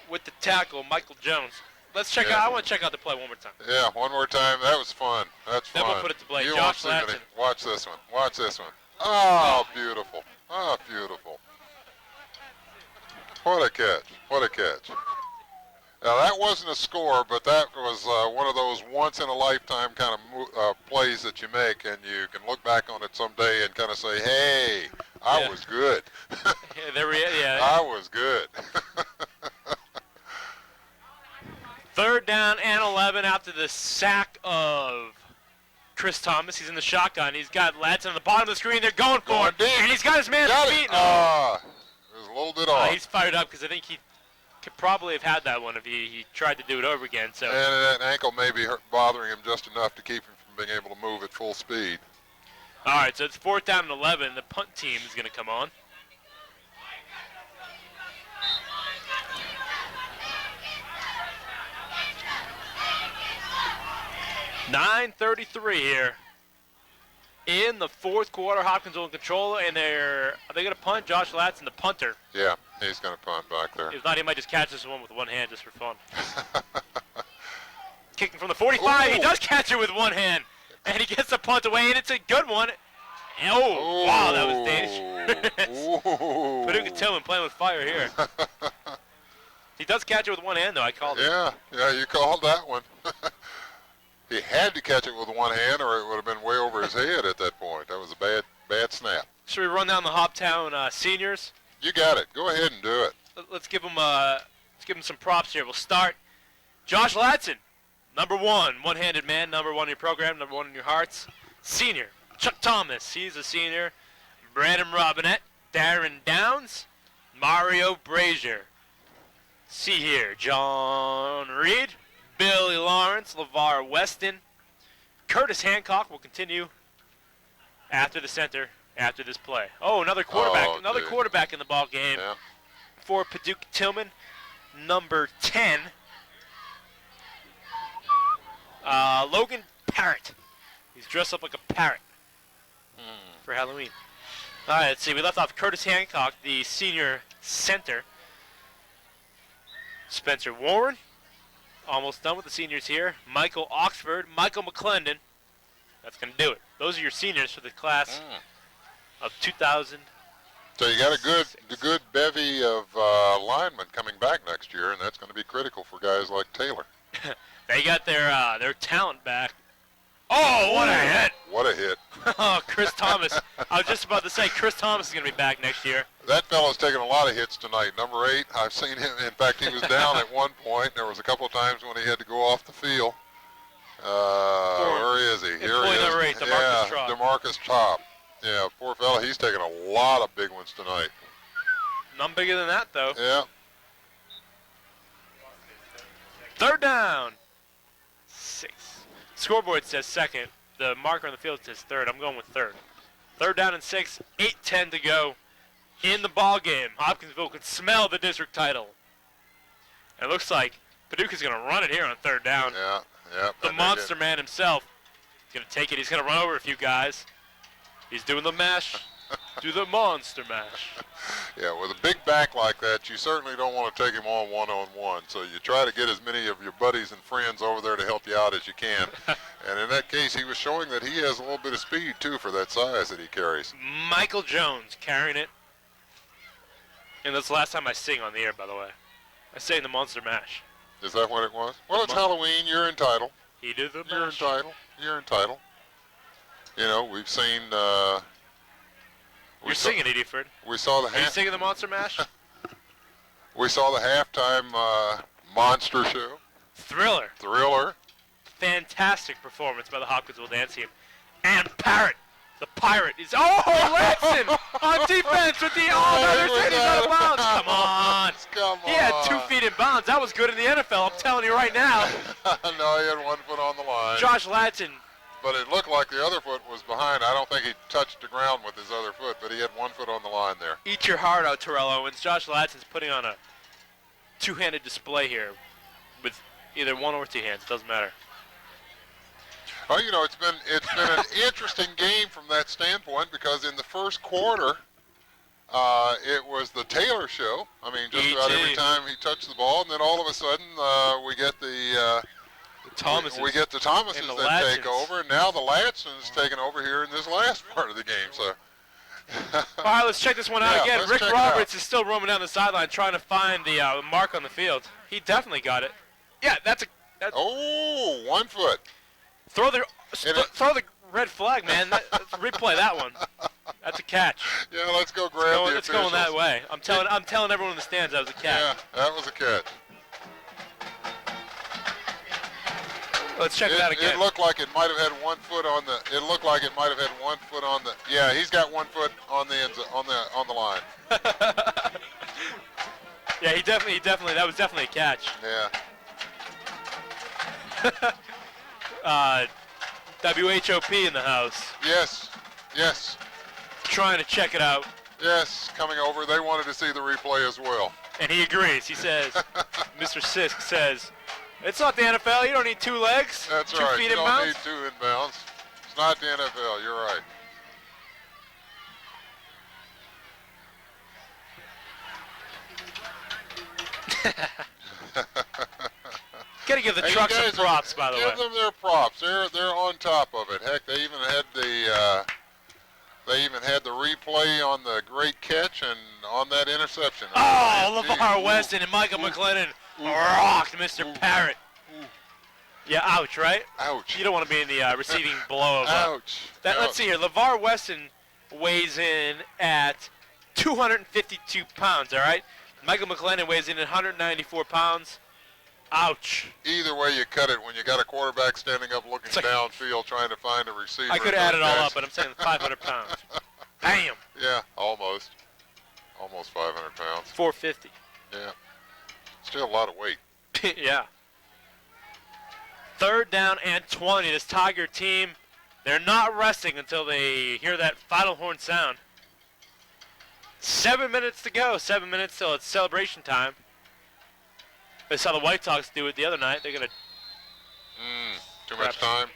with the tackle, Michael Jones. Let's check out. I want to check out the play one more time. Yeah, one more time. That was fun. That's fun. Then we'll put it to play. You Josh Ladson. Watch this one. Watch this one. Oh, beautiful. Oh, beautiful. What a catch. What a catch. Now, that wasn't a score, but that was one of those once-in-a-lifetime kind of plays that you make, and you can look back on it someday and kind of say, hey, I was good. I was good. Third down and 11 after the sack of Chris Thomas. He's in the shotgun. He's got Ladson on the bottom of the screen. They're going for him. And he's got his man beat. It was a little bit off. He's fired up because I think he could probably have had that one if he tried to do it over again. So. And that ankle may be bothering him just enough to keep him from being able to move at full speed. All right, so it's 4th down and 11. The punt team is going to come on. .9:33 here in the 4th quarter. Hopkins will control, and are they going to punt? Josh Ladson, the punter. Yeah, He's going to punt back there. If not, he might just catch this one with one hand just for fun. Kicking from the 45. He does catch it with one hand. And he gets the punt away, and it's a good one. Oh, wow, that was dangerous. Paducah Tilghman playing with fire here. He does catch it with one hand, though. I called it. Yeah, you called that one. He had to catch it with one hand, or it would have been way over his head at that point. That was a bad snap. Should we run down the Hoptown seniors? You got it. Go ahead and do it. Let's give them some props here. We'll start. Josh Ladson, number one, one-handed man, number one in your program, number one in your hearts. Senior, Chuck Thomas, he's a senior. Brandon Robinette, Darren Downs, Mario Brazier. See here, John Reed, Billy Lawrence, LeVar Weston. Curtis Hancock will continue after the center, after this play. Oh, another quarterback, quarterback in the ball game for Paducah Tilghman, number 10. Logan Parrott. He's dressed up like a parrot for Halloween. All right, let's see. We left off Curtis Hancock, the senior center. Spencer Warren, almost done with the seniors here. Michael Oxford, Michael McClendon. That's going to do it. Those are your seniors for the class of 2000. So you got a good bevy of linemen coming back next year, and that's going to be critical for guys like Taylor. They got their talent back. Oh, what a hit! What a hit. Oh, Chris Thomas. I was just about to say, Chris Thomas is going to be back next year. That fellow's taken a lot of hits tonight. Number 8, I've seen him. In fact, he was down at one point. There was a couple of times when he had to go off the field. Where is he? Here he is. Number 8, DeMarcus Traub. DeMarcus Traub. Yeah, poor fella. He's taken a lot of big ones tonight. None bigger than that, though. Yeah. Third down. 6. Scoreboard says second. The marker on the field says third. I'm going with third. Third down and 6. 8:10 to go in the ball game. Hopkinsville can smell the district title. It looks like Paducah's going to run it here on third down. Yeah. The monster man himself is going to take it. He's going to run over a few guys. He's doing the mash. Do the monster mash. Yeah, with a big back like that, you certainly don't want to take him on one-on-one. So you try to get as many of your buddies and friends over there to help you out as you can. And in that case, he was showing that he has a little bit of speed, too, for that size that he carries. Michael Jones carrying it. And that's the last time I sing on the air, by the way. I sang the monster mash. Is that what it was? Well, it's Halloween. You're entitled. He did the You're mash. entitled. You're entitled. You know, we've seen... You're singing it, Eford. We saw the... Are you singing the monster mash? We saw the halftime monster show. Thriller. Fantastic performance by the Hopkinsville dance team. And Parrott, the pirate, is... Oh, Ladson on defense with the... Oh, no, they're saying he's out of bounds. Come on. He had 2 feet in bounds. That was good in the NFL, I'm telling you right now. No, he had 1 foot on the line. Josh Ladson. But it looked like the other foot was behind. I don't think he touched the ground with his other foot, but he had 1 foot on the line there. Eat your heart out, Terrell Owens. Josh Ladson's putting on a two-handed display here with either one or 2 hands. Doesn't matter. Oh, you know, it's been an interesting game from that standpoint because in the first quarter, it was the Taylor show. I mean, just about every time he touched the ball, and then all of a sudden we get the Thomases that take over, and now the Ladson's taking over here in this last part of the game. So, all right, let's check this one out again. Rick check Roberts is still roaming down the sideline trying to find the mark on the field. He definitely got it. Yeah, that's 1 foot. Throw the red flag, man. Let's replay that one. That's a catch. Yeah, let's go grab the It's going that way. I'm telling everyone in the stands that was a catch. Yeah, that was a catch. Let's check it out again. It looked like it might have had 1 foot on the. It looked like it might have had 1 foot on the. Yeah, he's got 1 foot on the on the line. Yeah, he definitely. That was definitely a catch. Yeah. WHOP in the house. Yes. Trying to check it out. Yes, coming over. They wanted to see the replay as well. And he agrees. He says, Mr. Sisk says, it's not the NFL. You don't need 2 legs. That's 2 right. feet You in don't bounds. need 2 inbounds. It's not the NFL. You're right. Gotta give the Hey, you truck some guys, props, by the way. Give them their props. They're on top of it. Heck, they even had the replay on the great catch and on that interception. Oh, LeVar Weston and Michael McLennan rocked Mr. Parrott. Yeah, ouch, right? Ouch. You don't want to be in the receiving blow of ouch. Let's see here. LeVar Weston weighs in at 252 pounds, all right? Michael McLennan weighs in at 194 pounds. Ouch. Either way you cut it, when you got a quarterback standing up looking downfield trying to find a receiver. I could add it all up, but I'm saying 500 pounds. Bam. Yeah, almost. Almost 500 pounds. 450. Yeah. Still a lot of weight. Yeah. 3rd down and 20. This Tiger team, they're not resting until they hear that final horn sound. 7 minutes to go. 7 minutes till it's celebration time. They saw the White Sox do it the other night. They're going to... Too much time?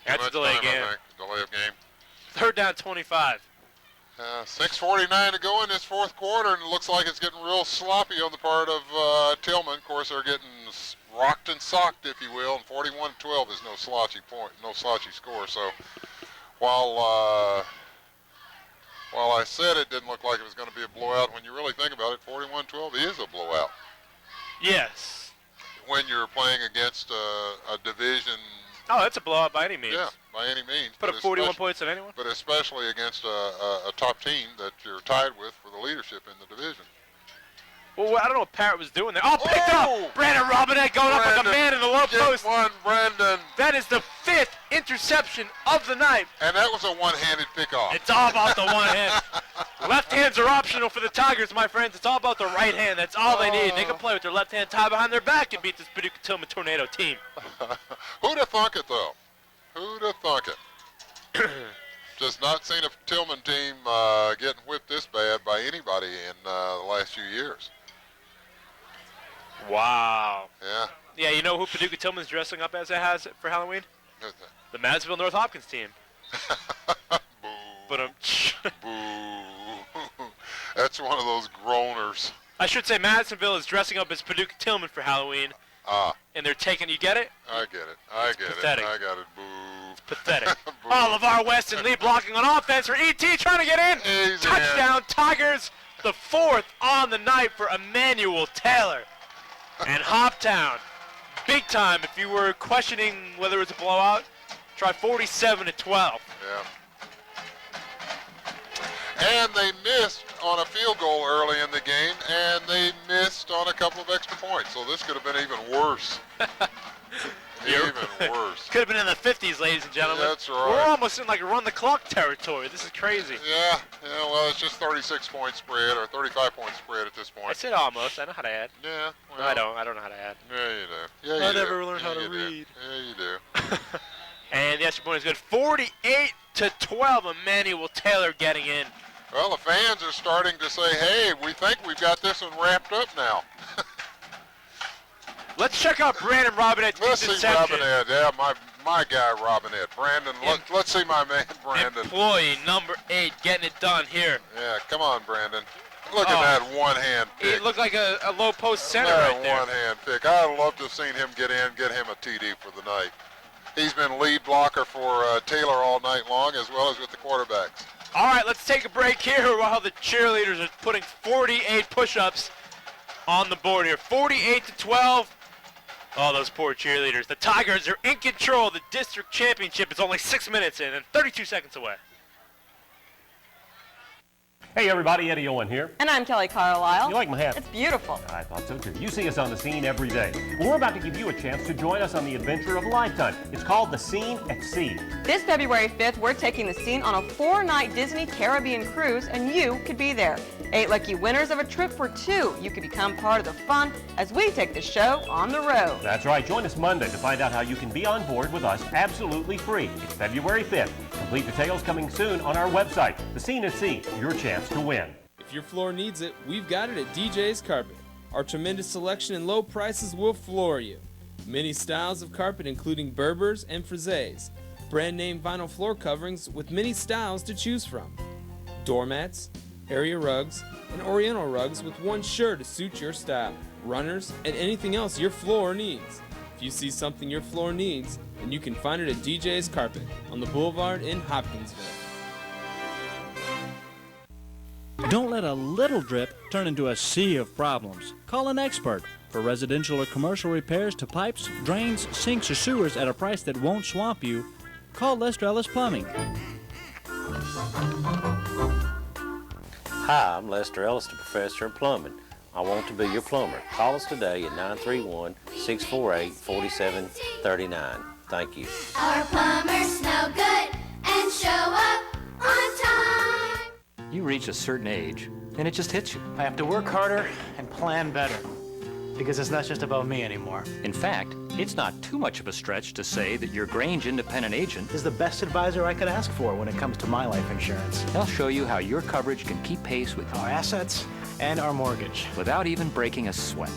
That's a delay game. Delay of game. 3rd down, 25. 6:49 to go in this 4th quarter, and it looks like it's getting real sloppy on the part of Tilghman. Of course, they're getting rocked and socked, if you will, and 41-12 is no slouchy score. So while I said it didn't look like it was going to be a blowout, when you really think about it, 41-12 is a blowout. Yes. When you're playing against a division. Oh, that's a blowout by any means. Yeah, by any means. Put up 41 points on anyone? But especially against a top team that you're tied with for the leadership in the division. Well, I don't know what Parrott was doing there. Oh, picked up! Brandon Robinette going up like a man in the low post. One, Brandon. That is the 5th interception of the night. And that was a one-handed pickoff. It's all about the one hand. Left hands are optional for the Tigers, my friends. It's all about the right hand. That's all they need. They can play with their left hand tied behind their back and beat this Paducah Tilghman Tornado team. Who'd have thunk it, though? Who'd have thunk it? Just not seen a Tilghman team getting whipped this bad by anybody in the last few years. Wow. Yeah. Yeah, you know who Paducah Tilghman's dressing up as it has for Halloween? The Madisonville North Hopkins team. But Boo. That's one of those groaners. I should say Madisonville is dressing up as Paducah Tilghman for Halloween. And they're taking, you get it? I get it. I got it. Boo. It's pathetic. Oh, LeVar Weston lead blocking on offense for E.T. trying to get in. Easy Touchdown, Tigers. The 4th on the night for Emmanuel Taylor. And Hoptown, big time. If you were questioning whether it was a blowout, try 47-12. Yeah. And they missed on a field goal early in the game, and they missed on a couple of extra points. So this could have been even worse. Even worse. Could have been in the 50s, ladies and gentlemen. That's right. We're almost in like run-the-clock territory. This is crazy. Yeah, well, it's just 36-point spread or 35-point spread at this point. I said almost. I know how to add. Yeah. Well, No, I don't. I don't know how to add. Yeah, you do. Yeah, I you do. never learned how to read. Yeah, you do. And the extra point is good. 48-12. Emmanuel Taylor getting in. Well, the fans are starting to say, hey, we think we've got this one wrapped up now. Let's check out Brandon Robinette's Let's see interception. Robinette. Yeah, my guy Robinette. Brandon, let's see my man Brandon. Employee number 8 getting it done here. Yeah, come on, Brandon. Look at that one-hand pick. He looked like a low post center that right there. one-hand pick. I'd love to have seen him get him a TD for the night. He's been lead blocker for Taylor all night long, as well as with the quarterbacks. All right, let's take a break here while the cheerleaders are putting 48 push-ups on the board here. 48-12. Oh, those poor cheerleaders. The Tigers are in control. The district championship is only 6 minutes in and 32 seconds away. Hey everybody, Eddie Owen here. And I'm Kelly Carlisle. You like my hat? It's beautiful. I thought so too. You see us on the scene every day. Well, we're about to give you a chance to join us on the adventure of a lifetime. It's called The Scene at Sea. This February 5th, we're taking the scene on a 4-night Disney Caribbean cruise, and you could be there. 8 lucky winners of a trip for 2. You could become part of the fun as we take the show on the road. That's right. Join us Monday to find out how you can be on board with us absolutely free. It's February 5th. Complete details coming soon on our website. The Scene at Sea, your chance to win. If your floor needs it, we've got it at DJ's Carpet. Our tremendous selection and low prices will floor you. Many styles of carpet including Berbers and Frizzes. Brand name vinyl floor coverings with many styles to choose from. Doormats, area rugs, and oriental rugs with one sure to suit your style, runners, and anything else your floor needs. If you see something your floor needs, then you can find it at DJ's Carpet on the Boulevard in Hopkinsville. Don't let a little drip turn into a sea of problems. Call an expert for residential or commercial repairs to pipes, drains, sinks, or sewers at a price that won't swamp you. Call Lester Ellis Plumbing. Hi, I'm Lester Ellis, the professor of plumbing. I want to be your plumber. Call us today at 931-648-4739. Thank you. Our plumbers smell good and show up on time. You reach a certain age, and it just hits you. I have to work harder and plan better, because it's not just about me anymore. In fact, it's not too much of a stretch to say that your Grange independent agent Is the best advisor I could ask for when it comes to my life insurance. They'll show you how your coverage can keep pace with Our assets and our mortgage. without even breaking a sweat.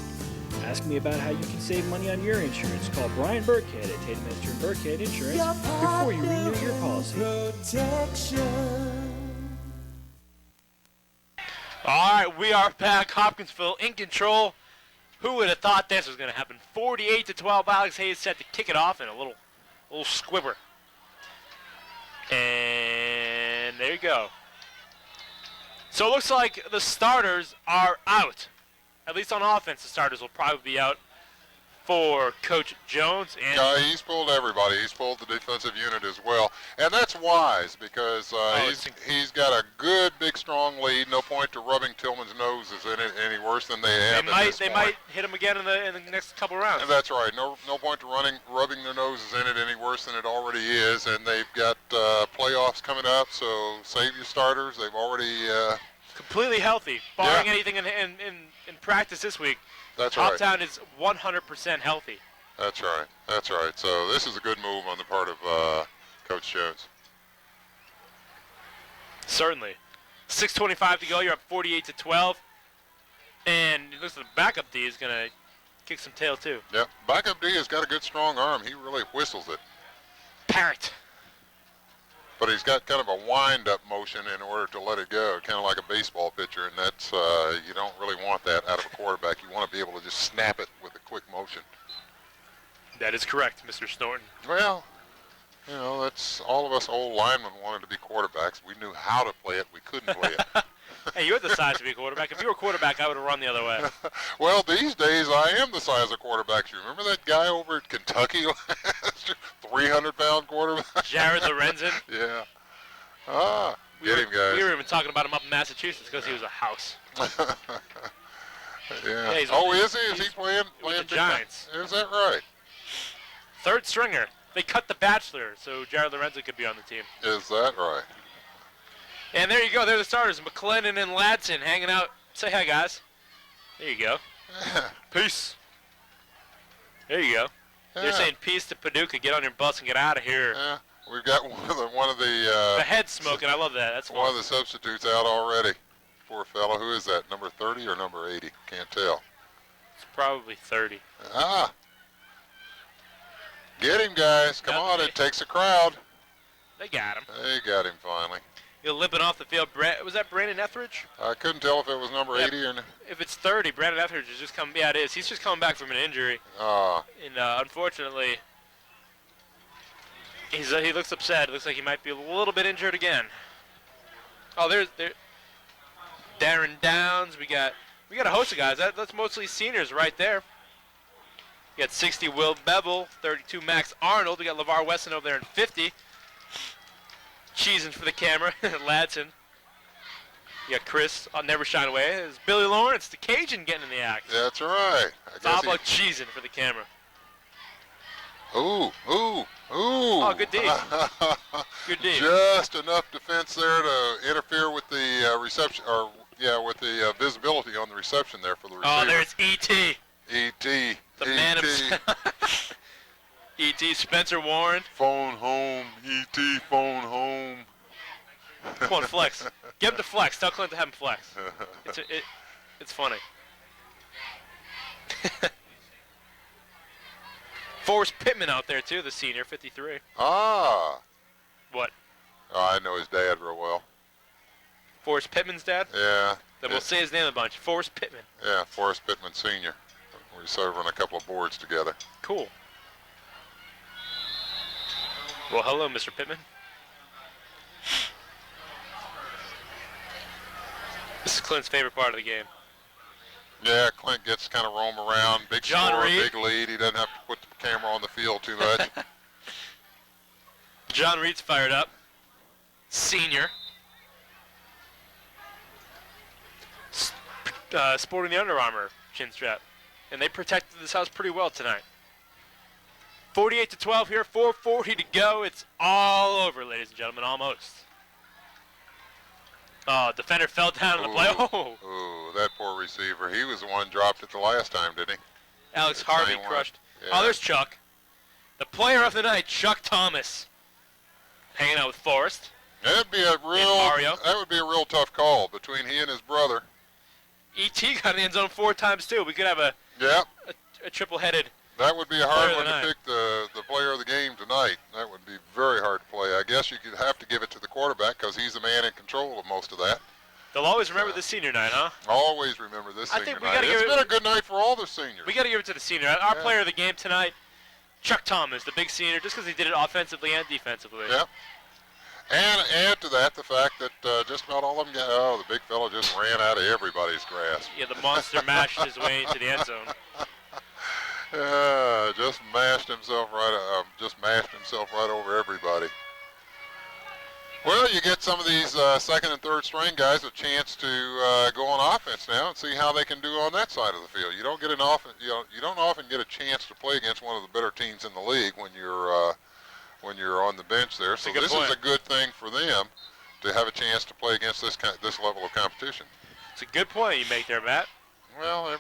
Ask me about how you can save money on your insurance. Call Brian Burkhead at Tatum Edster and Burkhead Insurance before you renew your policy. All right, we are back. Hopkinsville in control. Who would have thought this was going to happen? 48-12. Alex Hayes set to kick it off in a little squibber. And there you go. So it looks like the starters are out. At least on offense, the starters will probably be out for Coach Jones. And He's pulled everybody. He's pulled the defensive unit as well. And that's wise because he's got a good, big, strong lead. No point to rubbing Tilghman's noses in it any worse than they have at this they point. might hit him again in the next couple rounds. And that's right. No point to rubbing their noses in it any worse than it already is. And they've got playoffs coming up, so save your starters. They've already completely healthy, barring anything in practice this week. That's right. Toptown is 100% healthy. That's right. That's right. So this is a good move on the part of Coach Jones. Certainly. 6:25 to go. You're up 48-12. And it looks like the backup D is going to kick some tail, too. Yep. Backup D has got a good, strong arm. He really whistles it. Parrot. But he's got kind of a wind-up motion in order to let it go, kind of like a baseball pitcher, and that's you don't really want that out of a quarterback. You want to be able to just snap it with a quick motion. That is correct, Mr. Snorton. Well, you know, that's all of us old linemen wanted to be quarterbacks. We knew how to play it. We couldn't play it. Hey, you're the size to be a quarterback. If you were a quarterback, I would have run the other way. Well, these days I am the size of quarterbacks. You remember that guy over at Kentucky? 300-pound quarterback? Jared Lorenzen? Yeah. Get him, guys. We were even talking about him up in Massachusetts because he was a house. Yeah. Is he? Is he playing the Giants? Is that right? Third stringer. They cut the Bachelor, so Jared Lorenzen could be on the team. Is that right? And there you go. They're the starters. McClendon and Ladson hanging out. Say hi, guys. There you go. Peace. There you go. They're saying peace to Paducah. Get on your bus and get out of here. Yeah. We've got one of the the head smoking. I love that. That's one of the substitutes out already. Poor fella. Who is that? Number 30 or number 80? Can't tell. It's probably 30. Get him, guys. Come on. It takes a crowd. They got him. They got him finally. You're limping off the field. Was that Brandon Etheridge? I couldn't tell if it was number 80 or not. If it's 30, Brandon Etheridge is just coming. Yeah, it is. He's just coming back from an injury. And unfortunately, he looks upset. It looks like he might be a little bit injured again. Oh, there's Darren Downs. We got a host of guys. That's mostly seniors right there. We got 60 Will Bevel, 32 Max Arnold. We got LeVar Weston over there in 50. Cheesing for the camera, Ladson. You got Chris, I'll never shine away. There's Billy Lawrence, the Cajun, getting in the act. That's right. It's all about cheesing for the camera. Ooh. Oh, good D. Good D. Just enough defense there to interfere with the reception, with the visibility on the reception there for the receiver. Oh, there's E.T. E.T. The man of E.T. Spencer Warren. Phone home. E.T. phone home. Come on, flex. Get him to flex. Tell Clint to have him flex. It's funny. Forrest Pittman out there, too, the senior, 53. Ah. What? Oh, I know his dad real well. Forrest Pittman's dad? Yeah. Then we'll say his name a bunch. Forrest Pittman. Yeah, Forrest Pittman Sr. We serve on a couple of boards together. Cool. Well, hello, Mr. Pittman. This is Clint's favorite part of the game. Yeah, Clint gets to kind of roam around. Big John score, Reed. big lead. He doesn't have to put the camera on the field too much. John Reed's fired up. Senior. Sporting the Under Armour chin strap. And they protected this house pretty well tonight. 48-12 here, 4:40 to go. It's all over, ladies and gentlemen, almost. Oh, defender fell down in the play. Oh, Ooh, that poor receiver. He was the one dropped it the last time, didn't he? Alex The Harvey same one. crushed. Yeah. Oh, there's Chuck. The player of the night, Chuck Thomas. Hanging out with Forrest. That'd be a real. Mario. That would be a real tough call between he and his brother. E.T. got in the end zone 4 times, too. We could have a triple-headed. That would be a hard Player of one the to night. pick the player of the game tonight. That would be very hard to play. I guess you could have to give it to the quarterback because he's the man in control of most of that. They'll always remember the senior night, huh? Always remember this I senior think we night. gotta It's give been it- a good night for all the seniors. We got to give it to the senior. Our Yeah. player of the game tonight, Chuck Thomas, the big senior, just because he did it offensively and defensively. Yep. And add to that the fact that just about all of them, the big fella just ran out of everybody's grasp. Yeah, the monster mashed his way into the end zone. Just mashed himself right over everybody. Well, you get some of these second and third string guys a chance to go on offense now and see how they can do on that side of the field. You don't get you don't often get a chance to play against one of the better teams in the league when you're on the bench there. So this is a good thing for them to have a chance to play against this level of competition. It's a good point you make there, Matt. Well,